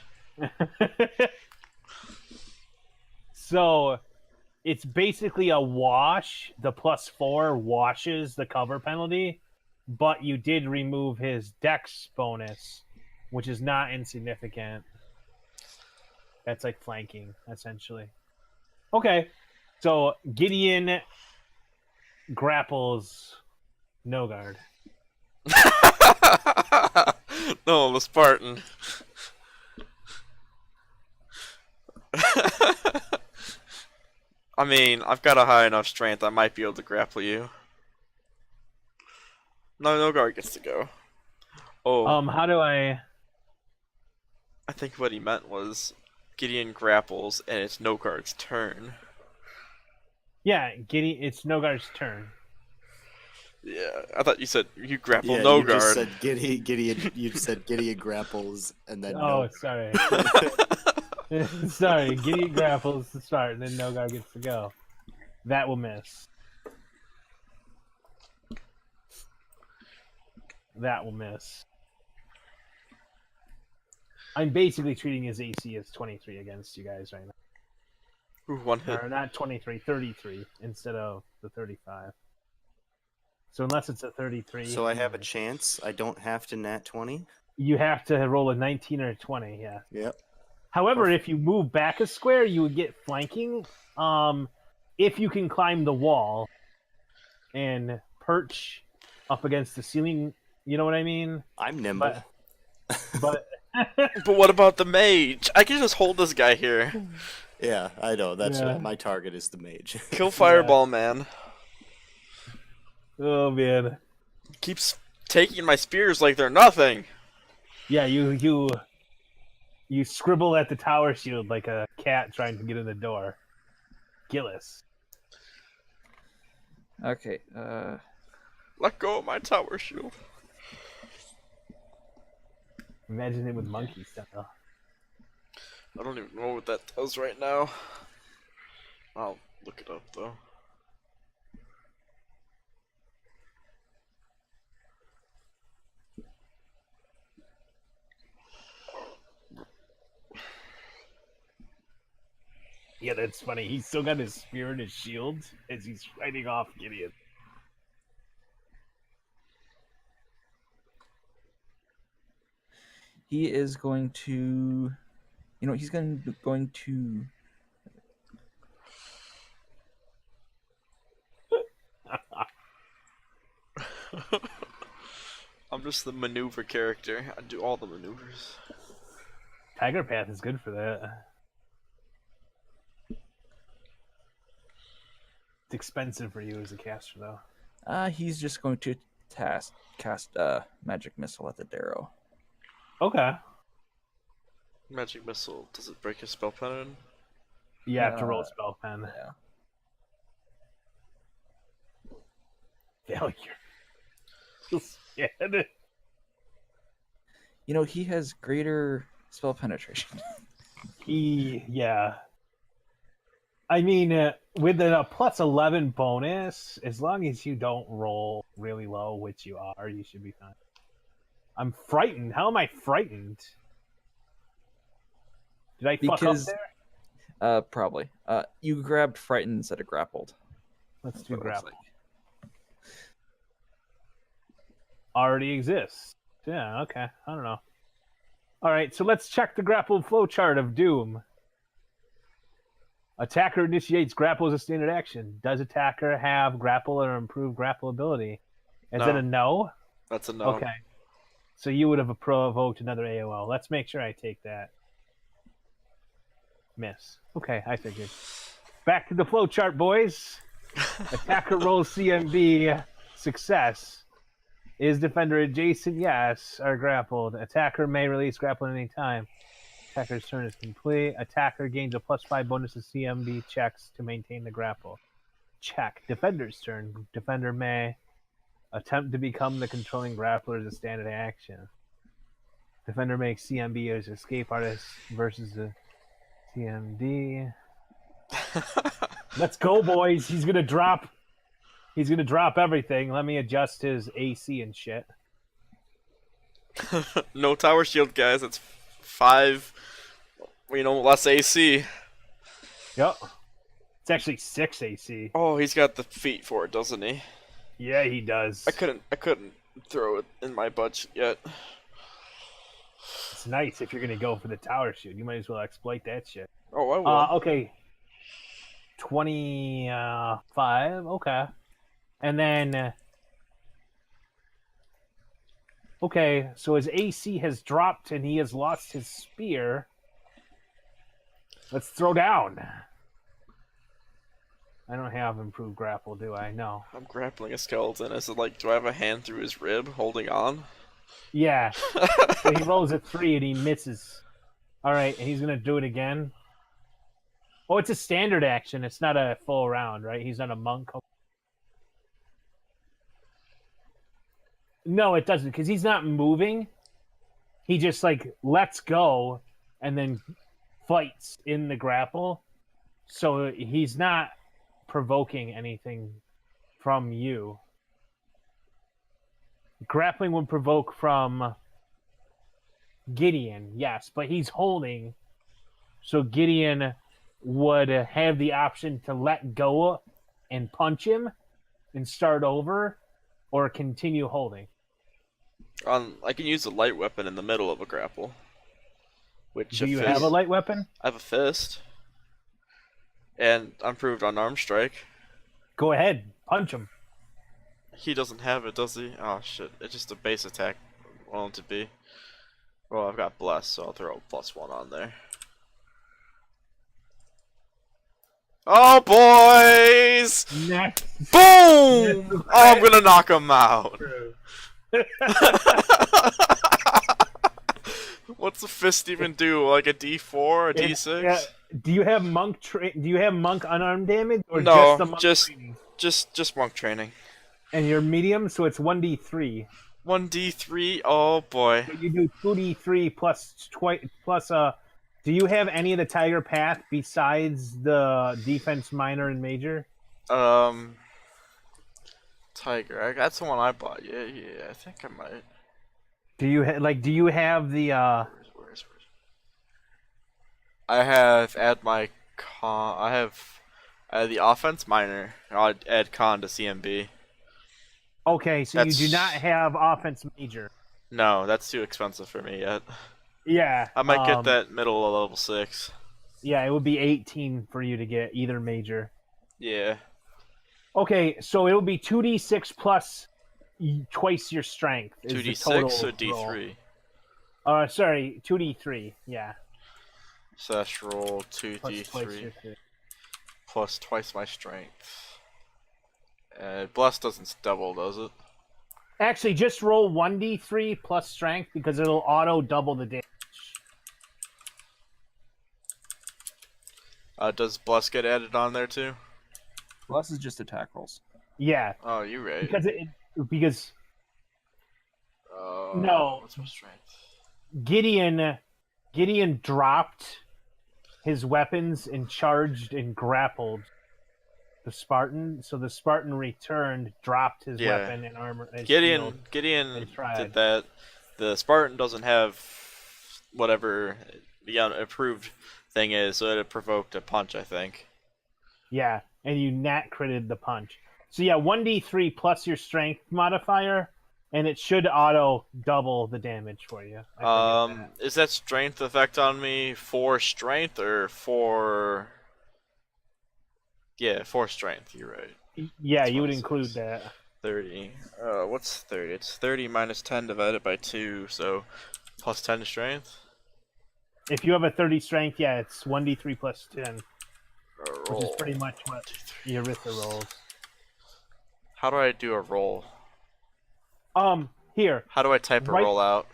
So it's basically a wash. The +4 washes the cover penalty, but you did remove his dex bonus, which is not insignificant. That's like flanking, essentially. Okay. So Gideon grapples Nogard. No, I'm a Spartan. I mean, I've got a high enough strength, I might be able to grapple you. No, Nogard gets to go. Oh, How do I... I think what he meant was Gideon grapples and it's Nogard's turn. Yeah, it's Nogard's turn. Yeah, I thought you said you grapple Yeah, Nogard. you just said Gideon. You said Gideon grapples, and then Oh, sorry. Sorry, Gideon grapples to start, and then Nogard gets to go. That will miss. That will miss. I'm basically treating his AC as 23 against you guys right now. Ooh, one hit. Or not 23, 33 instead of the 35. So unless it's a 33... So I have a chance. I don't have to nat 20. You have to roll a 19 or a 20, yeah. Yep. However, if you move back a square, you would get flanking. If you can climb the wall and perch up against the ceiling, you know what I mean? I'm nimble. But But what about the mage? I can just hold this guy here. Yeah, I know. That's Yeah. my target is the mage. Kill Fireball, man. oh man, Keeps taking my spears like they're nothing. yeah, you scribble at the tower shield like a cat trying to get in the door. Gillis. Okay. Let go of my tower shield. Imagine it with monkey style. I don't even know what that does right now. I'll look it up though. Yeah, that's funny. He's still got his spear and his shield as he's fighting off Gideon. He is going to, he's going to. I'm just the maneuver character. I do all the maneuvers. Tiger Path is good for that. It's expensive for you as a caster, though. He's just going to cast magic missile at the Darrow. Okay. Magic missile. Does it break his spell pattern? You have to roll spell pen. Yeah. Failure. Yeah. He has greater spell penetration. Yeah. I mean, with a +11 bonus, as long as you don't roll really low, which you are, you should be fine. I'm frightened. How am I frightened? Did I fuck up there? Probably. You grabbed frightened instead of grappled. Let's That's do what it looks grapple. like. Already exists. Yeah, okay. I don't know. All right, so let's check the grapple flowchart of Doom. Attacker initiates grapple as a standard action. Does attacker have grapple or improved grapple ability? Is No. it a no? That's a no. Okay. So you would have provoked another AOL. Let's make sure I take that. Miss. Okay, I figured. Back to the flowchart, boys. Attacker rolls CMB. Success. Is defender adjacent? Yes. Are grappled. Attacker may release grapple at any time. Attacker's turn is complete. Attacker gains a +5 bonus to CMB checks to maintain the grapple. Check. Defender's turn. Defender may attempt to become the controlling grappler as a standard action. Defender makes CMB as escape artist versus the CMD. Let's go, boys. He's gonna drop everything. Let me adjust his AC and shit. No tower shield, guys. It's 5, less AC. Yep. It's actually 6 AC. Oh, he's got the feet for it, doesn't he? Yeah, he does. I couldn't throw it in my budget yet. It's nice if you're gonna go for the tower shoot. You might as well exploit that shit. Oh, I will. Okay. 25. Okay. And then. Okay, so his AC has dropped and he has lost his spear. Let's throw down. I don't have improved grapple, do I? No. I'm grappling a skeleton. Is it like, do I have a hand through his rib holding on? Yeah. So he rolls a 3 and he misses. Alright, and he's going to do it again. Oh, it's a standard action. It's not a full round, right? He's not a monk. No, it doesn't, because he's not moving. He just, lets go and then fights in the grapple. So he's not provoking anything from you. Grappling would provoke from Gideon, yes, but he's holding. So Gideon would have the option to let go and punch him and start over, or continue holding. I can use a light weapon in the middle of a grapple. Which Do you have a light weapon? I have a fist. And improved unarmed strike. Go ahead, punch him. He doesn't have it, does he? Oh shit, it's just a base attack. Want it to be. Well, I've got bless, so I'll throw a +1 on there. Oh boys! Next. Boom! Oh, I'm gonna knock him out. What's the fist even do? Like a D4, a D6? Yeah. Do you have monk unarmed damage, or No, just the monk just- training? Just monk training. And you're medium, so it's 1d3. 1d3. Oh boy. So you do 2d3 plus. Do you have any of the Tiger Path besides the defense minor and major? Tiger. That's the one I bought. Yeah. I think I might. Do you have the Where's I have add my con. I have the offense minor. I'll add con to CMB. Okay, so you do That's- not have offense major. No, that's too expensive for me yet. Yeah. I might get that middle of level 6. Yeah, it would be 18 for you to get either major. Yeah. Okay, so it would be 2d6 plus twice your strength. Is the 2d6 or total d3? roll. Sorry, 2d3. Yeah. Slash roll Plus twice 2d3 your strength. plus twice my strength. Bless doesn't double, does it? Actually, just roll 1d3 plus strength because it'll auto double the damage. Does Bless get added on there too? Plus is just attack rolls. Yeah, Oh, you're right. because No. What's my strength? Gideon dropped his weapons and charged and grappled the Spartan. So the Spartan returned, dropped his Yeah. weapon and armor. His Gideon and tried. did that. The Spartan doesn't have whatever the approved thing is, so it provoked a punch, I think. Yeah, and you nat critted the punch. So yeah, 1d3 plus your strength modifier, and it should auto double the damage for you. I forget Is that strength effect on me for strength or for? Yeah, for strength. You're right. that. Yeah, that's you would 26. include that. 30. What's 30? It's 30 minus 10 divided by 2, so plus 10 strength. If you have a 30 strength, yeah, it's 1d3 plus 10, which Roll. is pretty much what Yarissa rolls. How do I do a roll? Here, How do I type a Right- roll out?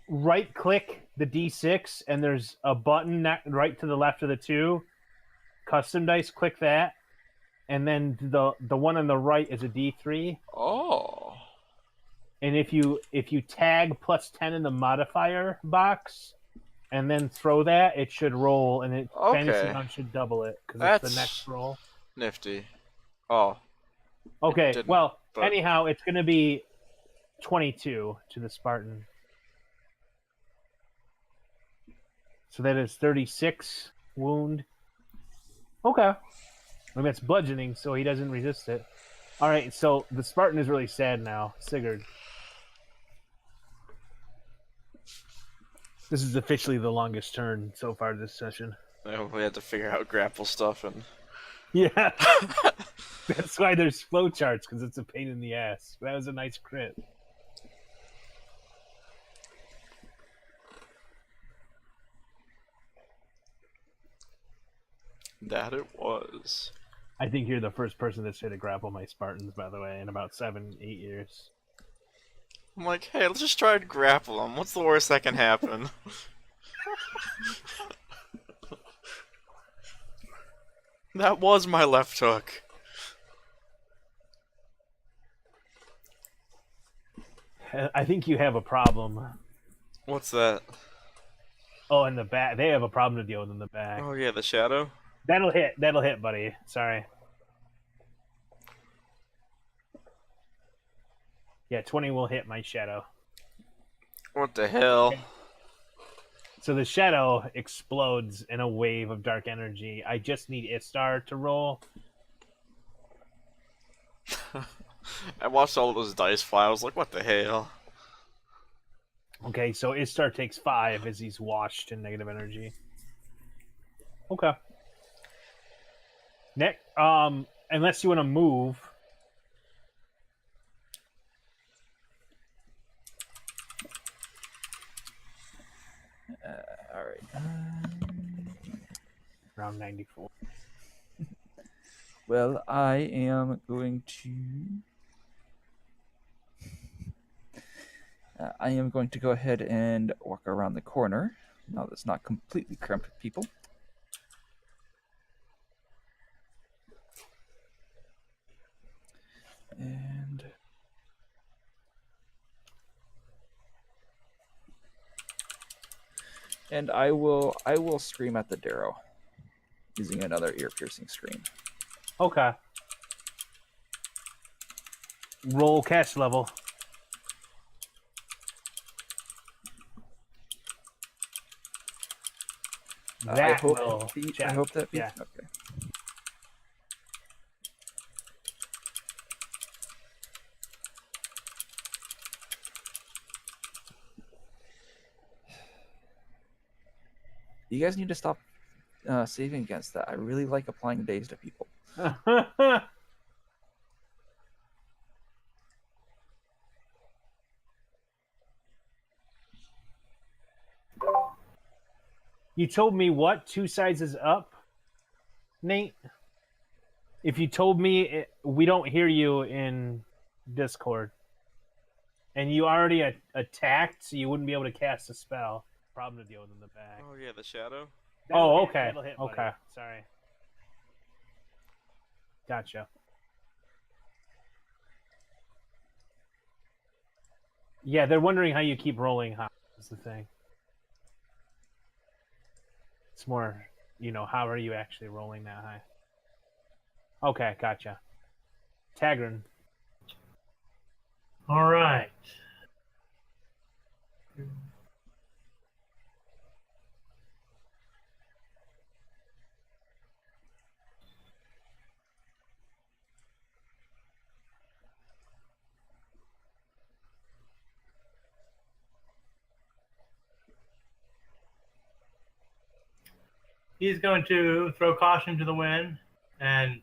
right click the d6, and there's a button right to the left of the 2. Custom dice, click that, and then the one on the right is a d3. Oh. And if you tag plus 10 in the modifier box, and then throw that, it should roll, and it fantasy Okay. round should double it because it's That's- the next roll. Nifty. Oh. Okay, didn't, well, but- anyhow, it's going to be 22 to the Spartan. So that is 36 wound. Okay. I mean, that's bludgeoning, so he doesn't resist it. All right, so the Spartan is really sad now. Sigurd. This is officially the longest turn so far this session. We had to figure out grapple stuff and. Yeah. That's why there's flowcharts, because it's a pain in the ass. That was a nice crit. That it was. I think you're the first person that's hit a grapple my Spartans, by the way, in about 7-8 years. I'm like, hey, let's just try to grapple him. What's the worst that can happen? That was my left hook. I think you have a problem. What's that? Oh, in the back. They have a problem to deal with in the back. Oh yeah, the shadow. That'll hit, buddy. Sorry. Yeah, 20 will hit my shadow. What the hell? So the shadow explodes in a wave of dark energy. I just need Istar to roll. I watched all of those dice fly. I was like, what the hell? Okay, so Istar takes 5 as he's washed in negative energy. Okay. Nick, unless you want to move. All right. Round 94. Well, I am going to. I am going to go ahead and walk around the corner. Now that's not completely cramped with people. And I will scream at the Darrow using another ear-piercing scream. Okay. Roll catch level. That I hope will beat. check. I hope that beat. Yeah. Okay. You guys need to stop saving against that. I really like applying days to people. You told me what? 2 sizes up, Nate? If you told me we don't hear you in Discord, and you already attacked, so you wouldn't be able to cast a spell. Problem to deal with in the back. Oh yeah, the shadow. Oh, okay. That'll hit, buddy. Okay. Sorry. Gotcha. Yeah, they're wondering how you keep rolling high. Is the thing. It's more, how are you actually rolling that high? Okay, gotcha. Tagrin. All right. He's going to throw caution to the wind and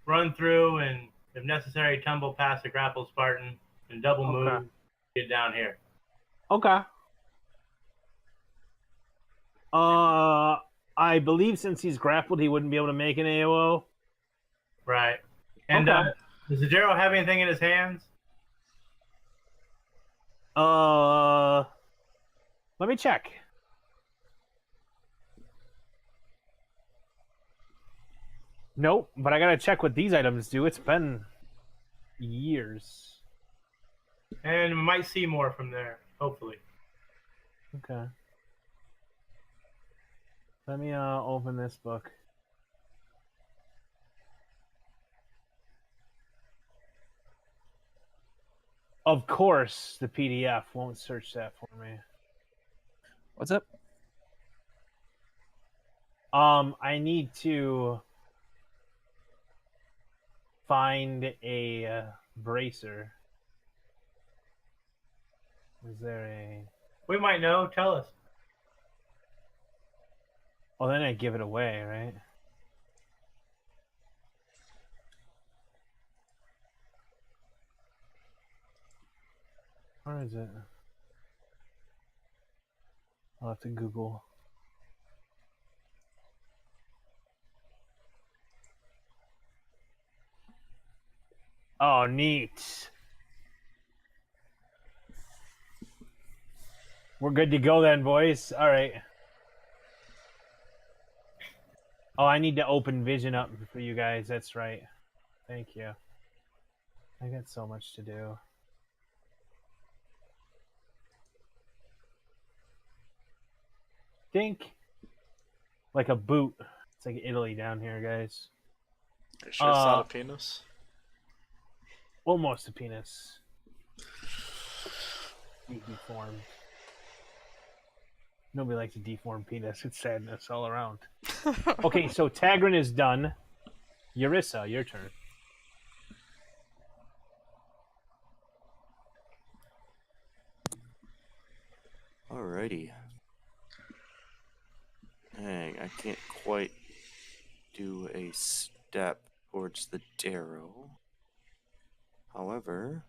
run through and If necessary, tumble past the grappled Spartan and double move. Okay. Get down here. Okay. I believe since he's grappled, he wouldn't be able to make an AOO. Right. And Okay. does Zero have anything in his hands? Let me check. Nope, but I gotta check what these items do. It's been years. And we might see more from there, hopefully. Okay. Let me open this book. Of course, the PDF won't search that for me. What's up? I need to find a bracer. Is there a... We might know. Tell us. Oh, then I give it away, right? Where is it? I'll have to Google. Oh, neat. We're good to go then, boys. All right. Oh, I need to open Vision up for you guys. That's right. Thank you. I got so much to do. Think like a boot. It's like Italy down here, guys. Are you sure it's not a penis? Almost a penis. Deformed. Nobody likes a deformed penis. It's sadness all around. Okay, so Tagrin is done. Eurissa, your turn. Alrighty. Dang, I can't quite do a step towards the Darrow. However,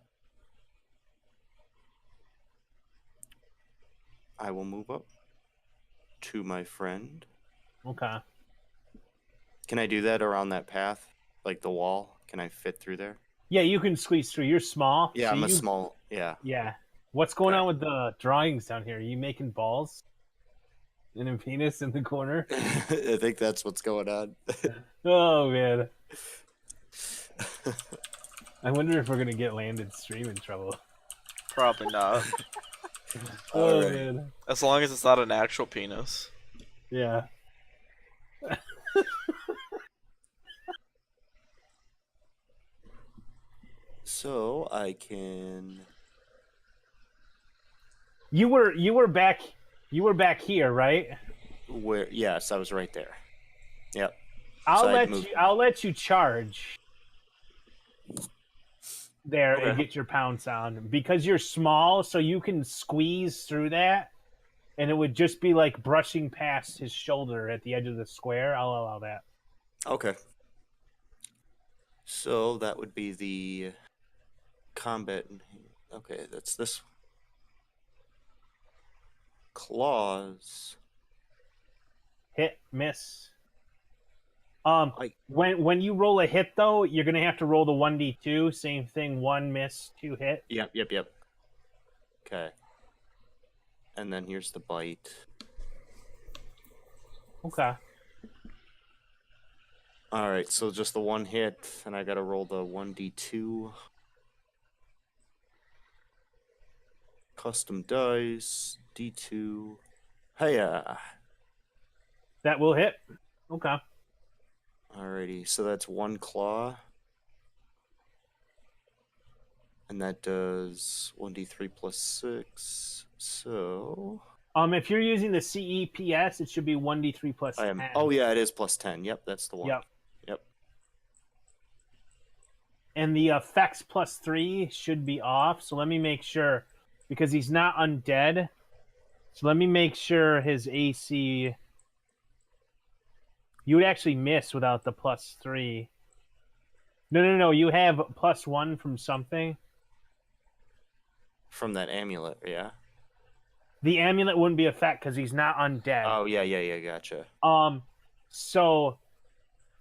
I will move up to my friend. Okay. Can I do that around that path? Like the wall? Can I fit through there? Yeah, you can squeeze through. You're small. Yeah, so I'm a you- small. Yeah. Yeah. What's going Okay. on with the drawings down here? Are you making balls? And a penis in the corner? I think that's what's going on. Oh, man. I wonder if we're going to get landed stream in trouble. Probably not. Oh, Alright. man. As long as it's not an actual penis. Yeah. So I can. You were back here, right? Where? Yes, I was right there. Yep. I'll So I'd move- I'll let you charge there and Okay. get your pounce on because you're small, so you can squeeze through that, and it would just be like brushing past his shoulder at the edge of the square. I'll allow that. Okay. So that would be the combat. Okay, that's this one. Claws. Hit, miss. I- When you roll a hit though, you're gonna have to roll the 1d2. Same thing, 1 miss, 2 hit. Yep. Okay. And then here's the bite. Okay. Alright, so just the one hit, and I gotta roll the 1d2. Custom dice, d2. Hiya! That will hit. Okay. Alrighty, so that's one claw. And that does 1d3 plus 6. So. If you're using the CEPS, it should be 1d3 plus I am. 10. Oh, yeah, it is plus 10. Yep, that's the one. Yep. Yep. And the effects plus 3 should be off. So let me make sure, because he's not undead. So let me make sure his AC. You would actually miss without the plus 3. No. You have +1 from something. From that amulet, yeah. The amulet wouldn't be effect because he's not undead. Oh yeah, gotcha. So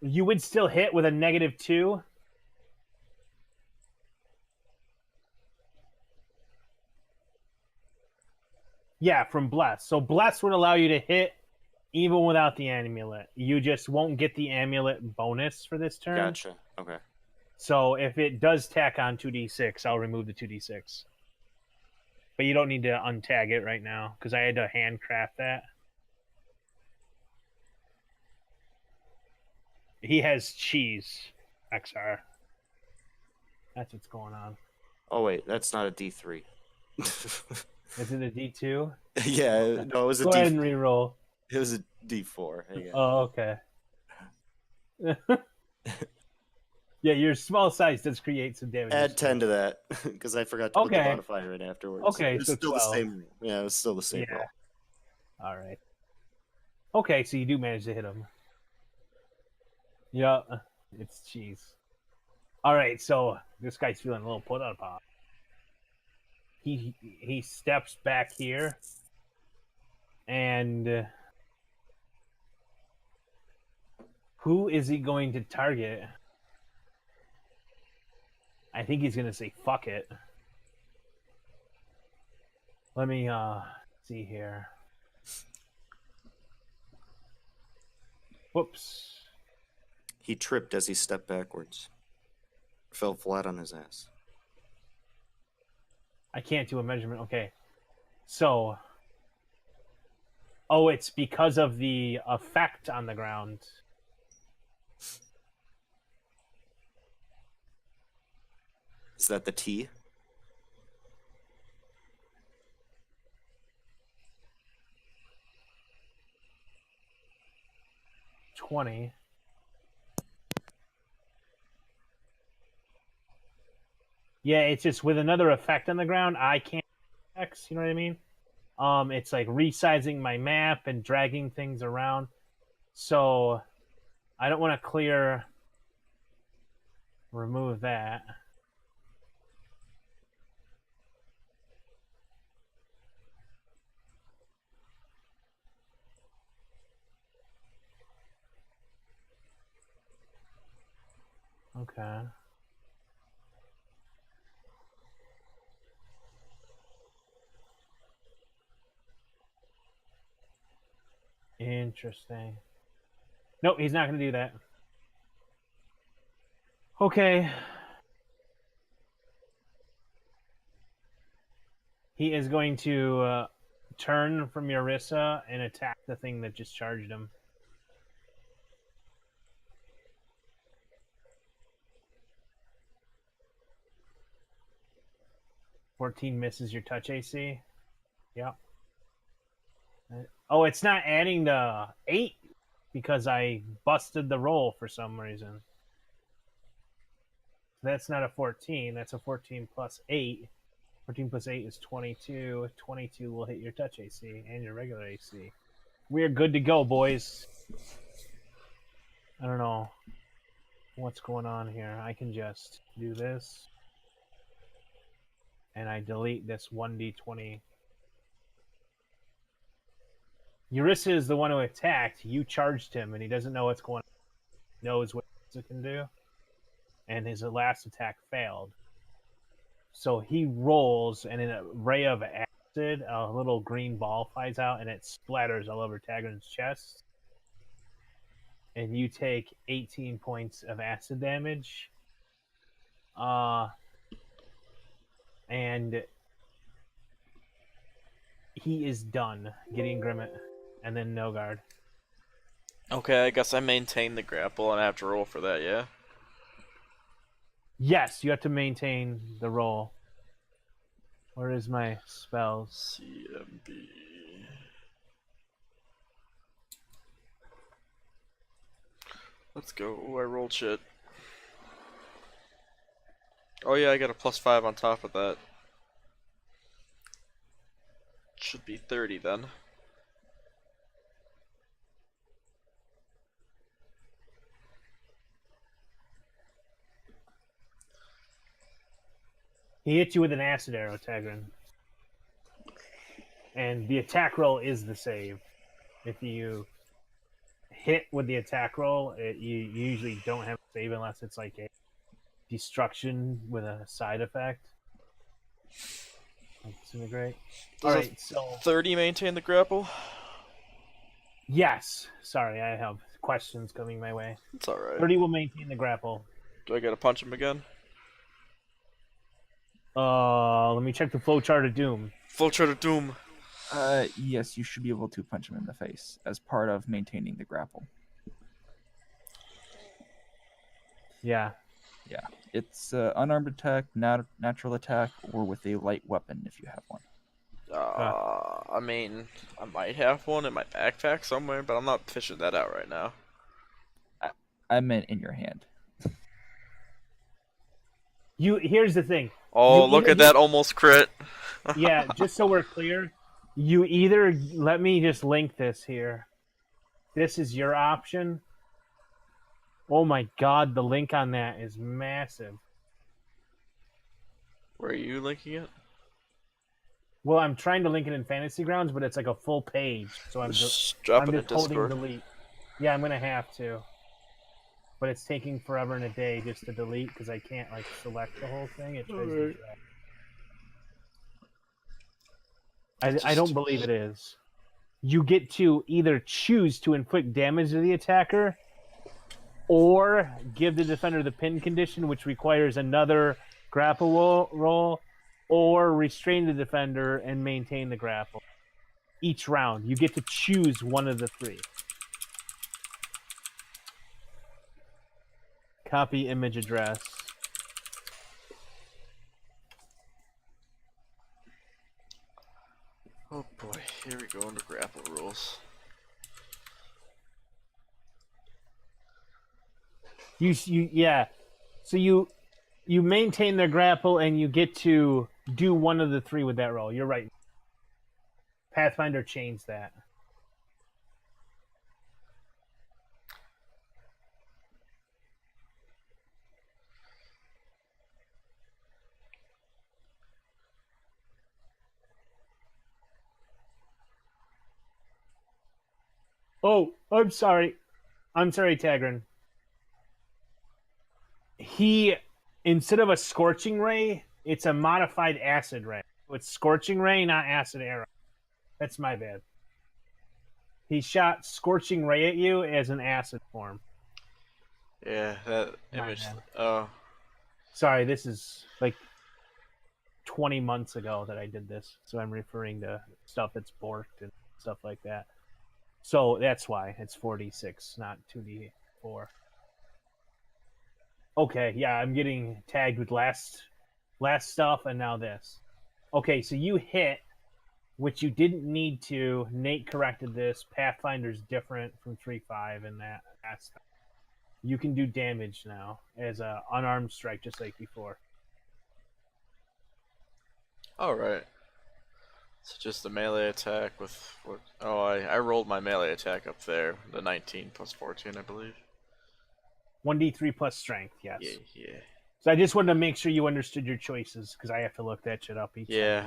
you would still hit with a -2. Yeah, from Bless. So Bless would allow you to hit even without the amulet. You just won't get the amulet bonus for this turn. Gotcha. Okay. So if it does tack on 2d6, I'll remove the 2d6. But you don't need to untag it right now because I had to handcraft that. He has cheese, XR. That's what's going on. Oh wait, that's not a D3. Is it a D2? Yeah, no, it was a Go ahead and D. reroll. It was a D4. Hang on. Oh, okay. Yeah, your small size does create some damage. Add 10 to that because I forgot to put the Okay. modifier in afterwards. Okay, It was so still 12. the same. Yeah, it was still the same Yeah. roll. All right. Okay, so you do manage to hit him. Yeah, it's cheese. All right, so this guy's feeling a little put upon. He steps back here, and who is he going to target? I think he's gonna say fuck it. Let me see here. Whoops. He tripped as he stepped backwards. Fell flat on his ass. I can't do a measurement. Okay. So. Oh, it's because of the effect on the ground. Is that the T? $20. Yeah, it's just with another effect on the ground, I can't X, you know what I mean? It's like resizing my map and dragging things around. So I don't want to remove that. Okay. Interesting. Nope, he's not going to do that. Okay. He is going to turn from Yarissa and attack the thing that just charged him. $14 misses your touch AC. Yep. Oh, it's not adding the 8 because I busted the roll for some reason. That's not a 14. That's a 14 plus 8. 14 plus 8 is 22. 22 will hit your touch AC and your regular AC. We're good to go, boys. I don't know what's going on here. I can just do this. And I delete this 1d20. Yarissa is the one who attacked. You charged him, and he doesn't know what's going on. He knows what it can do. And his last attack failed. So he rolls, and in a ray of acid, a little green ball flies out, and it splatters all over Tagrin's chest. And you take 18 points of acid damage. And he is done getting Grimmet. And then Nogard. Okay, I guess I maintain the grapple and I have to roll for that, yeah? Yes, you have to maintain the roll. Where is my spells? CMB. Let's go. Ooh, I rolled shit. Oh yeah, I got a +5 on top of that. Should be 30 then. He hit you with an acid arrow, Tegrin. And the attack roll is the save. If you hit with the attack roll, you usually don't have a save unless it's like a destruction with a side effect. Like disintegrate. Does All a right, so 30 maintain the grapple? yes. Sorry, I have questions coming my way. It's alright. 30 will maintain the grapple. Do I gotta punch him again? Let me check the flowchart of doom. Flowchart of Doom. Yes, you should be able to punch him in the face as part of maintaining the grapple. Yeah. It's unarmed attack, natural attack, or with a light weapon if you have one. I mean, I might have one in my backpack somewhere, but I'm not fishing that out right now. I meant in your hand. Here's the thing. Oh, You look either at that almost crit. Yeah, just so we're clear, you either let me just link this here. This is your option. Oh my god, the link on that is massive. Where are you linking it? Well, I'm trying to link it in Fantasy Grounds, but it's like a full page, so I'm just Just drop it in holding Discord. delete. Yeah, I'm gonna have to, but it's taking forever and a day just to delete because I can't like select the whole thing. It tries to drag. I don't believe it is. You get to either choose to inflict damage to the attacker, or give the defender the pin condition, which requires another grapple roll, or restrain the defender and maintain the grapple. Each round, you get to choose one of the three. Copy image address. Oh boy, here we go into grapple rules. Yeah. So you maintain their grapple and you get to do one of the three with that roll. You're right. Pathfinder changed that. Oh, I'm sorry. I'm sorry, Tagrin. He, instead of a scorching ray, it's a modified acid ray. It's scorching ray, not acid arrow. That's my bad. He shot scorching ray at you as an acid form. Yeah, that My image. bad. Oh, Sorry, this is like 20 months ago that I did this, so I'm referring to stuff that's borked and stuff like that. So that's why it's 4d6, not 2d4. Okay, yeah, I'm getting tagged with last stuff and now this. Okay, so you hit, which you didn't need to. Nate corrected this. Pathfinder's different from 3.5 in that aspect. You can do damage now as an unarmed strike, just like before. alright. So just a melee attack with what? Oh, I rolled my melee attack up there. The 19 plus 14, I believe. 1d3 plus strength, yes. Yeah. So I just wanted to make sure you understood your choices because I have to look that shit up each time. Yeah,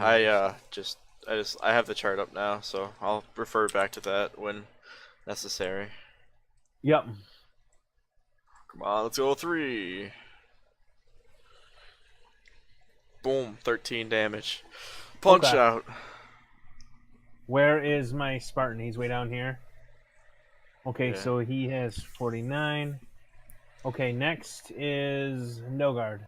I have the chart up now, so I'll refer back to that when necessary. Yep. Come on, let's go 3. Boom, 13 damage. Punch Okay. out. Where is my Spartan? He's way down here. Okay, Yeah. so he has 49. Okay, next is Nogard.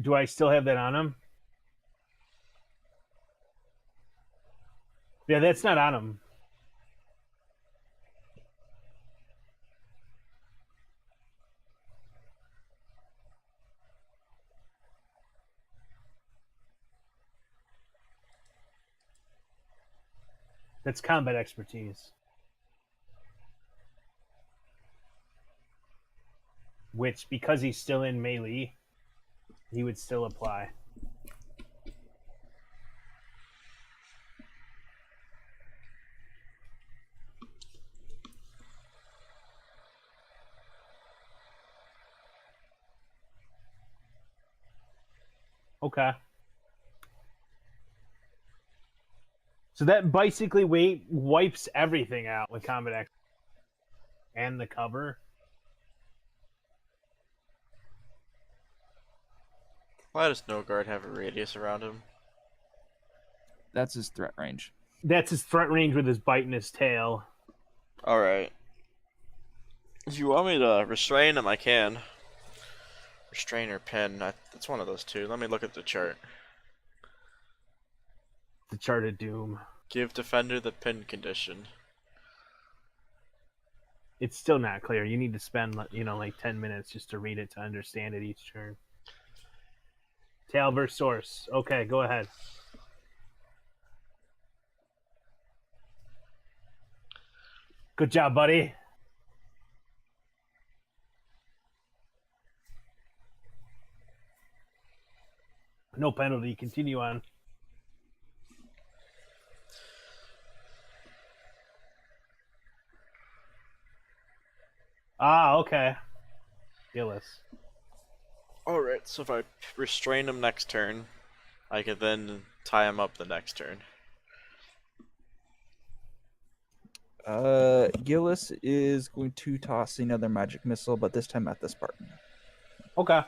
Do I still have that on him? Yeah, that's not on him. That's combat expertise. Which, because he's still in melee, he would still apply. Okay. So that basically wipes everything out with combat X and the cover. Why does no guard have a radius around him? That's his threat range. That's his threat range with his bite and his tail. Alright. If you want me to restrain him, I can. Restrain or pin. It's one of those two. Let me look at the chart. The chart of doom. Give defender the pin condition. It's still not clear. You need to spend, like 10 minutes just to read it to understand it each turn. Tail versus source. Okay, go ahead. Good job, buddy. No penalty. Continue on. Ah, okay. Gillis. Alright, so if I restrain him next turn, I can then tie him up the next turn. Gillis is going to toss another magic missile, but this time at the Spartan. Okay.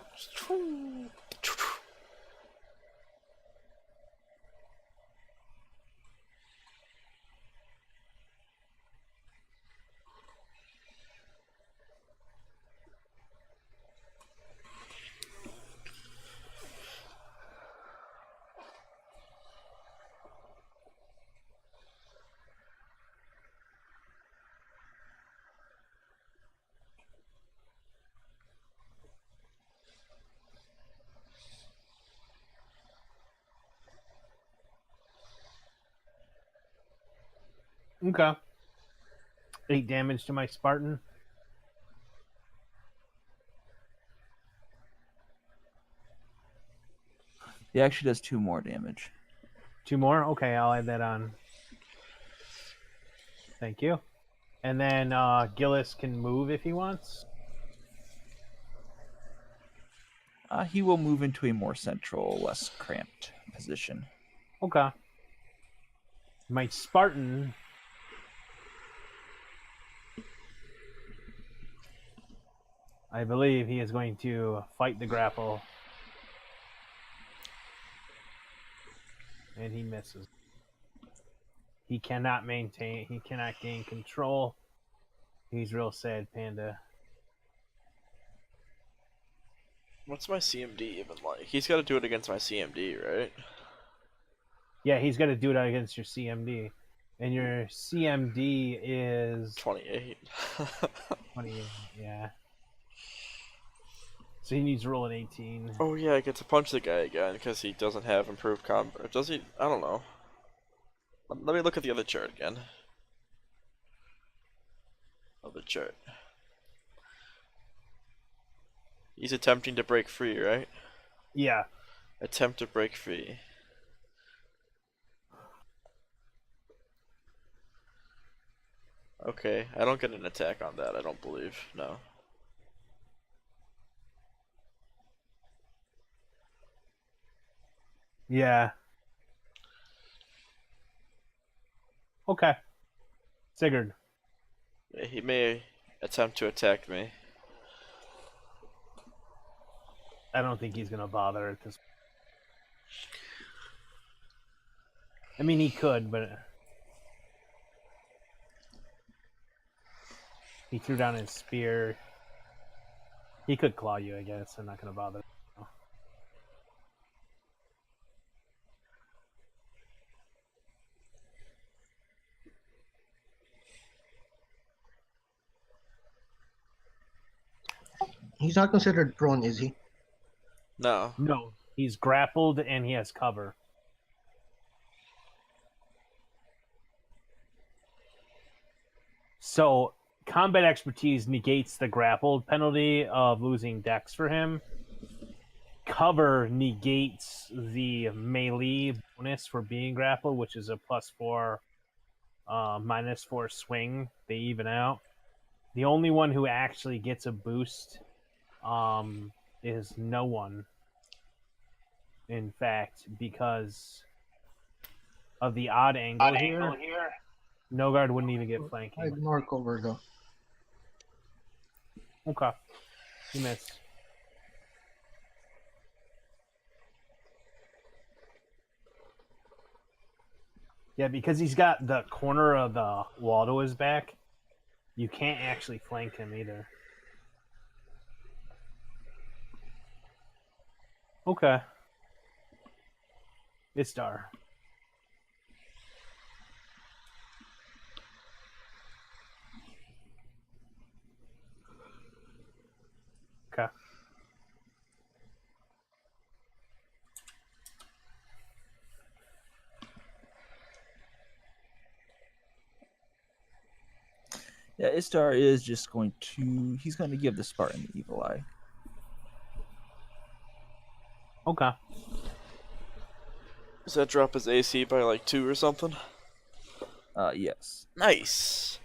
Okay. 8 damage to my Spartan. He actually does 2 more damage. 2 more? Okay, I'll add that on. Thank you. And then Gillis can move if he wants. He will move into a more central, less cramped position. Okay. My Spartan. I believe he is going to fight the grapple. And he misses. He cannot gain control. He's real sad, Panda. What's my CMD even like? He's got to do it against my CMD, right? Yeah, he's got to do it against your CMD. And your CMD is 28. 28, yeah. So he needs to roll an 18. Oh yeah, I get to punch the guy again because he doesn't have improved combat. Does he? I don't know. Let me look at the other chart again. Other chart. He's attempting to break free, right? Yeah. Attempt to break free. Okay, I don't get an attack on that, I don't believe. No. Yeah. Okay. Sigurd. He may attempt to attack me. I don't think he's gonna bother at this. I mean, he could, but he threw down his spear. He could claw you, I guess. I'm not gonna bother. He's not considered prone, is he? No. No, he's grappled and he has cover. So combat expertise negates the grappled penalty of losing dex for him. Cover negates the melee bonus for being grappled, which is a +4, -4 swing. They even out. The only one who actually gets a boost is no one. in fact, because of the odd angle here. Nogard wouldn't even get I flanking. ignore cover though. Okay. You missed. Yeah, because he's got the corner of the wall to his back, you can't actually flank him either. Okay. Istar. Okay. Yeah, Istar is just going to. He's going to give the Spartan the evil eye. Okay. Does that drop his AC by like 2 or something? Yes. Nice.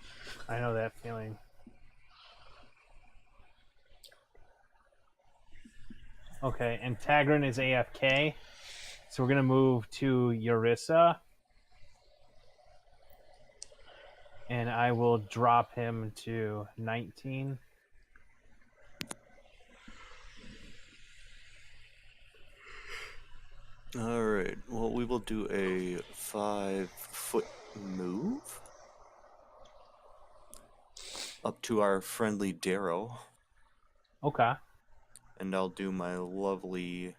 I know that feeling. Okay, and Tagrin is AFK. So we're going to move to Eurissa. And I will drop him to 19. All right. Well, we will do a 5-foot move up to our friendly Darrow, Okay. and I'll do my lovely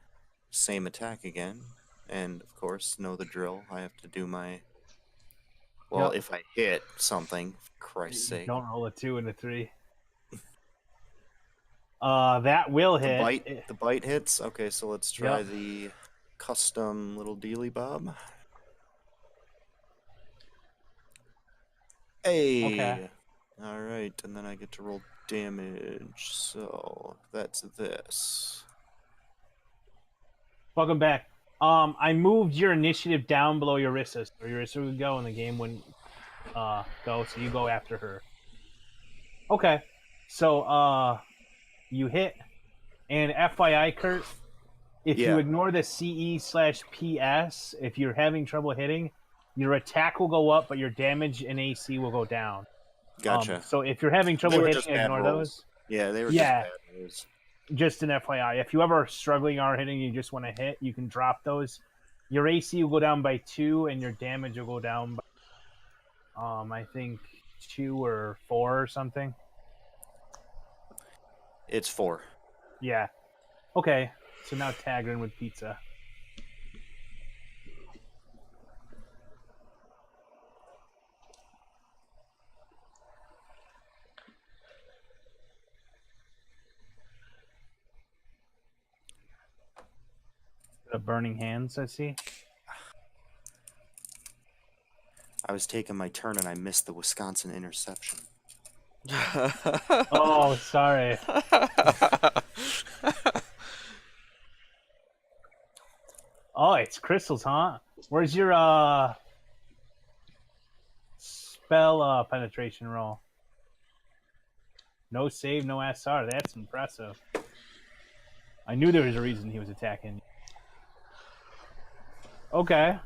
same attack again. And of course, know the drill. I have to do my. Well, Yep. if I hit something, for Christ's sake. Don't roll a 2 and a 3. That will hit. The bite hits. Okay, so let's try Yep. the custom little dealy bob. Hey. Okay. All right, and then I get to roll damage. So that's this. Welcome back. I moved your initiative down below Eurissa. So Eurissa would go and the game wouldn't go, so you go after her. Okay. So you hit, and FYI, Kurt, if Yeah. you ignore the CE/PS, if you're having trouble hitting, your attack will go up, but your damage and AC will go down. Gotcha. So if you're having trouble were just hitting, bad ignore rolls. those. Yeah, they were Yeah. just bad rolls. Just an FYI, if you ever are struggling or hitting, you just want to hit, you can drop those. Your AC will go down by 2, and your damage will go down by, I think 2 or 4 or something. It's 4. Yeah. Okay. So now Tagrin with pizza. The burning hands, I see. I was taking my turn and I missed the Wisconsin interception. Oh, sorry. Oh, it's crystals, huh? Where's your spell penetration roll? No save, no SR. That's impressive. I knew there was a reason he was attacking. Okay.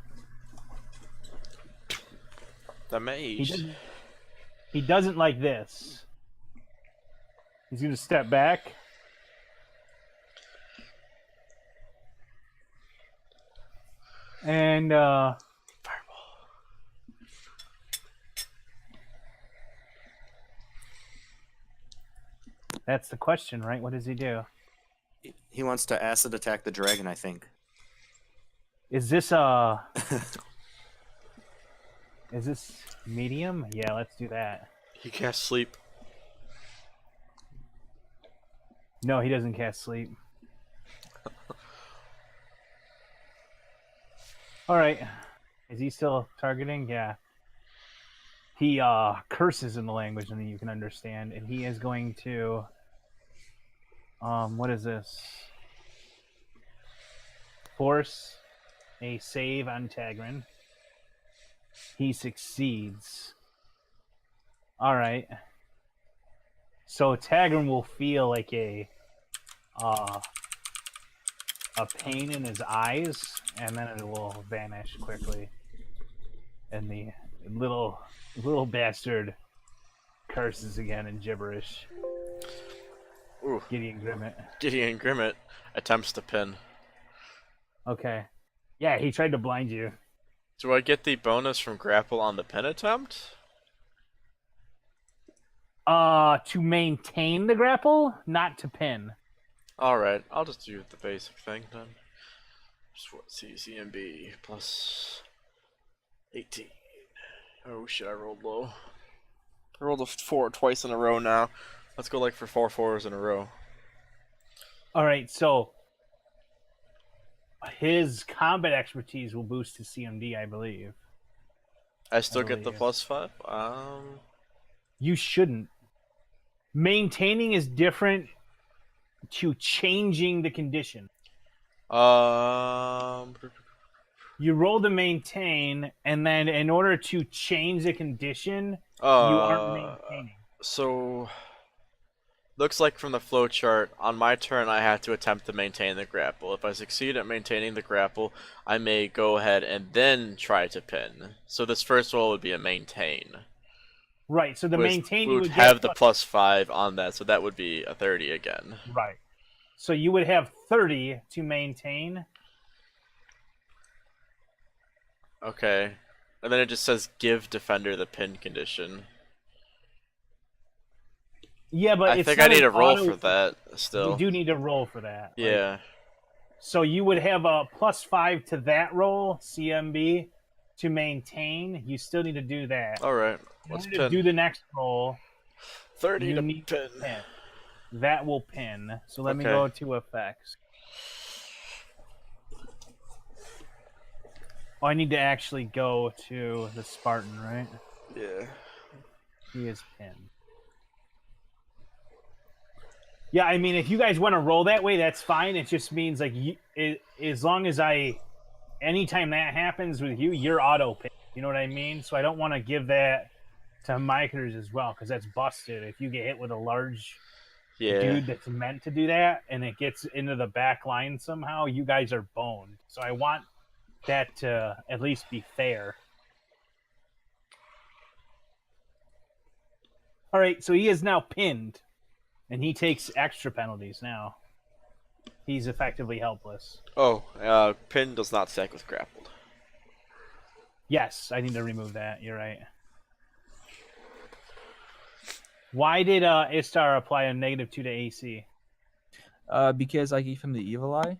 The mage. He doesn't like this. He's going to step back. And Fireball. that's the question, right? What does he do? He wants to acid attack the dragon, I think. Is this is this medium? Yeah, let's do that. He can't sleep. No, he doesn't cast sleep. All right. Is he still targeting? Yeah. He curses in the language that you can understand, and he is going to what is this? Force a save on Tagrin. He succeeds. All right. So Tagrin will feel like a a pain in his eyes, and then it will vanish quickly. And the little bastard curses again in gibberish. Ooh, Gideon Grimmett. Gideon Grimmett attempts to pin. Okay. Yeah, he tried to blind you. Do I get the bonus from grapple on the pin attempt? To maintain the grapple, not to pin. Alright, I'll just do the basic thing then. Just what CCMB plus 18. Oh shit, I rolled low. I rolled a 4 twice in a row now. Let's go like for 4 4s in a row. All right, so his combat expertise will boost his CMD, I believe. I still get the believe. +5? You shouldn't. Maintaining is different to changing the condition. You roll to maintain, and then in order to change the condition, you aren't maintaining. So, looks like from the flowchart, on my turn I have to attempt to maintain the grapple. If I succeed at maintaining the grapple, I may go ahead and then try to pin. So this first roll would be a maintain. Right, so the Which maintain would would have get the +5 on that, so that would be a 30 again. Right. So you would have 30 to maintain. Okay. And then it just says give defender the pin condition. Yeah, but I it's think not I need an a roll auto- for that still. You do need to roll for that. Like, Yeah. so you would have a +5 to that roll, CMB, to maintain. You still need to do that. Alright. In Let's order to pin. do the next roll, 30 you to need pin. to pin. That will pin. So let me Okay. go to effects. Oh, I need to actually go to the Spartan, right? Yeah. He is pinned. Yeah, I mean, if you guys want to roll that way, that's fine. It just means, like, as long as anytime that happens with you, you're auto pinned. You know what I mean? So I don't want to give that to Micers as well, because that's busted. If you get hit with a large dude that's meant to do that, and it gets into the back line somehow, you guys are boned. So I want that to at least be fair. All right, so he is now pinned, and he takes extra penalties now. He's effectively helpless. Oh, pin does not stack with grappled. Yes, I need to remove that. You're right. Why did Istar apply a -2 to AC? Because I gave him the evil eye.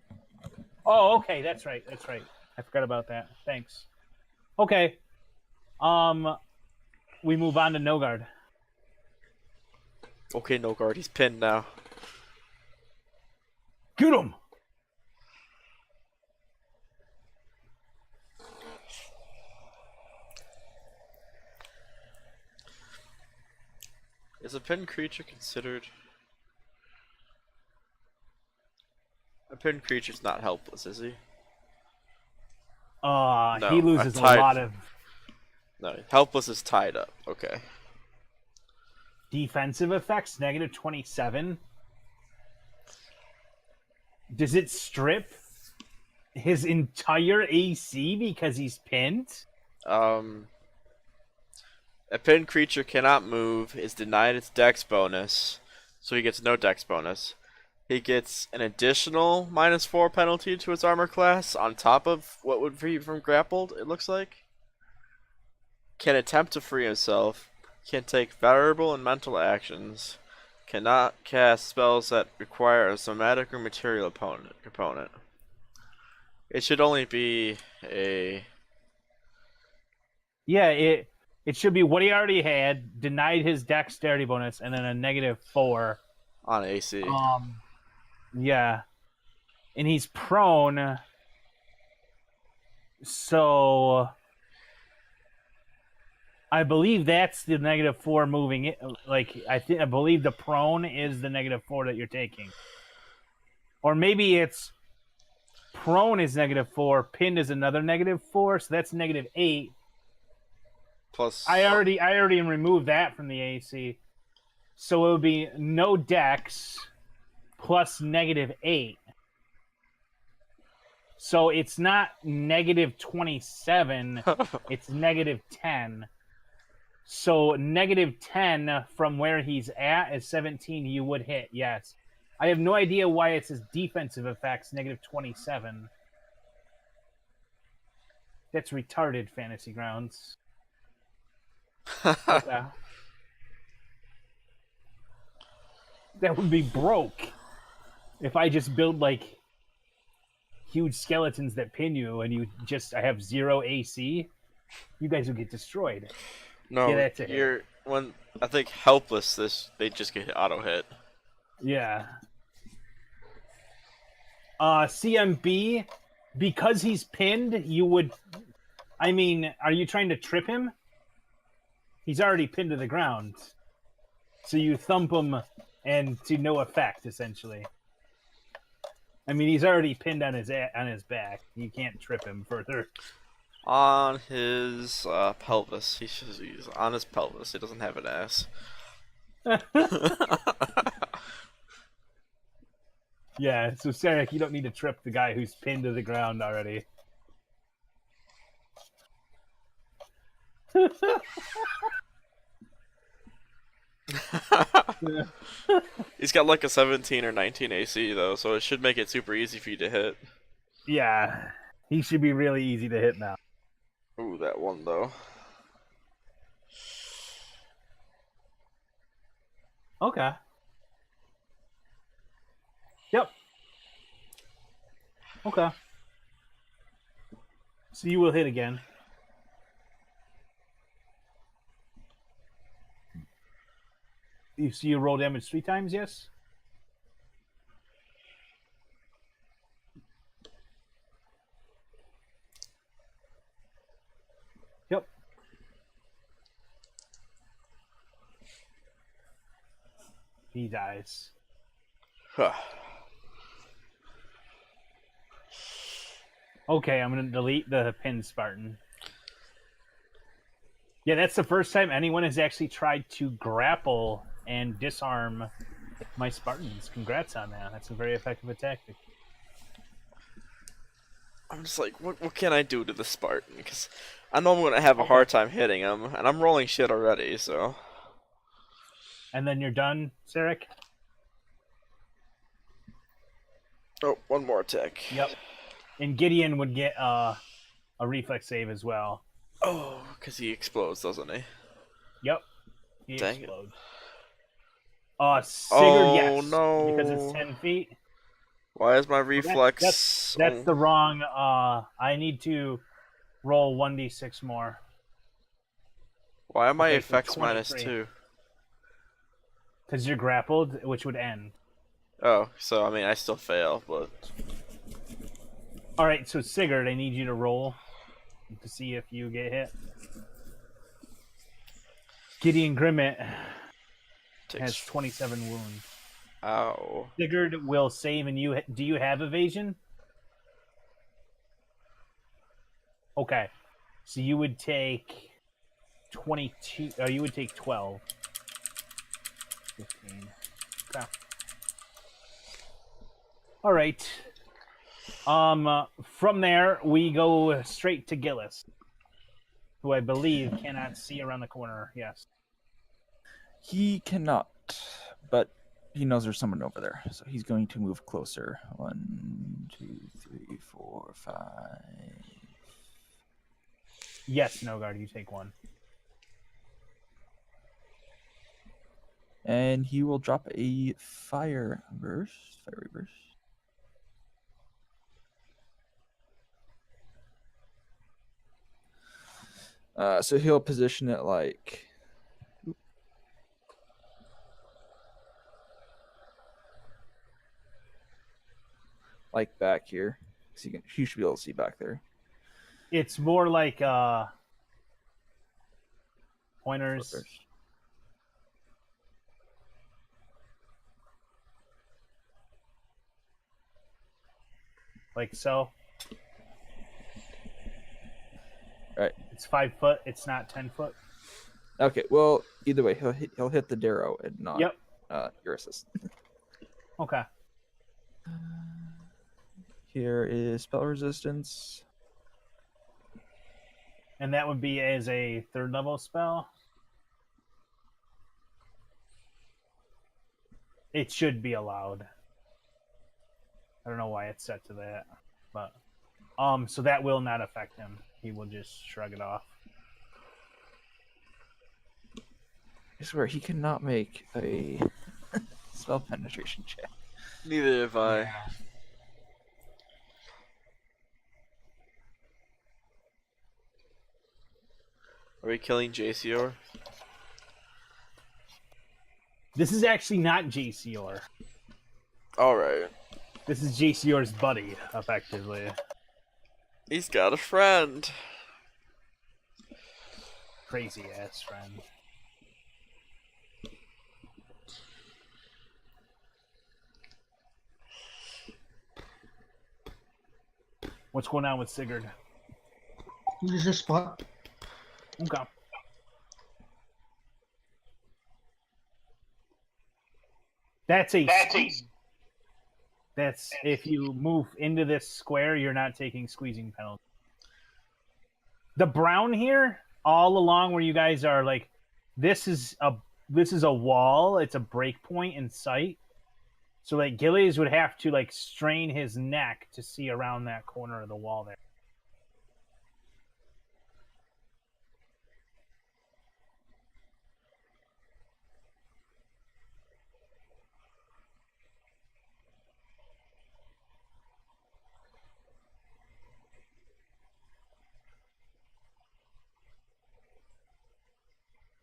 Oh, okay, that's right. That's right. I forgot about that. Thanks. Okay. We move on to Nogard. Okay, no guard, he's pinned now. Get him! Is a pinned creature considered? A pinned creature's not helpless, is he? No, He loses a I'm tied. lot of No, helpless is tied up. Okay. defensive effects, -27. Does it strip his entire AC because he's pinned? A pinned creature cannot move, is denied its dex bonus, so he gets no dex bonus. He gets an additional -4 penalty to its armor class on top of what would free from grappled, it looks like. Can attempt to free himself. Can take variable and mental actions. Cannot cast spells that require a somatic or material component. It should only be a... Yeah, it should be what he already had, denied his dexterity bonus, and then a -4. on AC. Yeah. And he's prone. So I believe that's the -4 moving it. Like I believe the prone is the -4 that you're taking. Or maybe it's prone is -4, pinned is another -4, so that's -8. Plus... I already removed that from the AC. So it would be no dex plus -8. So it's not negative 27, it's negative 10. So negative 10 from where he's at is 17. You would hit, yes. I have no idea why it's his defensive effects, negative 27. That's retarded, Fantasy Grounds. Okay. That would be broke if I just build like huge skeletons that pin you and I have 0 AC. You guys would get destroyed. No, Yeah, that's a hit. you're when I think helpless. They just get auto hit. Yeah. CMB, because he's pinned, you would. I mean, are you trying to trip him? He's already pinned to the ground, so you thump him, and to no effect, essentially. I mean, he's already pinned on his back. You can't trip him further. On his pelvis. He's on his pelvis. He doesn't have an ass. Yeah, so Sarek, you don't need to trip the guy who's pinned to the ground already. He's got like a 17 or 19 AC though, so it should make it super easy for you to hit. Yeah, he should be really easy to hit now. Ooh, that one though. Okay. Yep. Okay. So you will hit again. So you roll damage 3 times, yes? Yep. He dies. Huh. Okay, I'm going to delete the pin Spartan. Yeah, that's the first time anyone has actually tried to grapple and disarm my Spartans. Congrats on that. That's a very effective tactic. I'm just like, what can I do to the Spartan? Because I know I'm going to have a hard time hitting him, and I'm rolling shit already, so... And then you're done, Sarek? Oh, one more attack. Yep. And Gideon would get a reflex save as well. Oh, because he explodes, doesn't he? Yep. He Dang it. explodes. Sigurd, Oh, yes. no. Because it's 10 feet. Why is my reflex... That's the wrong... I need to roll 1d6 more. Why am I Okay, so effects minus 23. 2? Because you're grappled, which would end. Oh, so I mean, I still fail, but... Alright, so Sigurd, I need you to roll to see if you get hit. Gideon Grimmett has 27 wounds. Ow. Sigurd will save, and you do you have evasion? Okay, so you would take 22. You would take 12. 15. Okay. All right. From there we go straight to Gillis, who I believe cannot see around the corner. Yes. He cannot, but he knows there's someone over there, so he's going to move closer. 1, 2, 3, 4, 5. Yes, Nogard, you take 1. And he will drop a fire burst. Fiery burst. So he'll position it like back here. So you should be able to see back there. It's more like pointers. Like so. Right. It's 5 foot. It's not 10 foot. Okay. Well, either way, he'll hit the Darrow and not Yep. your assist. Okay. Here is spell resistance. And that would be as a 3rd level spell. It should be allowed. I don't know why it's set to that, but so that will not affect him. He will just shrug it off. I swear he cannot make a spell penetration check. Neither have I. Yeah. Are we killing JCR? This is actually not JCR. Alright. This is JCR's buddy, effectively. He's got a friend. Crazy ass friend. What's going on with Sigurd? Use this spot. Okay. That's if you move into this square, you're not taking squeezing penalty. The brown here, all along where you guys are, like, this is a wall. It's a break point in sight. So like Gillies would have to like strain his neck to see around that corner of the wall there.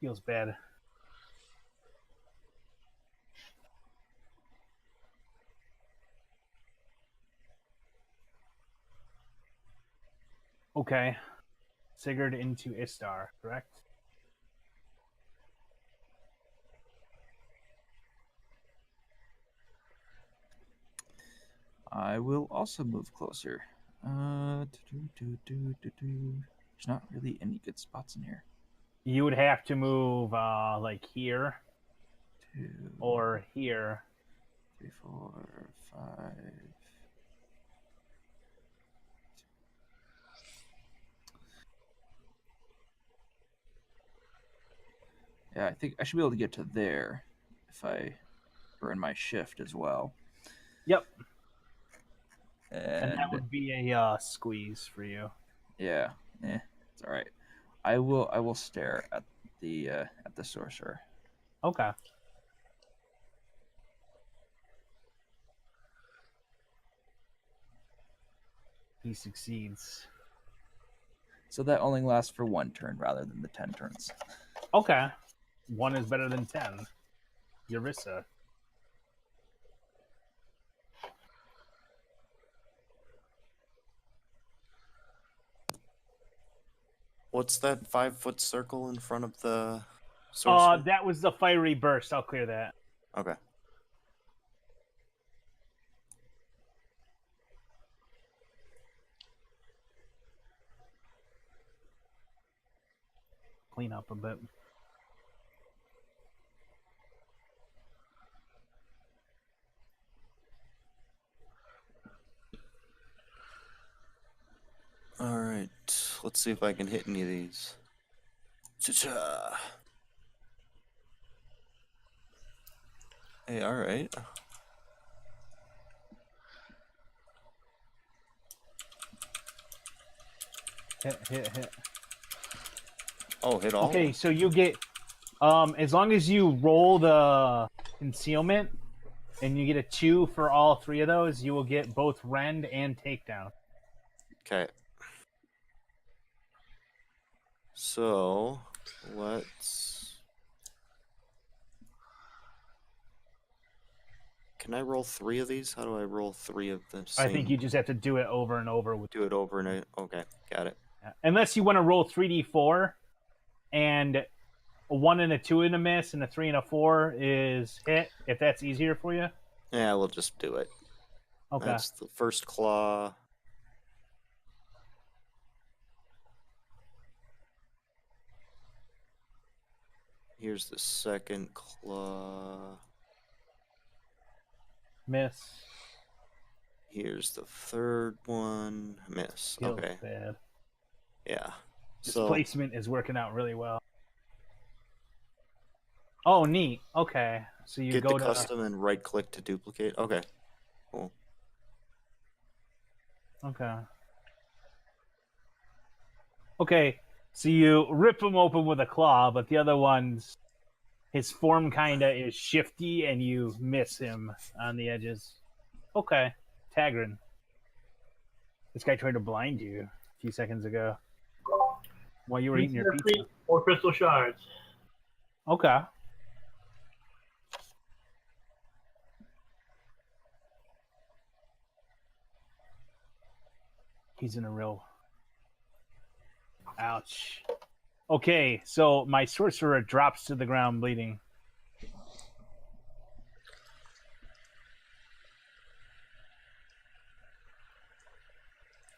Feels bad. Okay. Sigurd into Istar, correct? I will also move closer. There's not really any good spots in here. You would have to move like here 2, or here. 3, 4, 5. Yeah, I think I should be able to get to there if I burn my shift as well. Yep. And And that would be a squeeze for you. yeah, it's all right. I will stare at the sorcerer. Okay. He succeeds. So that only lasts for 1 turn rather than the 10 turns. Okay. 1 is better than 10. Eurissa. What's that 5-foot circle in front of the sorcerer? That was the fiery burst. I'll clear that. Okay. Clean up a bit. All right. Let's see if I can hit any of these. Cha-cha. Hey, all right. Hit. Oh, hit all. Okay, so you get as long as you roll the concealment and you get a 2 for all 3 of those, you will get both rend and takedown. Okay. So let's. Can I roll 3 of these? How do I roll 3 of the same? I think you just have to do it over and over with do it over and okay, got it. unless you want to roll 3d4 and a 1 and a 2 and a miss and a 3 and a 4 is hit, if that's easier for you. Yeah, we'll just do it. Okay. That's the first claw. Here's the second claw. Miss. Here's the third one. Miss. Skill's Okay. bad. Yeah. So Displacement is working out really well. Oh, neat. Okay, so you get go the to custom and right click to duplicate. Okay. Cool. okay. Okay, so you rip him open with a claw, but the other one's his form kinda is shifty, and you miss him on the edges. Okay, Tagrin. This guy tried to blind you a few seconds ago while you were eating your pizza. 4 crystal shards. Okay. He's in a real. Ouch. Okay, so my sorcerer drops to the ground bleeding.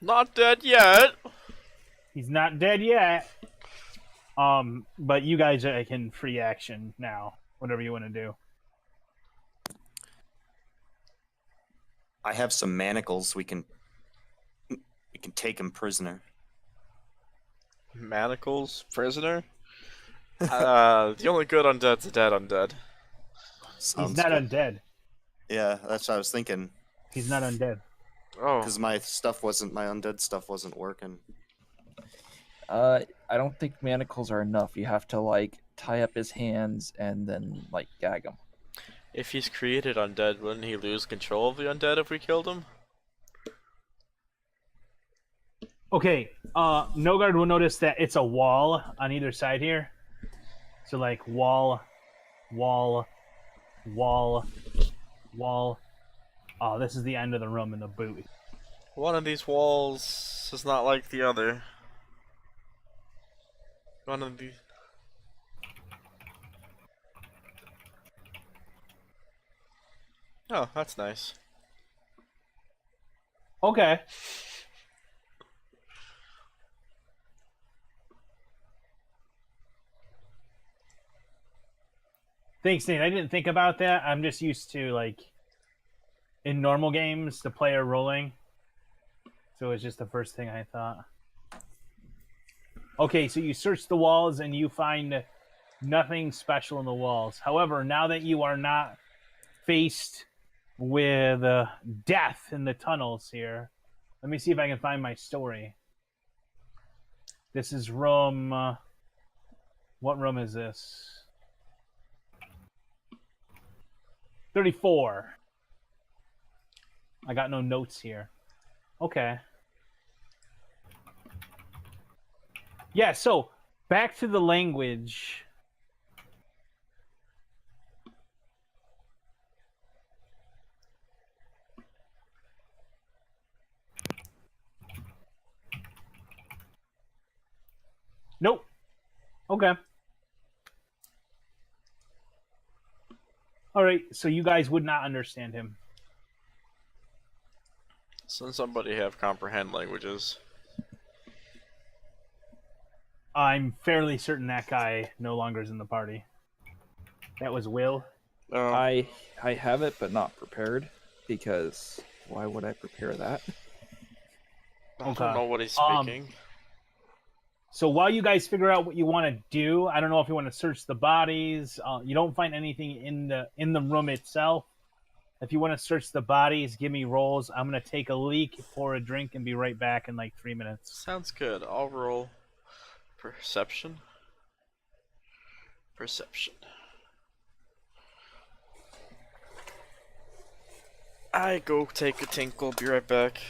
Not dead yet. He's not dead yet. But you guys can free action now. Whatever you want to do. I have some manacles. We can take him prisoner. Manacles, prisoner. The only good undead's a dead undead. Sounds He's not good. undead. Yeah, that's what I was thinking. He's not undead. Oh, Because my undead stuff wasn't working. I don't think manacles are enough. You have to like tie up his hands and then like gag him. if he's created undead, wouldn't he lose control of the undead if we killed him? Okay, Nogard will notice that it's a wall on either side here. So like wall. Oh, this is the end of the room in the boot. One of these walls is not like the other. One of these. Oh, that's nice. Okay. Thanks, Nate. I didn't think about that. I'm just used to like in normal games the player rolling. So it's just the first thing I thought. Okay, so you search the walls and you find nothing special in the walls. However, now that you are not faced with death in the tunnels here, let me see if I can find my story. This is room. What room is this? 34. I got no notes here. Okay. Yeah, so back to the language. Nope. Okay. All right, so you guys would not understand him. Doesn't somebody have comprehend languages? I'm fairly certain that guy no longer is in the party. That was Will. Oh, I have it, but not prepared because why would I prepare that? I don't okay. know what he's speaking. So while you guys figure out what you want to do, I don't know if you want to search the bodies. You don't find anything in the room itself. If you want to search the bodies, give me rolls. I'm gonna take a leak, pour a drink, and be right back in like 3 minutes. Sounds good. I'll roll perception. Perception. I go take a tinkle. Be right back.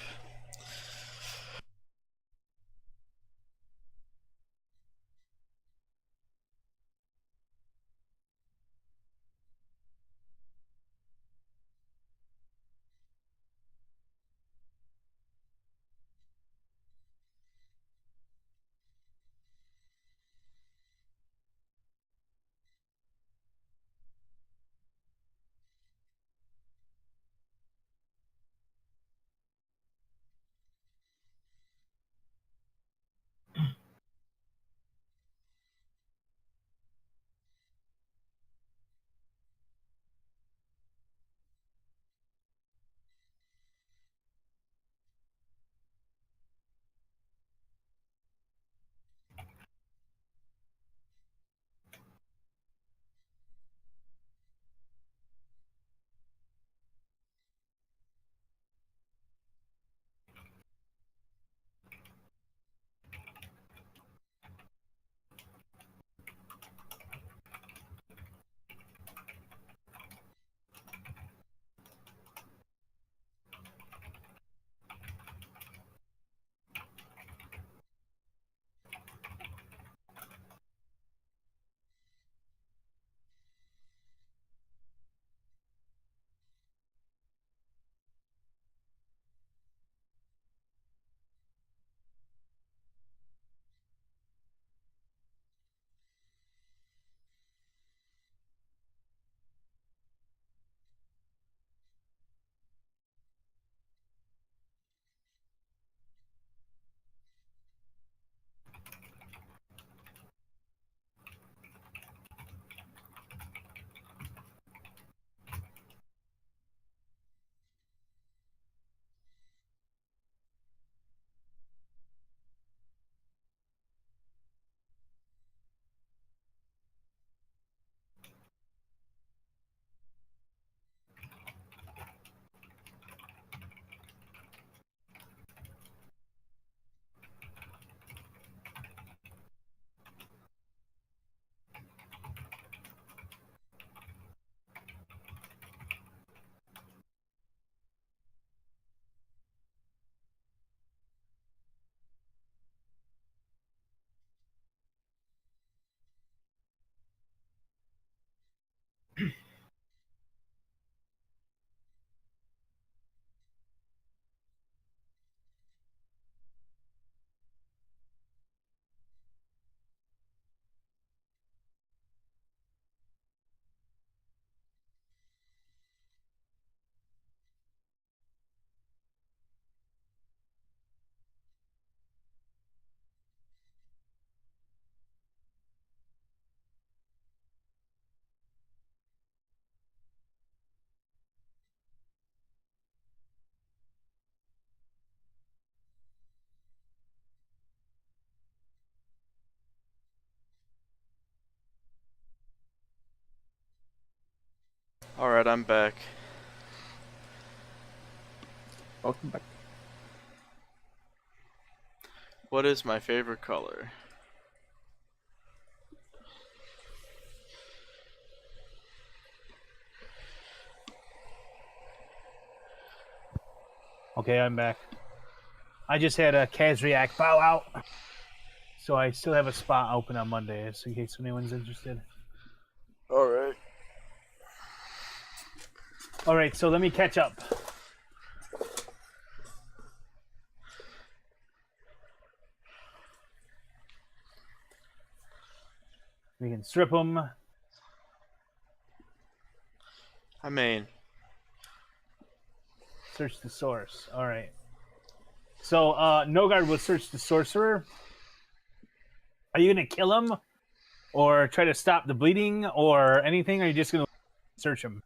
Alright, I'm back. Welcome back. What is my favorite color? Okay, I'm back. I just had a Kazriak bow out, so I still have a spot open on Mondays in case anyone's interested. Alright. All right, so let me catch up. We can strip them. I mean, Search the source. All right. So Nogard will search the sorcerer. Are you gonna kill him, or try to stop the bleeding, or anything? Or are you just gonna search him?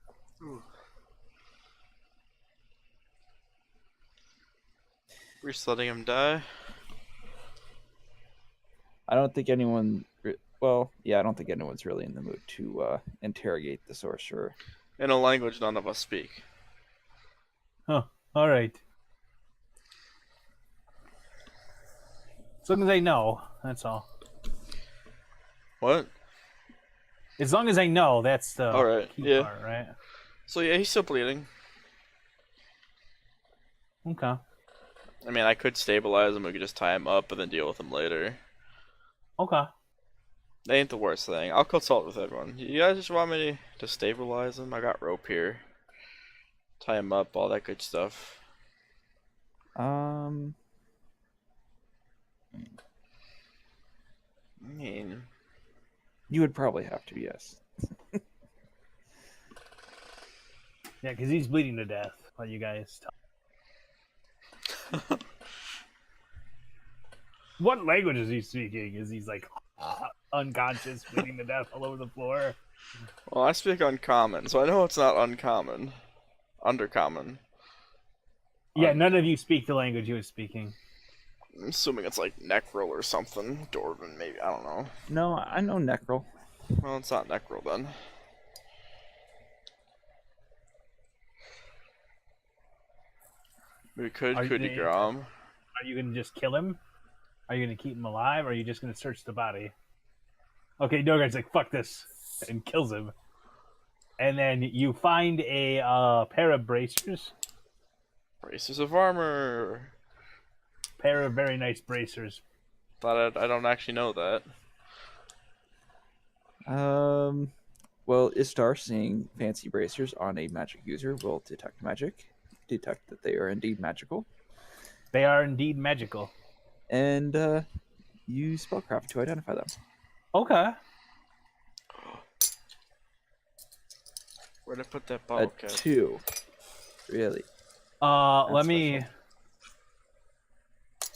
we're just letting him die. I don't think anyone. Well, yeah, I don't think anyone's really in the mood to interrogate the sorcerer. In a language none of us speak. Huh. All right. As long as I know, that's all. What? As long as I know, that's the All right, key yeah. part, right? So yeah, he's still bleeding. Okay. I mean, I could stabilize him. We could just tie him up and then deal with him later. Okay. That ain't the worst thing. I'll consult with everyone. You guys just want me to stabilize him? I got rope here. Tie him up, all that good stuff. I mean, You would probably have to, yes. Yeah, because he's bleeding to death. While you guys tell. What language is he speaking? Is he's like unconscious, bleeding to death all over the floor? well, I speak uncommon, so I know it's not uncommon. Undercommon. Yeah, none of you speak the language he was speaking. I'm assuming it's like Necrol or something. Dwarven, maybe. I don't know. No, I know Necrol. Well, it's not Necrol then. We could Are you coup de gonna- grace. Are you going to just kill him? Are you going to keep him alive? Or are you just going to search the body? Okay, Nogard's like, fuck this. And kills him. And then you find a pair of bracers. Braces of armor. Pair of very nice bracers. Thought I don't actually know that. Well, Istar, seeing fancy bracers on a magic user will detect magic, detect that they are indeed magical, They are indeed magical. and use spellcraft to identify them. Okay. Where'd I put that A bottle cap? 2. Really? Let That's me. special.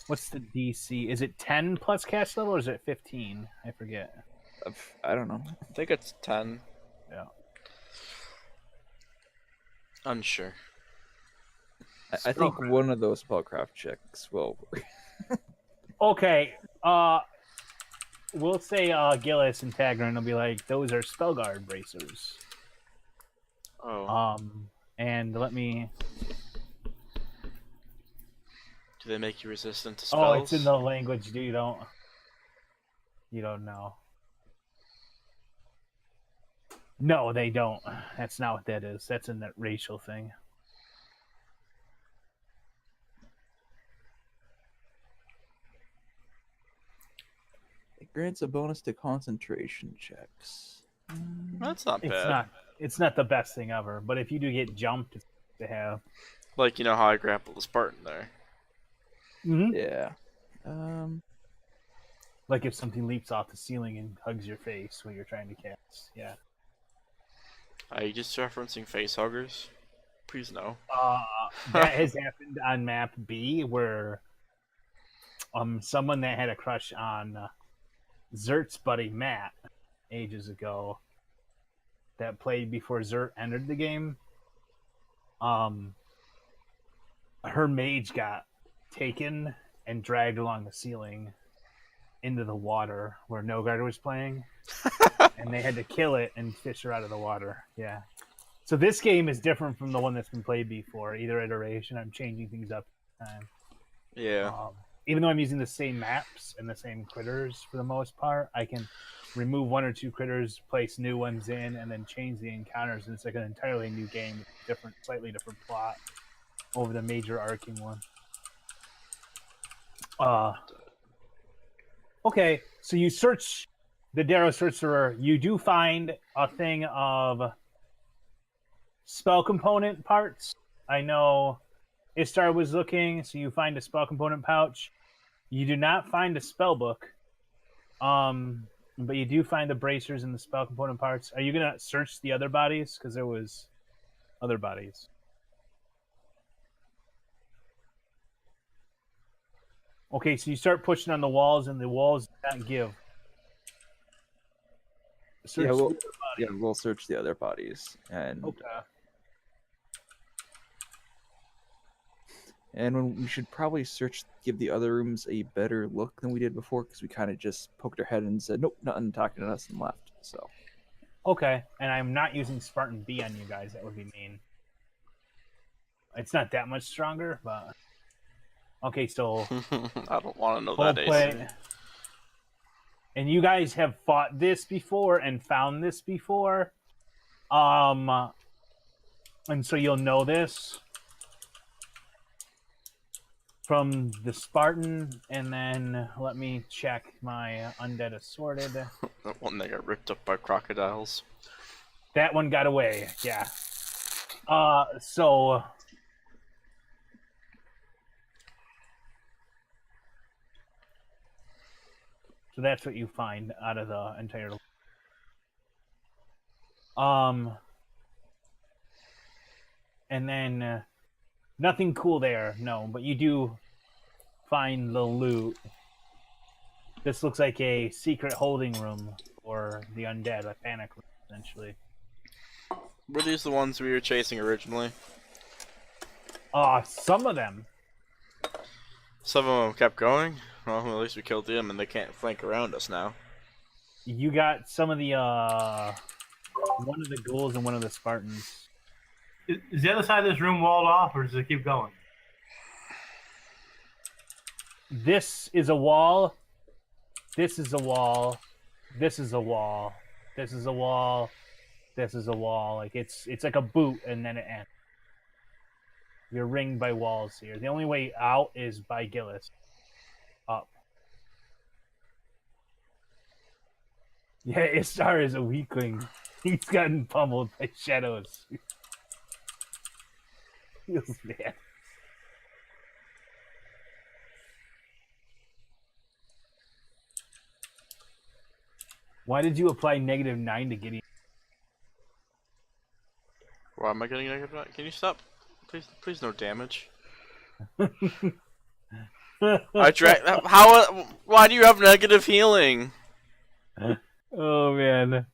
What's the DC? Is it 10 plus cast level or is it 15? I forget. I don't know. I think it's 10. Yeah. Unsure. I think Spellcraft. one of those spellcraft checks will work. Okay. We'll say Gillis and Tagrin will be like, those are Spellguard bracers. Oh. And let me. Do they make you resistant to spells? Oh, it's in the language you don't know. No, they don't. That's not what that is. That's in that racial thing. It grants a bonus to concentration checks. That's not It's bad. It's not the best thing ever, but if you do get jumped, it's to have. Like, you know how I grappled the Spartan there. Mm-hmm. Yeah. Like if something leaps off the ceiling and hugs your face when you're trying to cast. Yeah. Are you just referencing facehuggers? Please no. That has happened on map B where someone that had a crush on Zert's buddy Matt ages ago that played before Zert entered the game. Her mage got taken and dragged along the ceiling into the water where Nogard was playing. And they had to kill it and fish her out of the water. Yeah. So this game is different from the one that's been played before. Either iteration, I'm changing things up each time. Yeah. Even though I'm using the same maps and the same critters for the most part, I can remove one or two critters, place new ones in, and then change the encounters. And it's like an entirely new game, different, slightly different plot over the major arcing one. Okay, so you search the Darrow Sorcerer. You do find a thing of spell component parts. I know Istar was looking, so you find a spell component pouch. You do not find a spell book, but you do find the bracers and the spell component parts. Are you gonna search the other bodies? Because there was other bodies. Okay, so you start pushing on the walls, and the walls do not give. Search Yeah, the we'll, other yeah, bodies. we'll search the other bodies, and Okay. and when we should probably give the other rooms a better look than we did before, because we kind of just poked our head and said, nope, nothing talking to us, and left. So Okay, and I'm not using Spartan B on you guys. That would be mean. It's not that much stronger, but okay. So I don't want to know full that, Ace. play. And you guys have fought this before and found this before, and so you'll know this from the Spartan. And then let me check my Undead Assorted. That one that got ripped up by crocodiles. That one got away. Yeah. So that's what you find out of the entire. And then nothing cool there, no. But you do find the loot. This looks like a secret holding room for the undead, a panic room, essentially. Were these the ones we were chasing originally? Some of them. Some of them kept going. Well, at least we killed them, and they can't flank around us now. You got some of the one of the ghouls and one of the Spartans. Is the other side of this room walled off, or does it keep going? This is a wall. This is a wall. This is a wall. This is a wall. This is a wall. Like it's like a boot, and then it ends. You're ringed by walls here. The only way out is by Gillis. Up. Yeah, Istar is a weakling. He's gotten pummeled by shadows. Feels bad. Why did you apply -9 to Gideon? Why am I getting negative? Can you stop? Please, no damage. I drank. How? Why do you have negative healing? Oh man,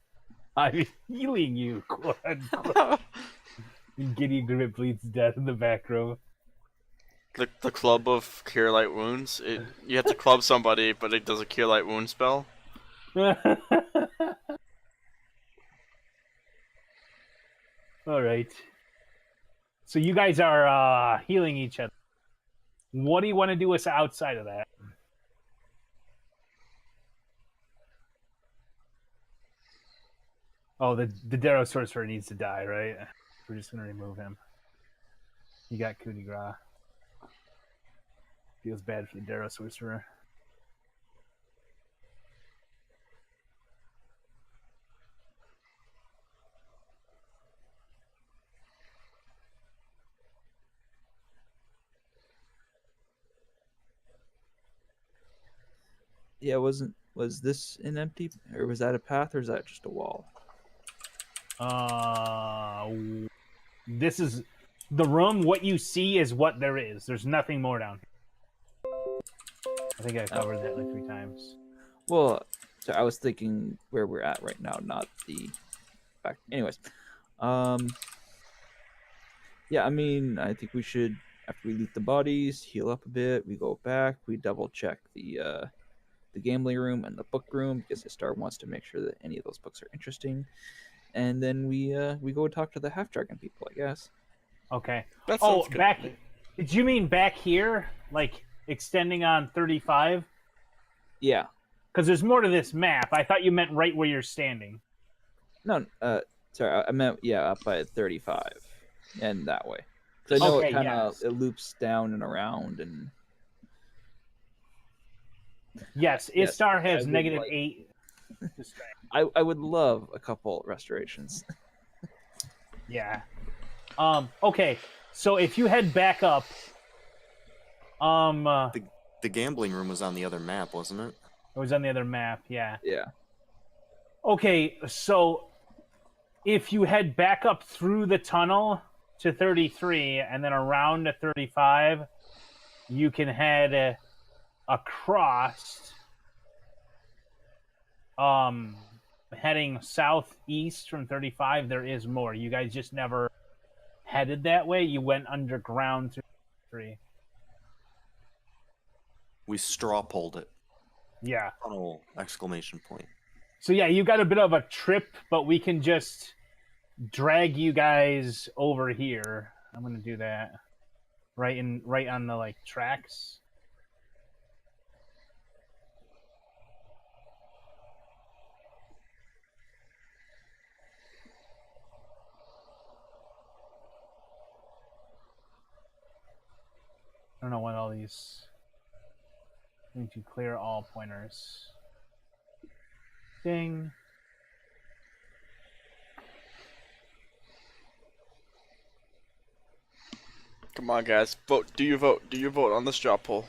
I'm healing you, quote unquote. Gideon Grip bleeds to death in the back row. The club of cure light wounds. You have to club somebody, but it does a cure light wound spell. All right. So you guys are healing each other. What do you want to do us outside of that? Oh, the Darrow Sorcerer needs to die, right? We're just gonna remove him. You got coup de grace. Feels bad for the Darrow Sorcerer. yeah, was this an empty, or was that a path, or is that just a wall? This is the room. What you see is what there is. There's nothing more down here. I think I covered that like 3 times. Well, so I was thinking where we're at right now, not the back. Anyways, yeah, I mean, I think we should, after we loot the bodies, heal up a bit. We go back, we double check the gambling room and the book room, because Istar wants to make sure that any of those books are interesting. and then we go talk to the half dragon people, I guess. Okay. That Oh, sounds good. back. Did you mean back here, like extending on 35? Yeah. Because there's more to this map. I thought you meant right where you're standing. No, sorry, I meant up by 35, and that way. 'Cause I know Okay, it kind of yes. it loops down and around, and Yes, Yes, Istar I has would negative like- 8 to strength. I would love a couple restorations. Yeah. Okay. So if you head back up, The gambling room was on the other map, wasn't it? it was on the other map. Yeah. Yeah. Okay. So if you head back up through the tunnel to 33 and then around to 35, you can head across. Heading southeast from 35, there is more. You guys just never headed that way. You went underground through 3. We straw pulled it. Yeah. Tunnel! Exclamation point. So yeah, you got a bit of a trip, but we can just drag you guys over here. I'm gonna do that right on the like tracks. I don't know what all these. Need to clear all pointers. Ding. Come on, guys. Vote. Do you vote? Do you vote on this straw poll?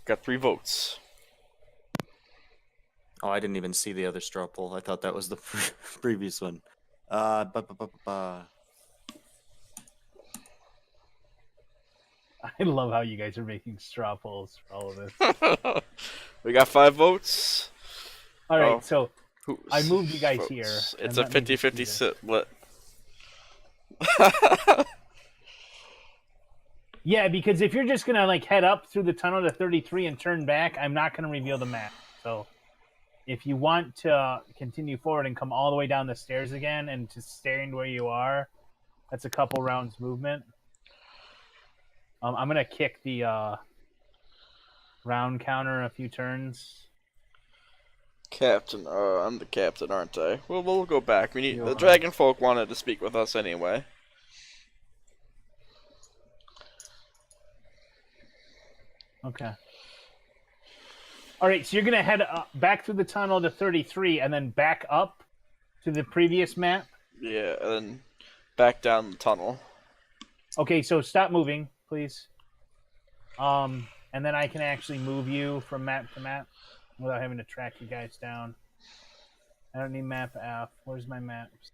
Got 3 votes. Oh, I didn't even see the other straw poll. I thought that was the previous one. I love how you guys are making straw polls for all of this. We got 5 votes. All right, Oh. so Who's I moved you guys votes? here, It's and a let me just do 50-50 this. split. Yeah, because if you're just gonna like head up through the tunnel to 33 and turn back, I'm not gonna reveal the map. So if you want to continue forward and come all the way down the stairs again and to stand where you are, that's a couple rounds movement. I'm gonna kick the round counter a few turns. Captain, I'm the captain, aren't I? Well, we'll go back. We need You the are. dragon folk wanted to speak with us anyway. Okay. All right, so you're gonna head back through the tunnel to 33 and then back up to the previous map. Yeah, and then back down the tunnel. Okay, so stop moving, please. And then I can actually move you from map to map without having to track you guys down. I don't need map F. Where's my maps?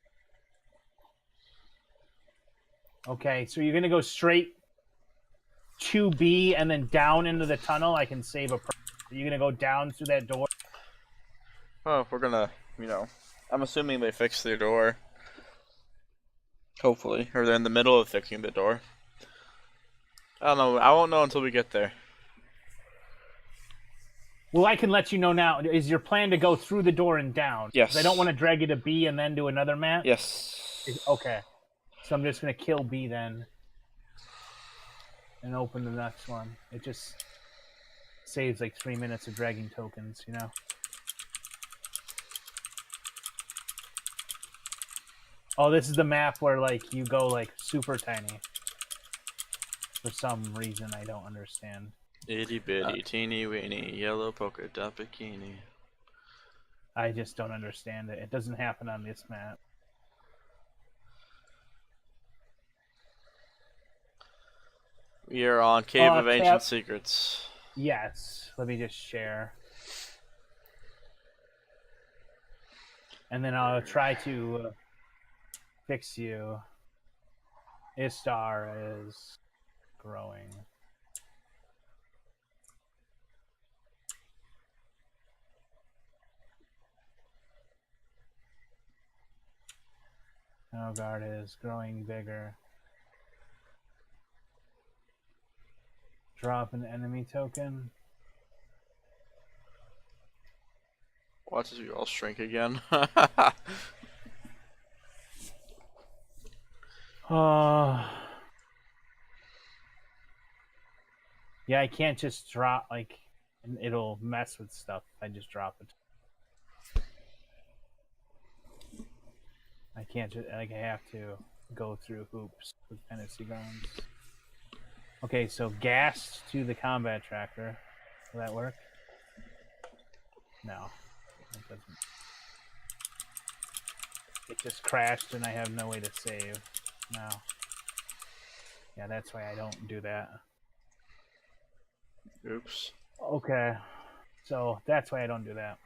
Okay, so you're gonna go straight to B and then down into the tunnel. I can save a. You're gonna go down through that door. Oh, we're gonna, I'm assuming they fixed their door. Hopefully. Or they're in the middle of fixing the door. I don't know. I won't know until we get there. Well, I can let you know now. Is your plan to go through the door and down? 'Cause Yes. I don't want to drag you to B and then do another map. Yes. Okay. So I'm just gonna kill B then, and open the next one. It just saves like 3 minutes of dragging tokens, you know. Oh, this is the map where like you go like super tiny. For some reason I don't understand. Itty bitty, teeny weeny, yellow polka dot bikini. I just don't understand it. It doesn't happen on this map. We are on Cave of Ancient Cap- Secrets. Yes. Let me just share. And then I'll try to fix you. Istar is growing. Elgard is growing bigger. Drop an enemy token. Watch as we all shrink again. Yeah, I can't just drop, like, it'll mess with stuff if I just drop it. I can't just, like, I have to go through hoops with Fantasy Grounds. Okay, so gas to the combat tracker. Will that work? No, it doesn't. It just crashed and I have no way to save now. Yeah, that's why I don't do that. Oops. Okay, so that's why I don't do that.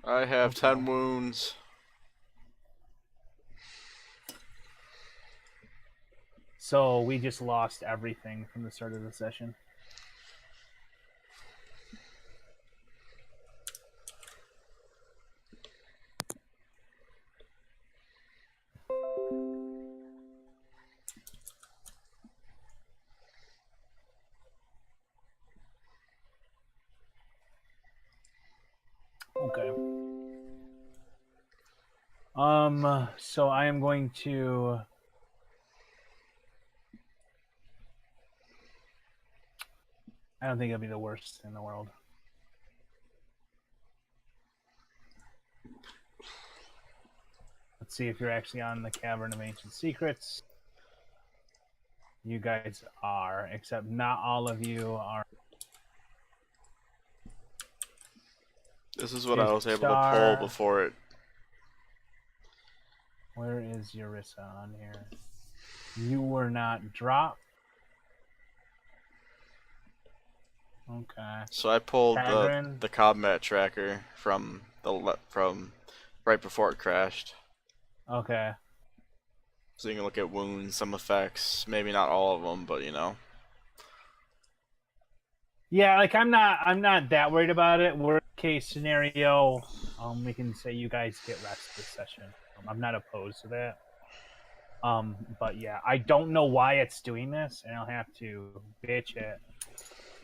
I have Okay. 10 wounds. So we just lost everything from the start of the session. Okay. So I am going to I don't think it'll be the worst in the world. Let's see if you're actually on the Cavern of Ancient Secrets. You guys are, except not all of you are. This is what Here's I was able to Star. pull before it. Where is Eurissa on here? You were not dropped. Okay. So I pulled Chagrin. the combat tracker from from right before it crashed. Okay. So you can look at wounds, some effects, maybe not all of them, but you know. Yeah, like I'm not that worried about it. Worst case scenario, we can say you guys get rest this session. I'm not opposed to that. But yeah, I don't know why it's doing this, and I'll have to bitch at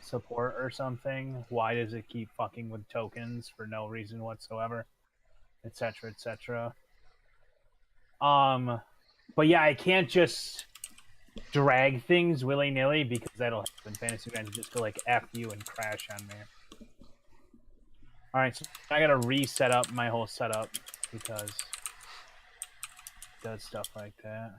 support or something. Why does it keep fucking with tokens for no reason whatsoever, etc., etc. But yeah, I can't just drag things willy-nilly because that'll happen. Fantasy Grounds just go like F you and crash on me. Alright, so I gotta reset up my whole setup because it does stuff like that.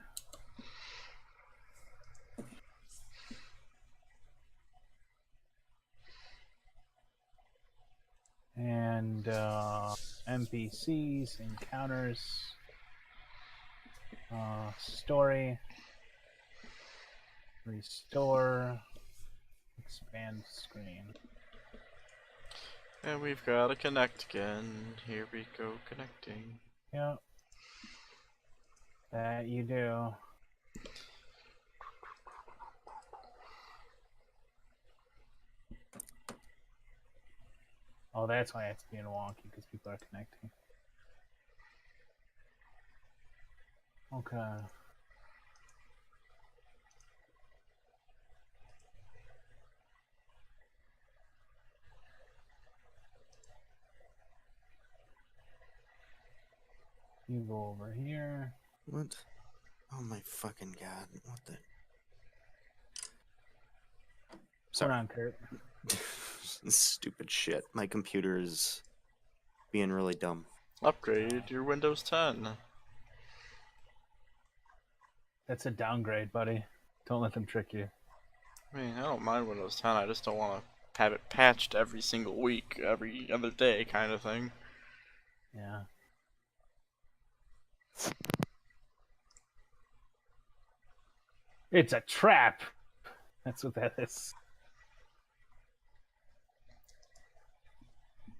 And NPCs, encounters, story, restore, expand screen. And we've got to connect again. Here we go, connecting. Yep. That you do. Oh, that's why it's being wonky, because people are connecting. Okay. You go over here. What? Oh my fucking god! What the? Put on, Kurt. Stupid shit. My computer is being really dumb. Upgrade your Windows 10. That's a downgrade, buddy. Don't let them trick you. I mean, I don't mind Windows 10, I just don't want to have it patched every single week, every other day kind of thing. Yeah. It's a trap. That's what that is.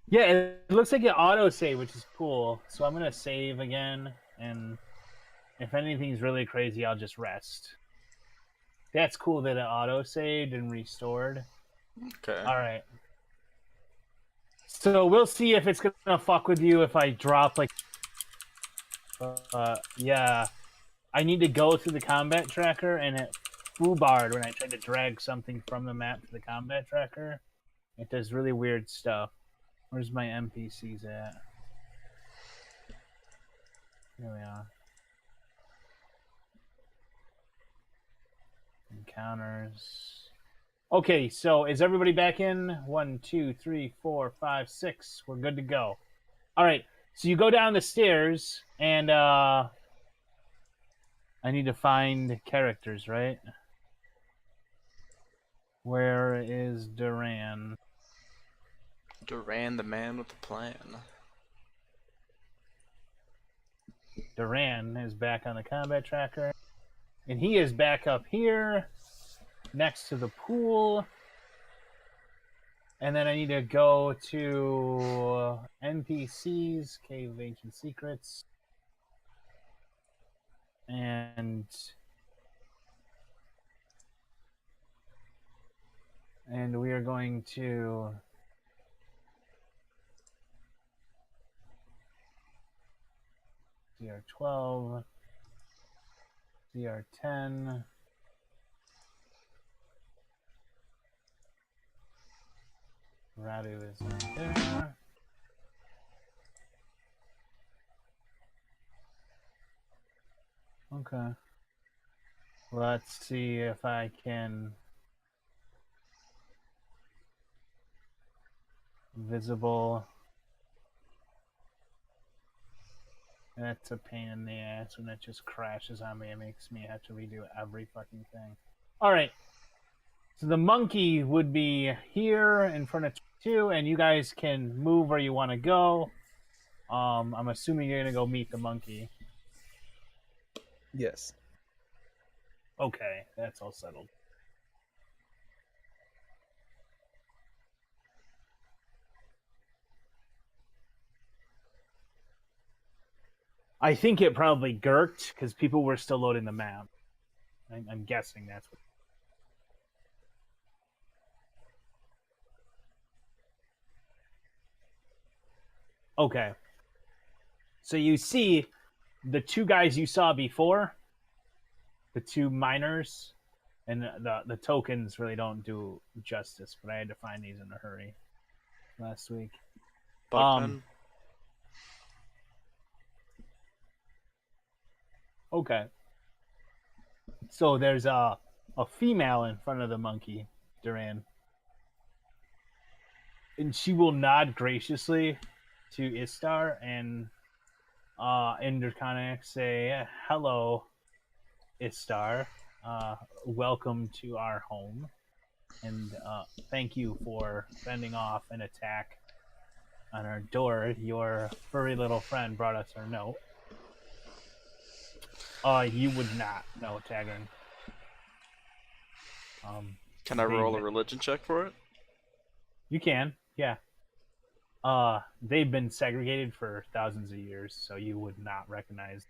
Yeah, it looks like it auto-save, which is cool. So I'm going to save again, and if anything's really crazy, I'll just rest. That's cool that it auto-saved and restored. Okay. Alright. So we'll see if it's going to fuck with you if I drop, like... yeah. I need to go through the combat tracker, and it foobarred when I tried to drag something from the map to the combat tracker. It does really weird stuff. Where's my NPCs at? Here we are. Encounters. Okay, so is everybody back in? 1, 2, 3, 4, 5, 6. We're good to go. All right. So you go down the stairs, and I need to find characters, right? Where is Duran? Duran, the man with the plan. Duran is back on the combat tracker. And he is back up here, next to the pool. And then I need to go to NPCs, Cave of Ancient Secrets. And we are going to CR12, CR10, Radu is not there. Okay. Let's see if I can visible. That's a pain in the ass when it just crashes on me. It makes me have to redo every fucking thing. Alright. So the monkey would be here in front of 2, and you guys can move where you want to go. I'm assuming you're going to go meet the monkey. Yes. Okay, that's all settled. I think it probably gurked because people were still loading the map. I'm guessing that's what. Okay. So you see the 2 guys you saw before, the 2 miners, and the tokens really don't do justice, but I had to find these in a hurry last week. Bugman. Okay. So there's a female in front of the monkey, Duran. And she will nod graciously to Istar and in Draconic say, "Hello, Istar. Welcome to our home. And thank you for fending off an attack on our door. Your furry little friend brought us our note." You would not know, Tagrin. Can I roll a religion check for it? You can, yeah. They've been segregated for thousands of years, so you would not recognize.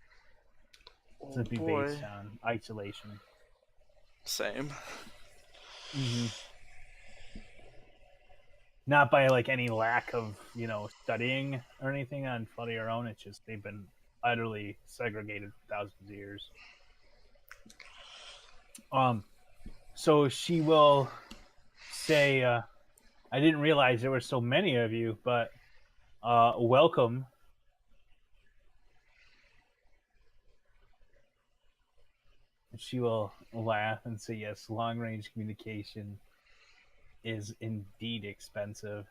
Oh, It'd be based on isolation. Same. Mm-hmm. Not by like any lack of studying or anything on fault of your own. It's just they've been utterly segregated for thousands of years. So she will say, "I didn't realize there were so many of you, but welcome." She will laugh and say, "Yes, long-range communication is indeed expensive."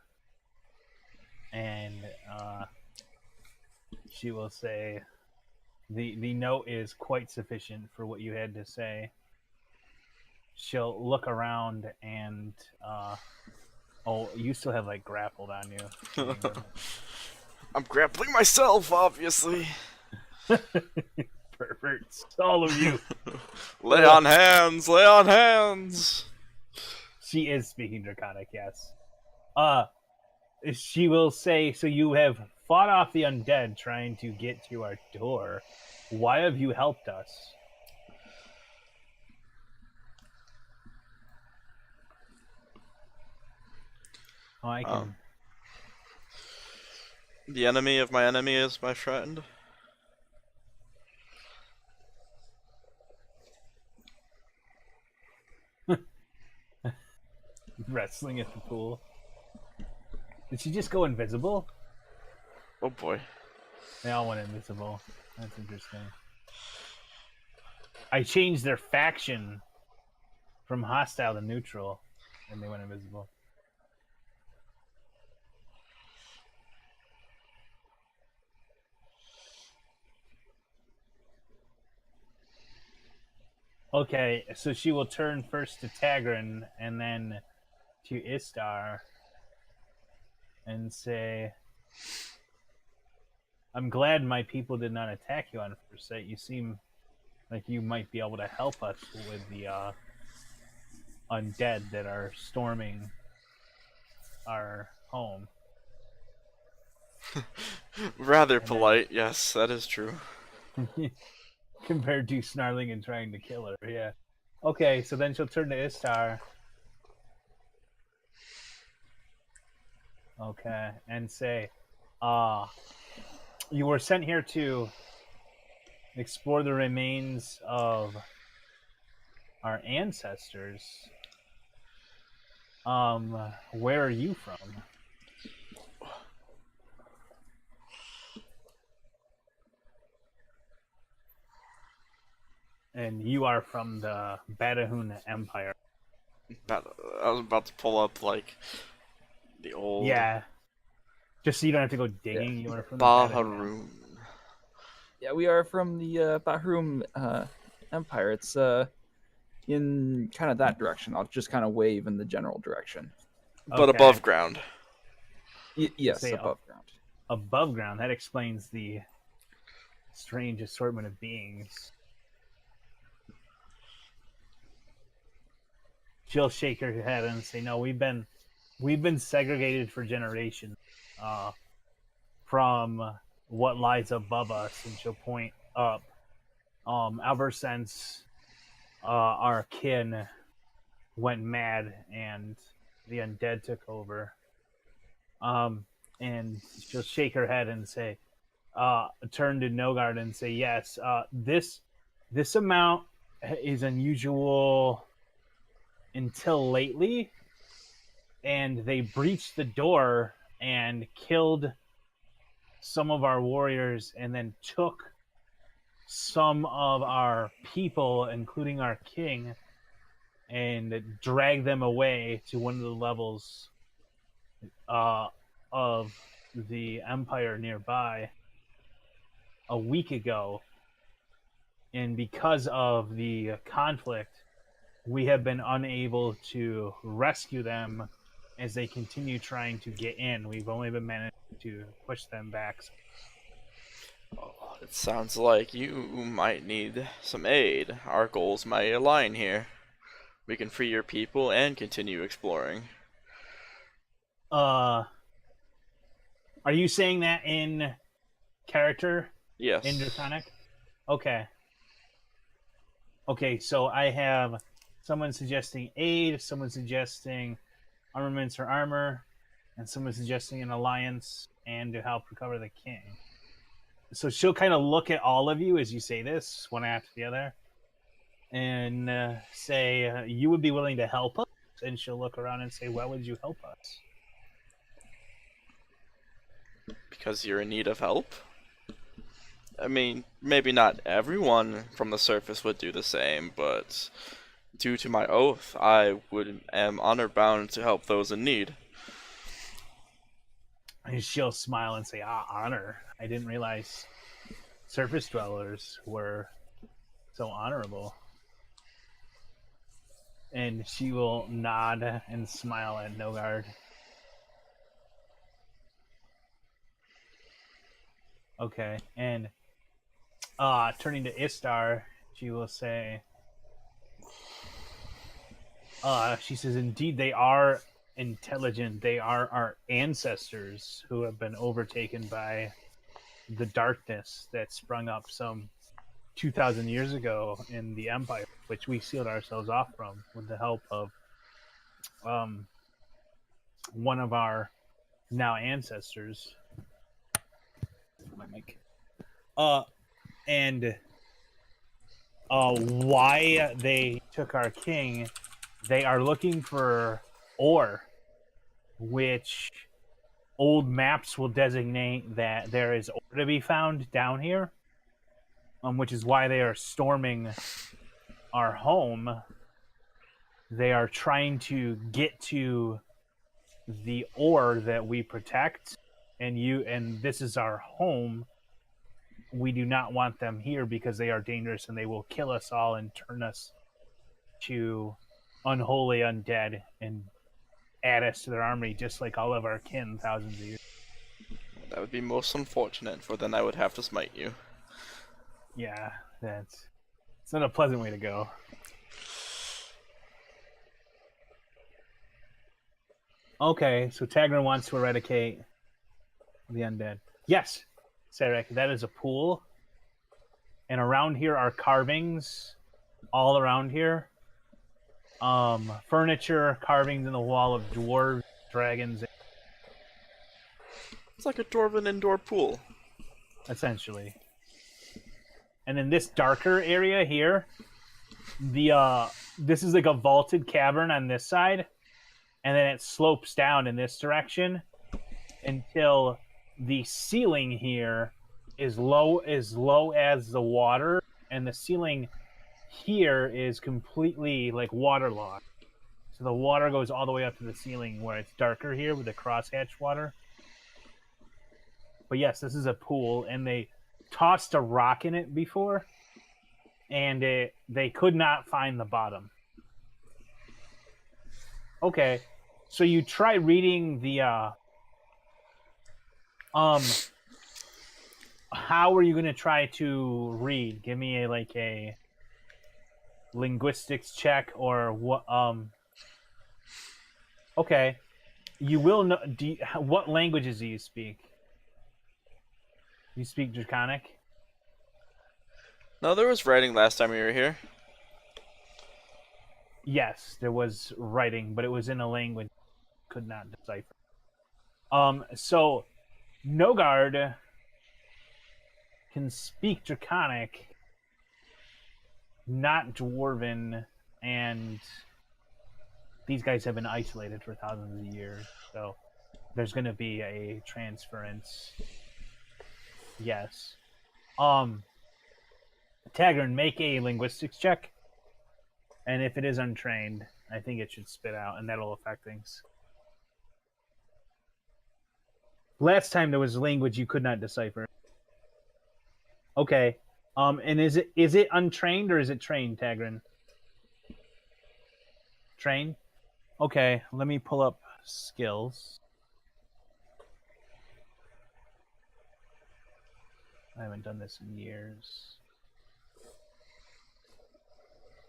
And she will say, the note is quite sufficient for what you had to say." She'll look around and oh, you still have like grappled on you. I'm grappling myself, obviously. Perverts, all of you. Lay on hands, lay on hands. She is speaking Draconic, yes. She will say, "So you have fought off the undead trying to get to our door. Why have you helped us?" Oh, I can. The enemy of my enemy is my friend. Wrestling at the pool. Did she just go invisible? Oh boy. They all went invisible. That's interesting. I changed their faction from hostile to neutral, and they went invisible. Okay, so she will turn first to Tagrin and then to Istar and say, I'm glad my people did not attack you on first sight. You seem like you might be able to help us with the undead that are storming our home. Rather polite, yes, that is true. Compared to snarling and trying to kill her, yeah. Okay, so then she'll turn to Istar. Okay, and say, you were sent here to explore the remains of our ancestors. Where are you from? And you are from the Batahun Empire. I was about to pull up like the old Yeah. Just so you don't have to go digging. You are from the Batahun. Baharun. Yeah, we are from the Bahrum Empire. It's in kind of that direction. I'll just kind of wave in the general direction. But Okay. above ground. Yes, Say above ground. Above ground. That explains the strange assortment of beings. She'll shake her head and say, "No, we've been segregated for generations from what lies above us." And she'll point up. Ever since our kin went mad and the undead took over, and she'll shake her head and say, turn to Nogard and say, "Yes, this amount is unusual." Until lately, and they breached the door and killed some of our warriors and then took some of our people, including our king, and dragged them away to one of the levels of the empire nearby a week ago. And because of the conflict, we have been unable to rescue them as they continue trying to get in. We've only been managed to push them back. Oh, it sounds like you might need some aid. Our goals might align here. We can free your people and continue exploring. Are you saying that in character? Yes. In Draconic? Okay. Okay, so I have someone suggesting aid, someone suggesting armaments or armor, and someone suggesting an alliance and to help recover the king. So she'll kind of look at all of you as you say this, one after the other, and say, you would be willing to help us? And she'll look around and say, why would you help us? Because you're in need of help? I mean, maybe not everyone from the surface would do the same, but due to my oath, I am honor-bound to help those in need. And she'll smile and say, honor. I didn't realize surface dwellers were so honorable. And she will nod and smile at Nogard. Okay, and turning to Istar, she will say, she says, indeed, they are intelligent. They are our ancestors who have been overtaken by the darkness that sprung up some 2,000 years ago in the Empire, which we sealed ourselves off from with the help of one of our now ancestors. My mic. And why they took our king, they are looking for ore, which old maps will designate that there is ore to be found down here, which is why they are storming our home. they are trying to get to the ore that we protect, and this is our home. We do not want them here because they are dangerous and they will kill us all and turn us to unholy undead and add us to their army just like all of our kin thousands of years. That would be most unfortunate, for then I would have to smite you. Yeah, it's not a pleasant way to go. Okay, so Tagrin wants to eradicate the undead. Yes, Sarek, that is a pool. And around here are carvings all around here. Furniture, carvings in the wall of dwarves, dragons, It's like a dwarven indoor pool. essentially. And in this darker area here, this is like a vaulted cavern on this side, and then it slopes down in this direction until the ceiling here is low as the water, and the ceiling here is completely like waterlogged. So the water goes all the way up to the ceiling where it's darker here with the crosshatch water. But yes, this is a pool, and they tossed a rock in it before, and they could not find the bottom. Okay, so you try reading the how are you going to try to read? Give me a linguistics check or what okay. You will know what languages do you speak? You speak Draconic? No, there was writing last time we were here. Yes, there was writing, but it was in a language I could not decipher. So Nogard can speak Draconic, not Dwarven, and these guys have been isolated for thousands of years, so there's going to be a transference. Yes. Tagrin, make a linguistics check, and if it is untrained, I think it should spit out, and that'll affect things. Last time there was language you could not decipher. Okay. And is it untrained or is it trained, Tagrin? Trained? Okay, let me pull up skills. I haven't done this in years.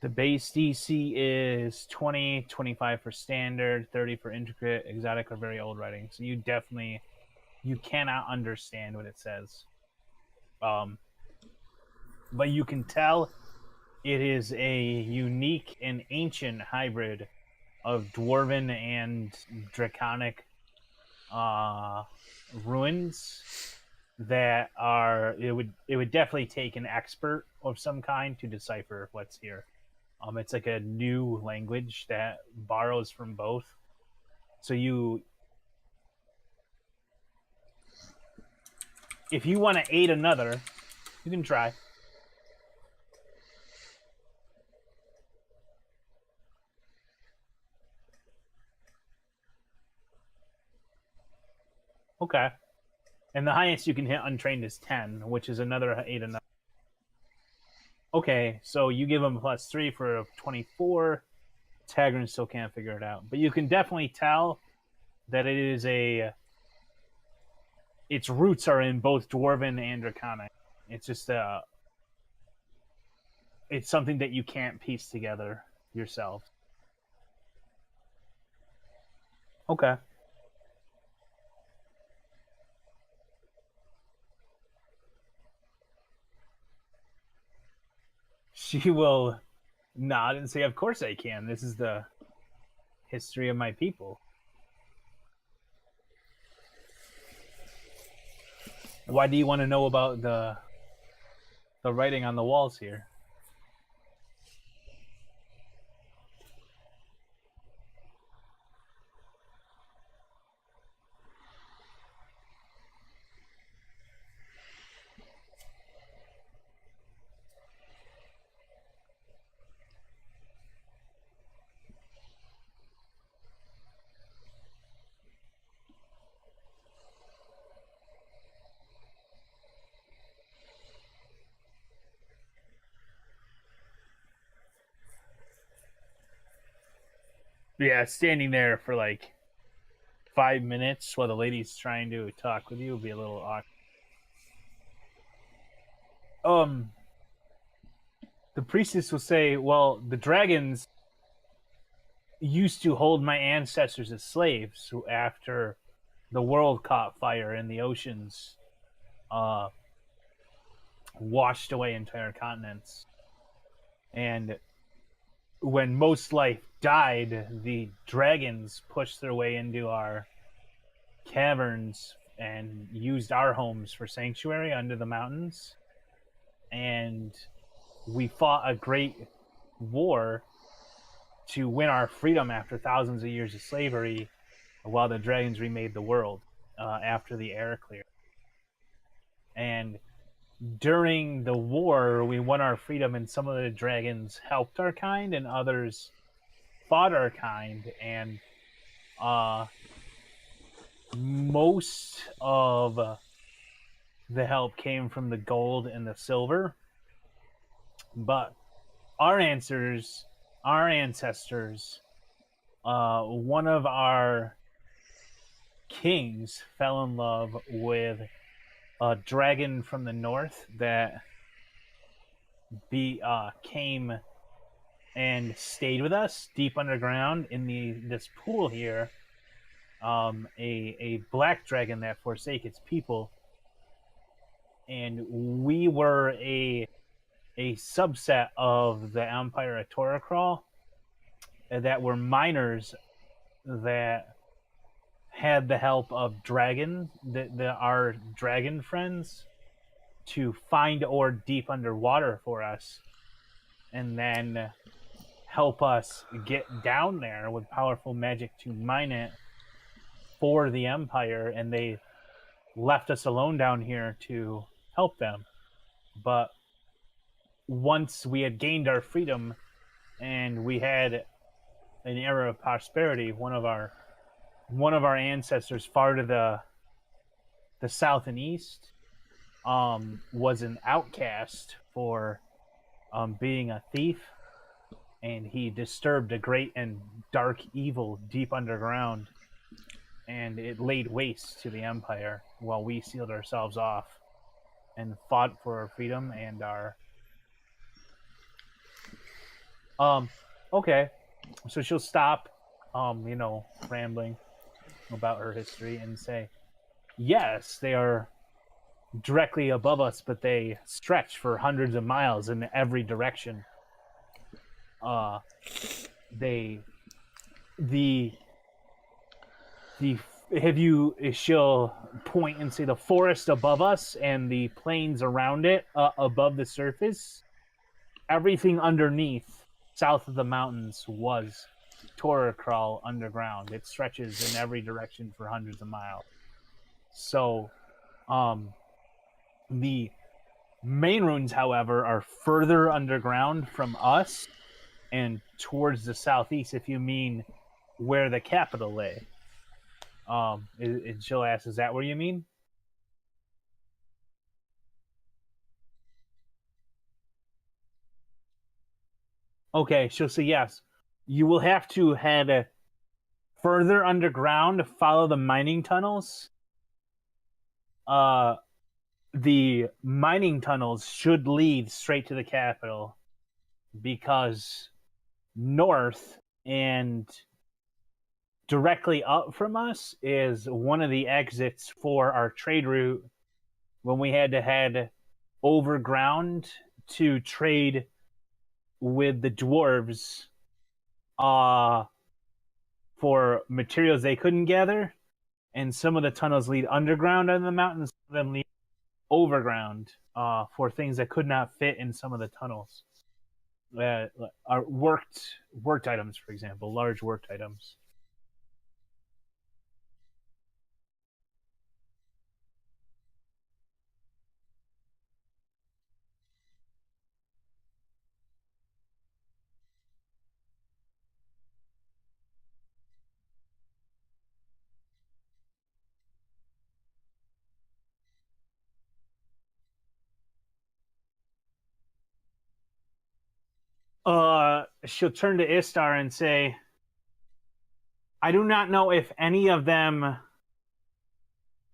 The base DC is 20, 25 for standard, 30 for intricate, exotic, or very old writing. So you cannot understand what it says. But you can tell it is a unique and ancient hybrid of Dwarven and Draconic ruins that are it would definitely take an expert of some kind to decipher what's here. It's like a new language that borrows from both. So if you want to aid another, you can try. Okay. And the highest you can hit untrained is 10, which is another 8 another. Okay, so you give him +3 for a 24. Tagrin still can't figure it out. But you can definitely tell that it is its roots are in both Dwarven and Draconic. It's just it's something that you can't piece together yourself. Okay. She will nod and say, "Of course I can. This is the history of my people." Why do you want to know about the writing on the walls here? Yeah, standing there for like 5 minutes while the lady's trying to talk with you would be a little awkward. The priestess will say, well, the dragons used to hold my ancestors as slaves after the world caught fire and the oceans washed away entire continents. And when most life died, the dragons pushed their way into our caverns and used our homes for sanctuary under the mountains. And we fought a great war to win our freedom after thousands of years of slavery while the dragons remade the world after the air cleared. And during the war, we won our freedom, and some of the dragons helped our kind, and others fought our kind. And most of the help came from the gold and the silver. But our ancestors, one of our kings fell in love with a dragon from the north that came and stayed with us deep underground in this pool here. A black dragon that forsake its people, and we were a subset of the Empire of Toracrawl that were miners that had the help of our dragon friends to find ore deep underwater for us, and then help us get down there with powerful magic to mine it for the Empire. And they left us alone down here to help them. But once we had gained our freedom and we had an era of prosperity, one of our ancestors far to the south and east was an outcast for being a thief, and he disturbed a great and dark evil deep underground, and it laid waste to the Empire while we sealed ourselves off and fought for our freedom and our okay. So she'll stop rambling about her history and say, yes, they are directly above us, but they stretch for hundreds of miles in every direction. She'll point and say the forest above us and the plains around it, above the surface, everything underneath, south of the mountains, was Toracrawl underground. It stretches in every direction for hundreds of miles. So, the main ruins, however, are further underground from us and towards the southeast, if you mean where the capital lay. She'll ask, is that where you mean? Okay, she'll say yes. You will have to head further underground to follow the mining tunnels. The mining tunnels should lead straight to the capital, because north and directly up from us is one of the exits for our trade route when we had to head overground to trade with the dwarves for materials they couldn't gather. And some of the tunnels lead underground on the mountains, some of them lead overground for things that could not fit in some of the tunnels. Are worked items, for example, large worked items. She'll turn to Istar and say, I do not know if any of them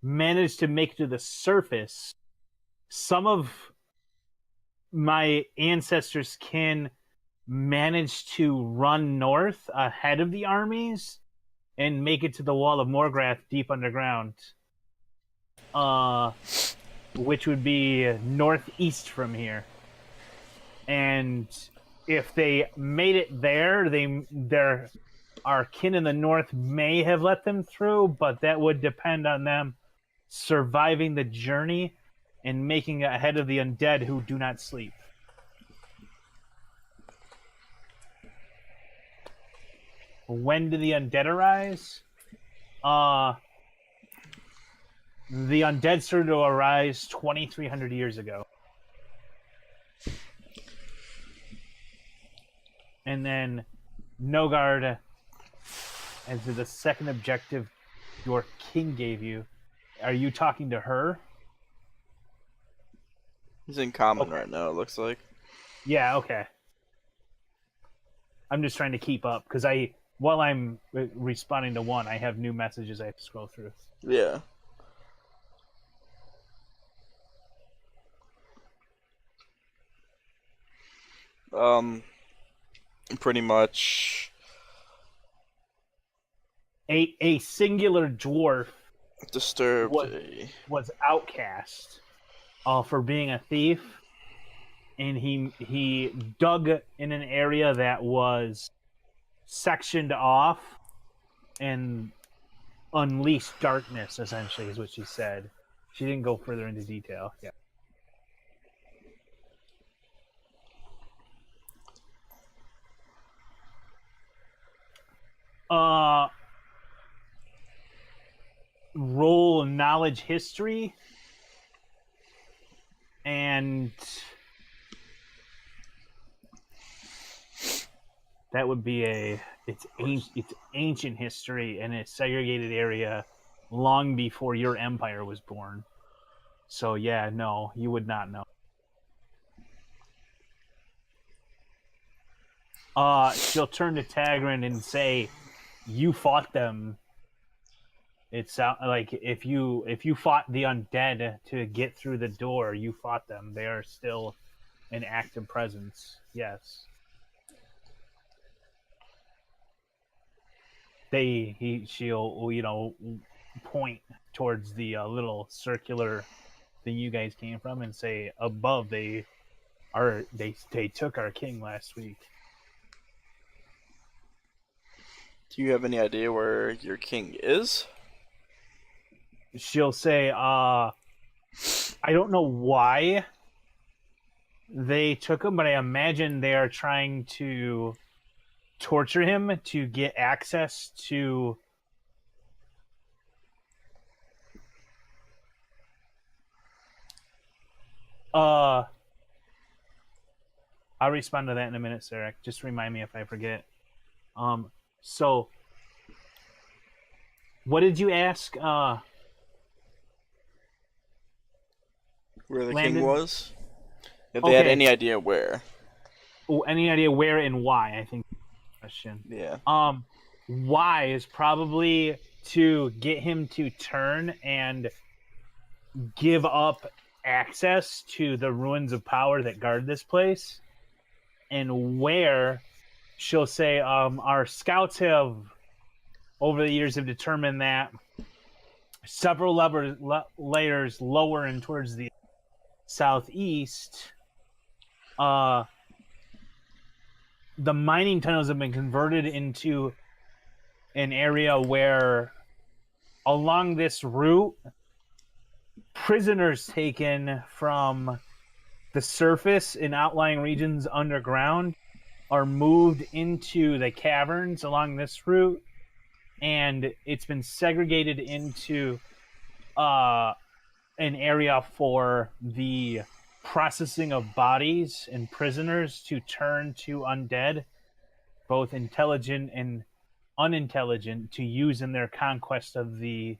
managed to make it to the surface. Some of my ancestors' kin managed to run north ahead of the armies and make it to the Wall of Morgrath deep underground, which would be northeast from here. And if they made it there, our kin in the north may have let them through, but that would depend on them surviving the journey and making it ahead of the undead who do not sleep. When do the undead arise? The undead started to arise 2,300 years ago. And then Nogard, as the second objective your king gave you, are you talking to her? He's in common right now, it looks like. Yeah, okay. I'm just trying to keep up, because while I'm responding to one, I have new messages I have to scroll through. Yeah. Pretty much A singular dwarf disturbed. was outcast for being a thief, and he dug in an area that was sectioned off and unleashed darkness, essentially, is what she said. She didn't go further into detail. Yeah. Roll knowledge history, and that would be it's ancient history in a segregated area long before your empire was born. So yeah, no, you would not know. She'll turn to Tagrin and say, "You fought them. It's like if you fought the undead to get through the door, you fought them. They are still an active presence. Yes." She'll point towards the little circular thing you guys came from and say, "Above, they took our king last week." Do you have any idea where your king is? She'll say, I don't know why they took him, but I imagine they are trying to torture him to get access to I'll respond to that in a minute, Sarek. Just remind me if I forget. So what did you ask? Where the Landon? king was? If they had Okay. any idea where. Oh, any idea where and why? I think question. Yeah. Why is probably to get him to turn and give up access to the ruins of power that guard this place. And where, she'll say, our scouts have, over the years, have determined that several layers lower and towards the southeast, the mining tunnels have been converted into an area where, along this route, prisoners taken from the surface in outlying regions underground are moved into the caverns along this route, and it's been segregated into an area for the processing of bodies and prisoners to turn to undead, both intelligent and unintelligent, to use in their conquest of the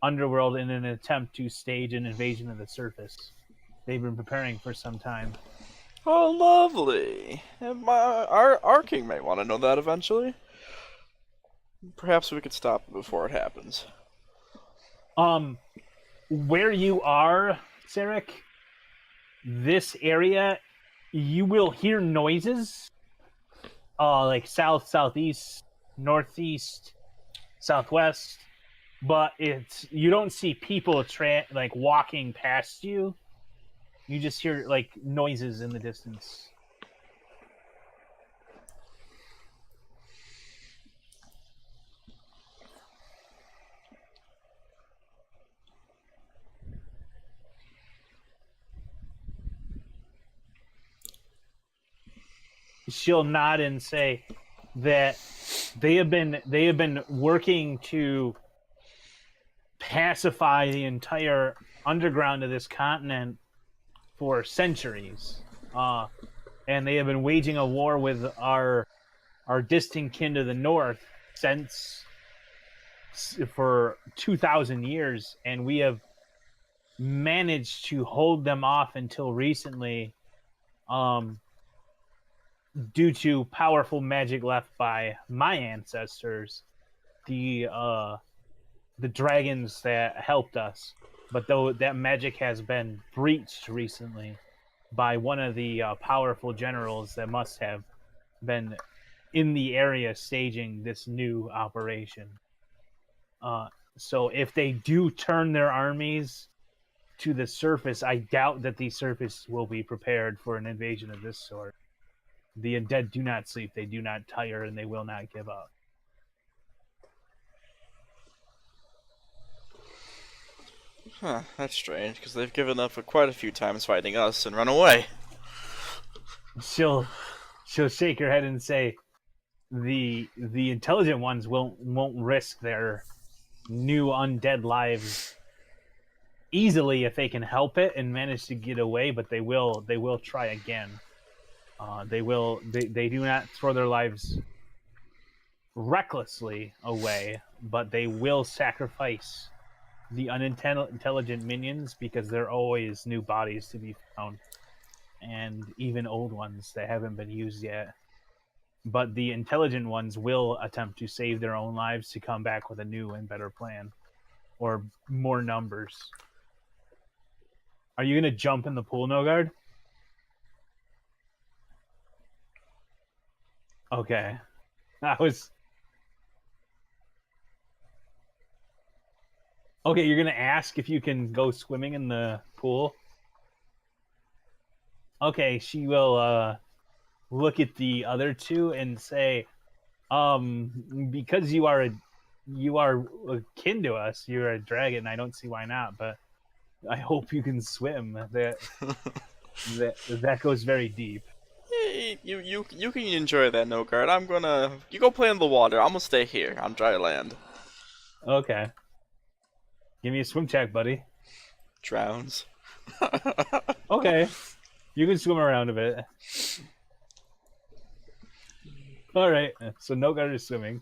underworld in an attempt to stage an invasion of the surface. They've been preparing for some time. Oh, lovely. And our king may want to know that eventually. Perhaps we could stop it before it happens. Where you are, Sarek, this area, you will hear noises, like south, southeast, northeast, southwest, but you don't see people like walking past you. You just hear like noises in the distance. She'll nod and say that they have been working to pacify the entire underground of this continent for centuries, and they have been waging a war with our distant kin to the north for 2,000 years, and we have managed to hold them off until recently, due to powerful magic left by my ancestors, the dragons that helped us. But though that magic has been breached recently by one of the powerful generals that must have been in the area staging this new operation. So if they do turn their armies to the surface, I doubt that the surface will be prepared for an invasion of this sort. The undead do not sleep, they do not tire, and they will not give up. Huh, that's strange, because they've given up quite a few times fighting us and run away. She'll shake her head and say, the intelligent ones won't risk their new undead lives easily if they can help it and manage to get away, but they will try again. They do not throw their lives recklessly away, but they will sacrifice the unintelligent minions because there are always new bodies to be found, and even old ones that haven't been used yet. But the intelligent ones will attempt to save their own lives to come back with a new and better plan, or more numbers. Are you gonna jump in the pool, Nogard? Okay. Okay, you're gonna ask if you can go swimming in the pool? Okay, she will look at the other two and say, because you are kin to us, you're a dragon, I don't see why not, but I hope you can swim. That goes very deep. Hey, you can enjoy that, Nogard. You go play in the water. I'm gonna stay here on dry land. Okay. Give me a swim check, buddy. Drowns. Okay. You can swim around a bit. Alright, so Nogard is swimming.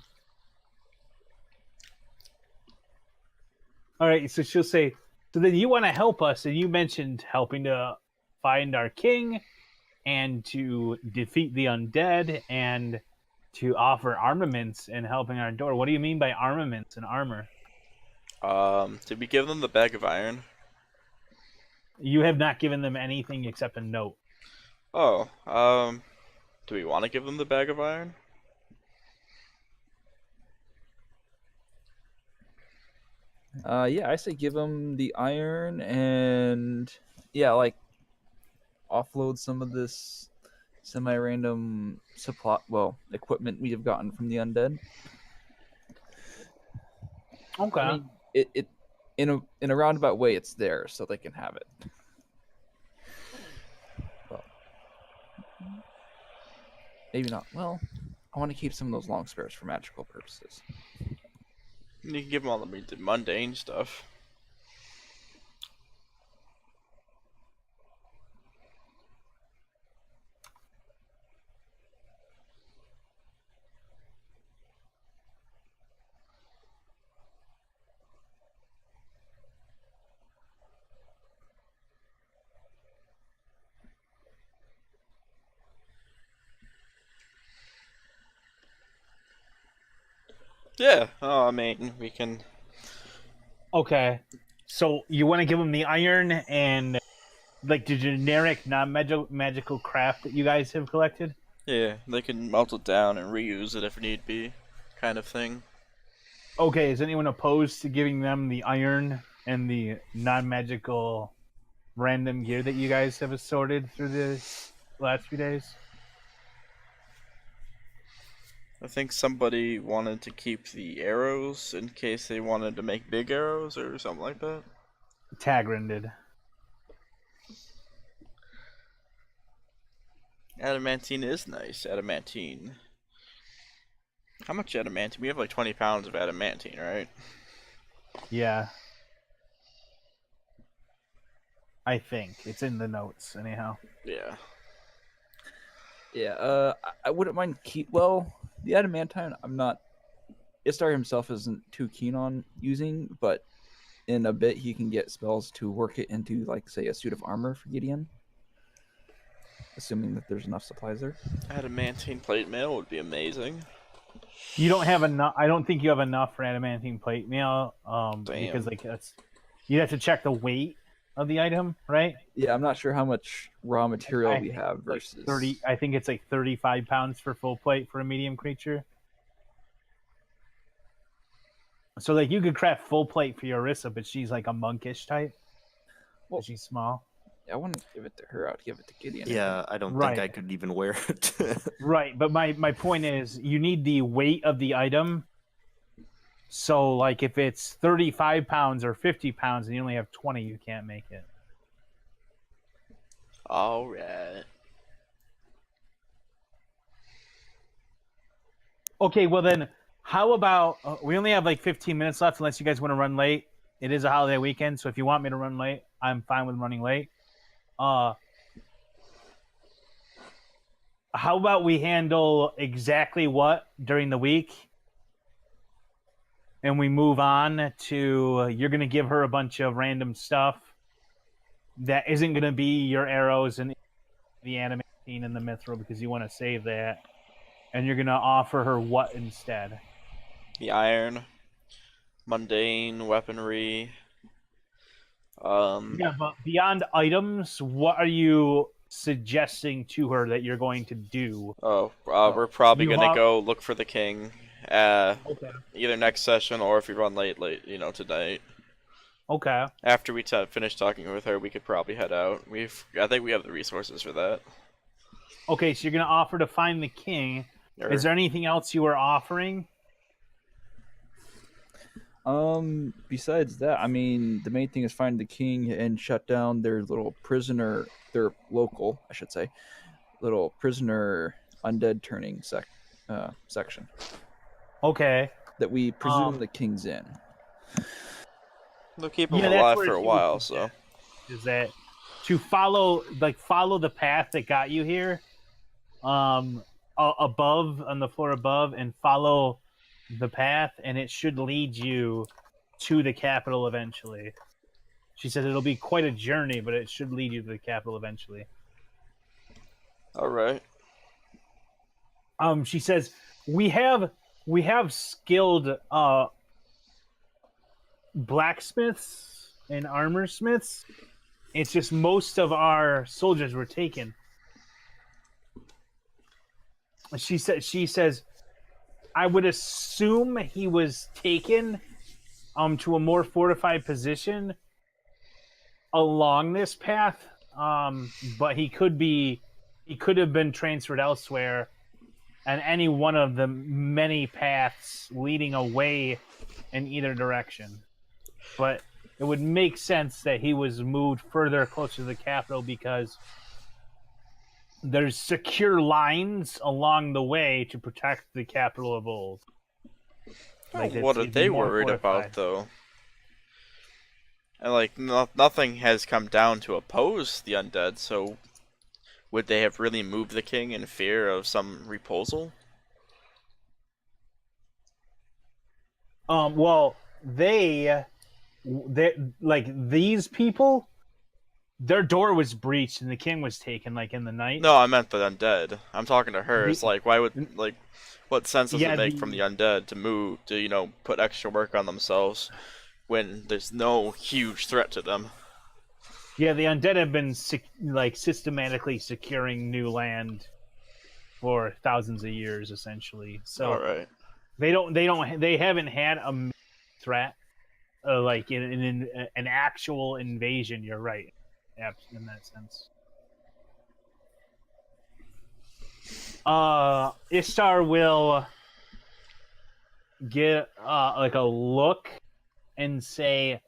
Alright, so she'll say, so then you want to help us, and you mentioned helping to find our king, and to defeat the undead, and to offer armaments and helping our door. What do you mean by armaments and armor? Did we give them the bag of iron? You have not given them anything except a note. Oh, do we want to give them the bag of iron? Yeah, I say give them the iron and yeah, like offload some of this semi-random equipment we have gotten from the undead. Okay. I mean, it in a roundabout way, it's there, so they can have it. Well, maybe not. Well, I want to keep some of those long spears for magical purposes. You can give them all the mundane stuff. Yeah. Oh, I mean, we can. Okay. So you want to give them the iron and like the generic non-magical craft that you guys have collected? Yeah, they can melt it down and reuse it if need be, kind of thing. Okay, is anyone opposed to giving them the iron and the non-magical random gear that you guys have assorted through the last few days? I think somebody wanted to keep the arrows in case they wanted to make big arrows or something like that. Tagrin did. Adamantine is nice. Adamantine. How much adamantine? We have like 20 pounds of adamantine, right? Yeah. I think. It's in the notes, anyhow. Yeah. Yeah, I wouldn't mind well, the adamantine, I'm not. Istar himself isn't too keen on using, but in a bit he can get spells to work it into, like, say, a suit of armor for Gideon. Assuming that there's enough supplies there. Adamantine plate mail would be amazing. You don't have enough. I don't think you have enough for adamantine plate mail. Because like that's you have to check the weight of the item, right? Yeah, I'm not sure how much raw material I we think have like versus 30. I think it's like 35 pounds for full plate for a medium creature. So like you could craft full plate for your Orisa, but she's like a monkish type. Well, she's small. I wouldn't give it to her. I'd give it to Gideon. Yeah, I don't think I could even wear it. Right, but my point is you need the weight of the item. So like if it's 35 pounds or 50 pounds and you only have 20, you can't make it. Alright. Okay, well then, how about we only have like 15 minutes left unless you guys want to run late. It is a holiday weekend, so if you want me to run late, I'm fine with running late. How about we handle exactly what during the week? And we move on to you're going to give her a bunch of random stuff that isn't going to be your arrows and the adamantine and the mithril because you want to save that. And you're going to offer her what instead? The iron, mundane weaponry. Yeah, but beyond items, what are you suggesting to her that you're going to do? We're probably You gonna have- go look for the king. Okay. Either next session or if we run late, tonight. Okay. After we finish talking with her, we could probably head out. I think we have the resources for that. Okay, so you're going to offer to find the king. Is there anything else you are offering? Besides that, I mean, the main thing is find the king and shut down their little prisoner, their local, I should say, little prisoner undead turning section Okay. that we presume the king's in. They'll keep him Yeah, that's alive where for a he while, was- so. Is that to follow the path that got you here, above on the floor above, and follow the path, and it should lead you to the capital eventually. She says it'll be quite a journey, but it should lead you to the capital eventually. Alright. She says we have skilled blacksmiths and armor smiths. It's just most of our soldiers were taken. She says I would assume he was taken to a more fortified position along this path, but he could have been transferred elsewhere, and any one of the many paths leading away in either direction. But it would make sense that he was moved further closer to the capital because there's secure lines along the way to protect the capital of old. What are they worried about, though? And nothing has come down to oppose the undead, so would they have really moved the king in fear of some repulsal? Well, they like these people their door was breached and the king was taken like in the night. No, I meant the undead. I'm talking to her. The- It's like, why would like, what sense does Yeah, it make from the undead to move to put extra work on themselves when there's no huge threat to them? Yeah, the undead have been systematically securing new land for thousands of years, essentially. So All right. they haven't had a threat like in an actual invasion. You're right, in that sense. Ishtar will get like a look and say,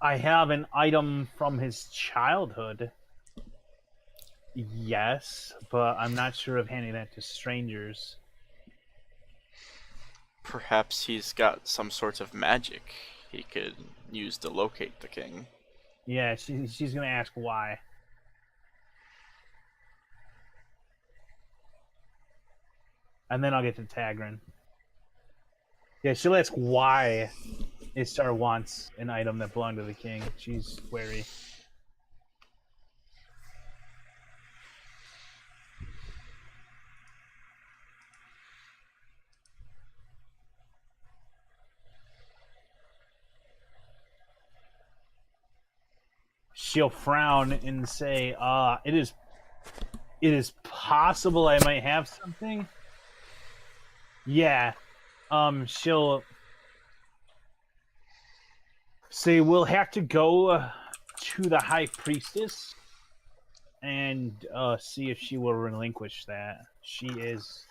I have an item from his childhood. Yes, but I'm not sure of handing that to strangers. Perhaps he's got some sort of magic he could use to locate the king. Yeah, she's gonna ask why. And then I'll get to Tagrin. Yeah, she'll ask why Ishtar wants an item that belonged to the king. She's wary. She'll frown and say, it is possible I might have something. Yeah. She'll say we'll have to go to the high priestess and see if she will relinquish that. She is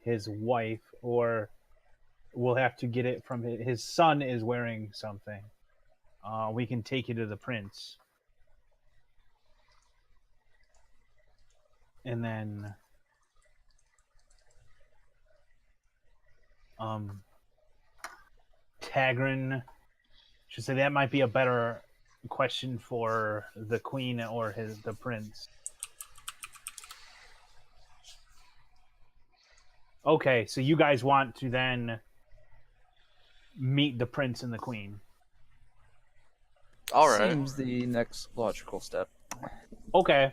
his wife, or we'll have to get it from his son is wearing something. We can take you to the prince. And then Tagrin should say that might be a better question for the queen or the prince. Okay, so you guys want to then meet the prince and the queen. All right. Seems the next logical step. Okay.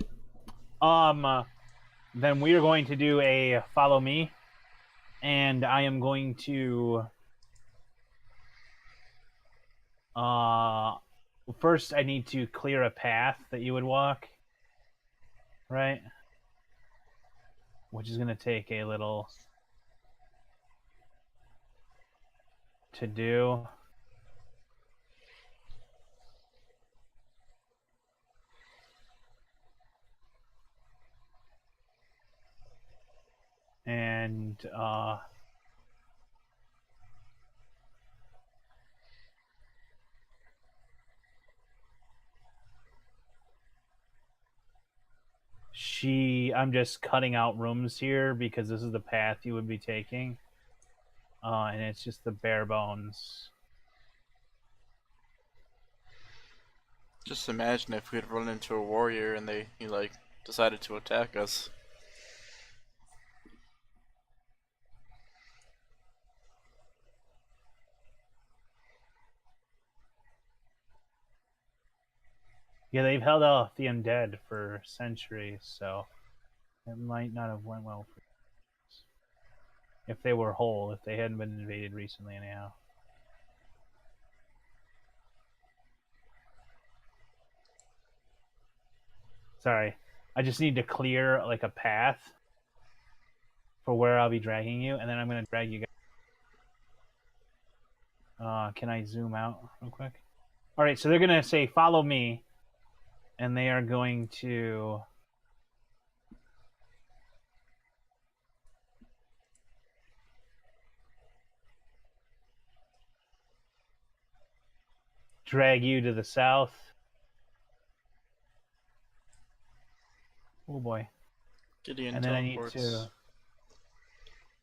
Then we are going to do a follow me, and I am going to first I need to clear a path that you would walk, right? Which is going to take a little to do. And I'm just cutting out rooms here because this is the path you would be taking. And it's just the bare bones. Just imagine if we had run into a warrior and they decided to attack us. Yeah, they've held off the undead for centuries, so it might not have went well for us. If they were whole, if they hadn't been invaded recently anyhow. Sorry. I just need to clear like a path for where I'll be dragging you, and then I'm gonna drag you guys. Can I zoom out real quick? Alright, so they're gonna say follow me. And they are going to drag you to the south. Oh boy. Gideon And then I need teleports. to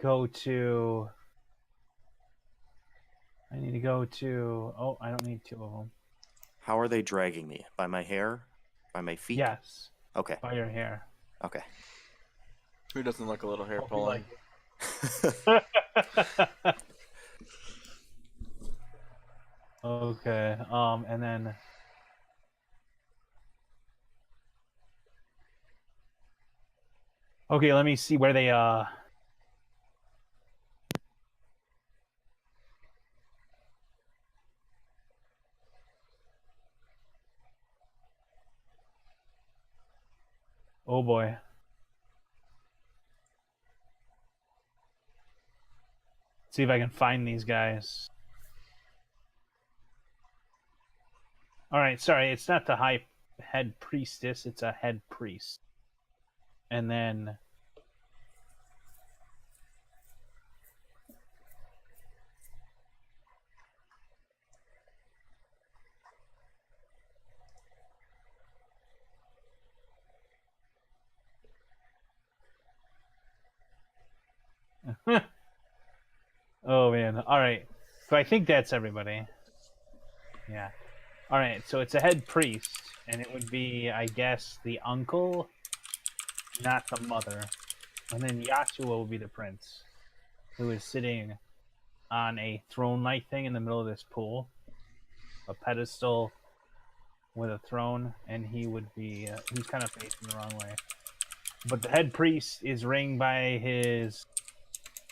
go to... Oh, I don't need two of them. How are they dragging me? By my hair? By my feet? Yes, Okay. by your hair. Okay. Who doesn't like a little hair Hope you pulling? like Okay. And then. Okay, let me see where they Oh boy. See if I can find these guys. Alright, sorry, it's not the high head priestess, it's a head priest. And then oh man. Alright. So I think that's everybody. Yeah. Alright, so it's a head priest, and it would be, I guess, the uncle, not the mother. And then Yashua will be the prince, who is sitting on a throne-like thing in the middle of this pool. A pedestal with a throne, and he would be, he's kind of facing the wrong way. But the head priest is ringed by his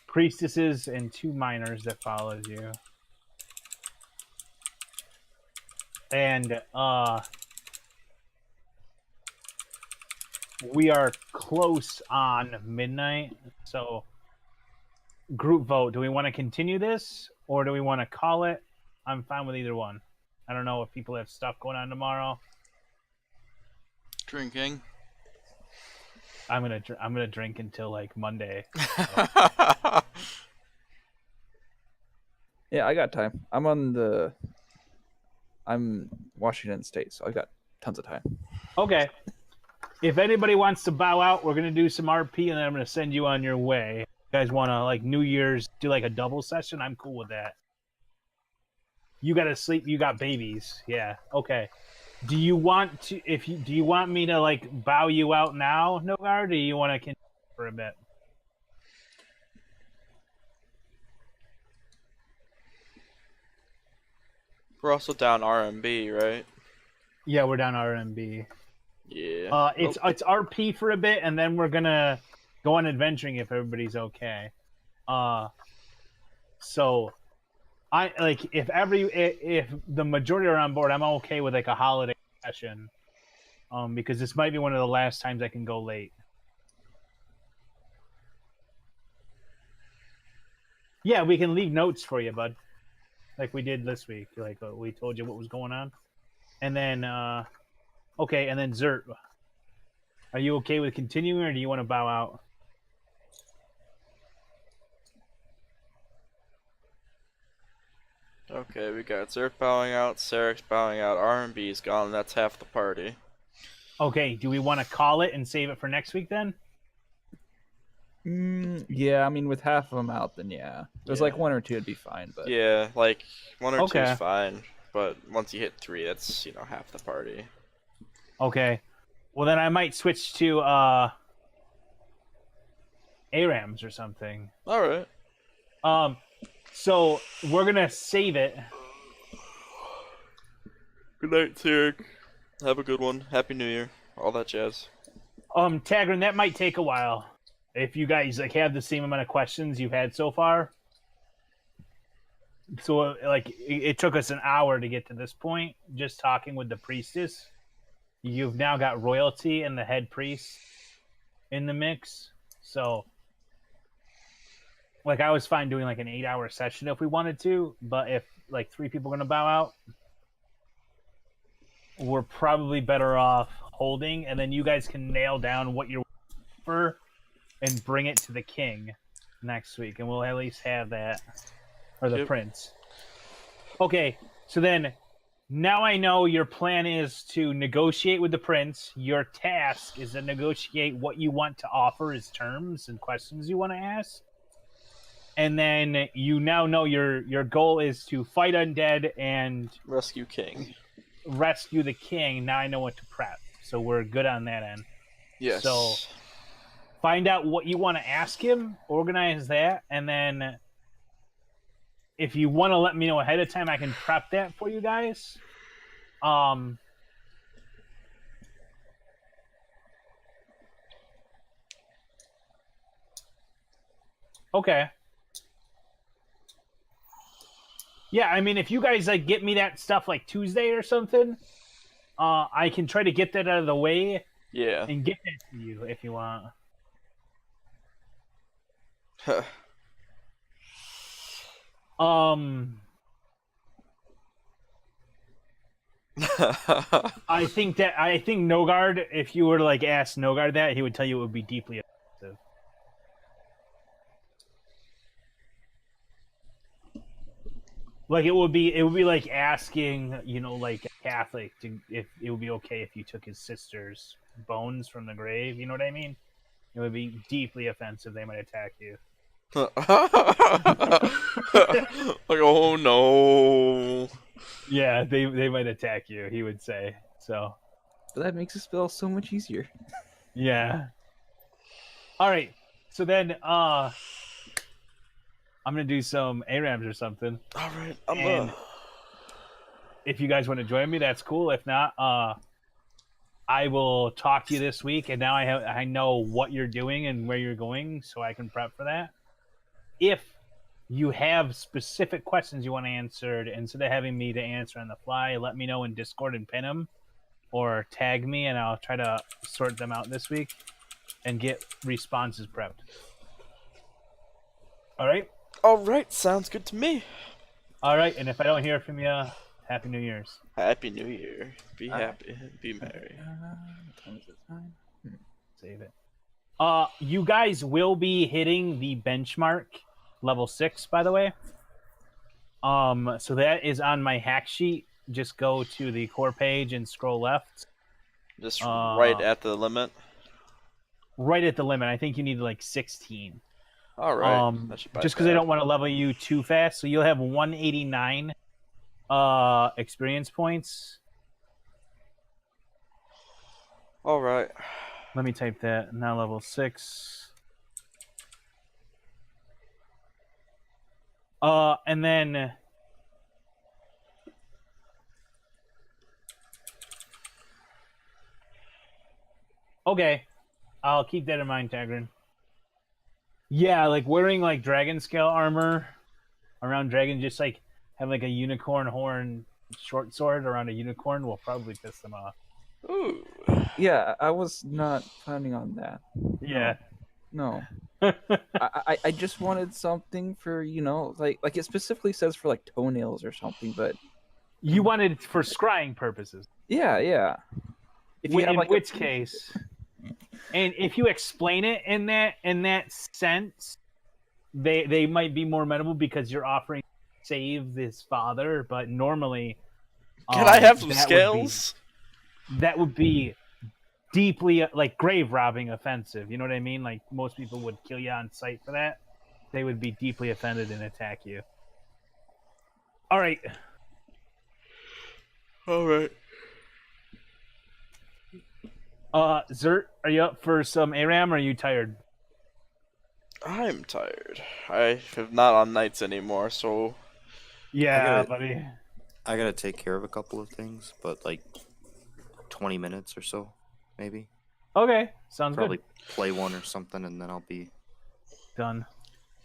priestesses and 2 minors that follows you. And we are close on midnight, so group vote. Do we want to continue this, or do we want to call it? I'm fine with either one. I don't know if people have stuff going on tomorrow. Drinking. I'm gonna drink until like Monday. Yeah, I got time. I'm Washington State, so I got tons of time. Okay. If anybody wants to bow out, we're gonna do some RP, and then I'm gonna send you on your way. You guys want to like New Year's do like a double session? I'm cool with that. You gotta sleep. You got babies. Yeah. Okay. Do you want to? Do you want me to like bow you out now, Nogar? Or do you want to continue for a bit? We're also down RMB, right? Yeah, we're down RMB. Yeah. It's RP for a bit, and then we're gonna go on adventuring if everybody's okay. So I like if the majority are on board, I'm okay with like a holiday session. Because this might be one of the last times I can go late. Yeah, we can leave notes for you, bud. Like we did this week. Like we told you what was going on. And then okay, and then Zert. Are you okay with continuing, or do you want to bow out? Okay, we got Zerk bowing out, Sarek's bowing out, R&B's gone, that's half the party. Okay, do we want to call it and save it for next week then? Yeah, I mean, with half of them out, then yeah. If there's like 1 or 2, it'd be fine. But Yeah, like 1 or 2 Okay. is fine, but once you hit 3, that's, half the party. Okay. Well, then I might switch to ARAMs or something. Alright. So we're gonna save it. Good night, Sarek. Have a good one. Happy New Year. All that jazz. Tagrin, that might take a while. If you guys like have the same amount of questions you've had so far. So like it took us an hour to get to this point, just talking with the priestess. You've now got royalty and the head priest in the mix. So like I was fine doing like an 8-hour session if we wanted to, but if like 3 people are gonna bow out, we're probably better off holding, and then you guys can nail down what you're for and bring it to the king next week, and we'll at least have that, or the Yep. prince. Okay, so then now I know your plan is to negotiate with the prince. Your task is to negotiate what you want to offer as terms and questions you want to ask. And then you now know your goal is to fight undead and Rescue King. rescue the king. Now I know what to prep. So we're good on that end. Yes. So find out what you want to ask him, organize that, and then if you want to let me know ahead of time, I can prep that for you guys. Okay. Yeah, I mean, if you guys like get me that stuff like Tuesday or something, I can try to get that out of the way Yeah. and get that to you if you want. I think Nogard, if you were to like ask Nogard that, he would tell you it would be deeply offensive. Like it would be like asking, you know, like a Catholic if it would be okay if you took his sister's bones from the grave. You know what I mean? It would be deeply offensive. They might attack you. Like, oh no. Yeah, they might attack you. He would say so. But that makes the spell so much easier. Yeah. All right. So then, I'm gonna do some ARAMs or something. All right, And if you guys want to join me, that's cool. If not, I will talk to you this week. And now I know what you're doing and where you're going, so I can prep for that. If you have specific questions you want answered, instead of having me to answer on the fly, let me know in Discord and pin them, or tag me, and I'll try to sort them out this week and get responses prepped. All right. All right, sounds good to me. All right, and if I don't hear from you, Happy New Year's. Happy New Year. Be happy. Be merry. Save it. You guys will be hitting the benchmark level 6, by the way. So that is on my hack sheet. Just go to the core page and scroll left. Just right at the limit. Right at the limit. I think you need like 16. All right. That should Just because I don't want to level you too fast, so you'll have 189 experience points. All right. Let me type that. Now level 6. And then okay, I'll keep that in mind, Tagrin. Yeah, like wearing like dragon scale armor around dragon, just like have like a unicorn horn short sword around a unicorn will probably piss them off. Ooh. Yeah, I was not planning on that. Yeah. No. I just wanted something for, you know, like it specifically says for like toenails or something, but You wanted it for scrying purposes. yeah. If you In have like which case, and if you explain it in that sense, they might be more amenable because you're offering to save this father. But normally, Can I have some that scales? That would be deeply like grave robbing offensive. You know what I mean? Like most people would kill you on sight for that. They would be deeply offended and attack you. All right. All right. Zert, are you up for some ARAM or are you tired? I'm tired. I am not on nights anymore, so Yeah, gotta- buddy. I gotta take care of a couple of things, but like 20 minutes or so, maybe. Okay, sounds Probably good. play one or something, and then I'll be Done.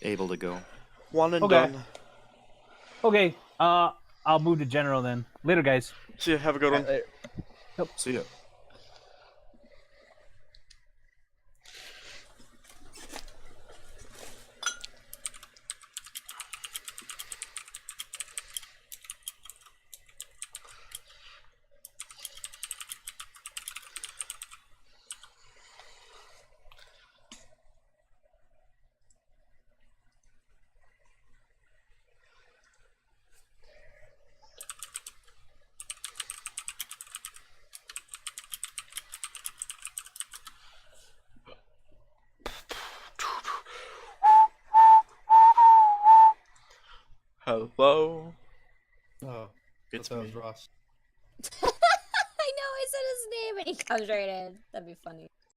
able to go. one and Okay. done. Okay, I'll move to general then. Later, guys. See you. Have a good one. See ya. Hello. Oh, It's that me. was Ross. I know, I said his name and he comes right in. That'd be funny.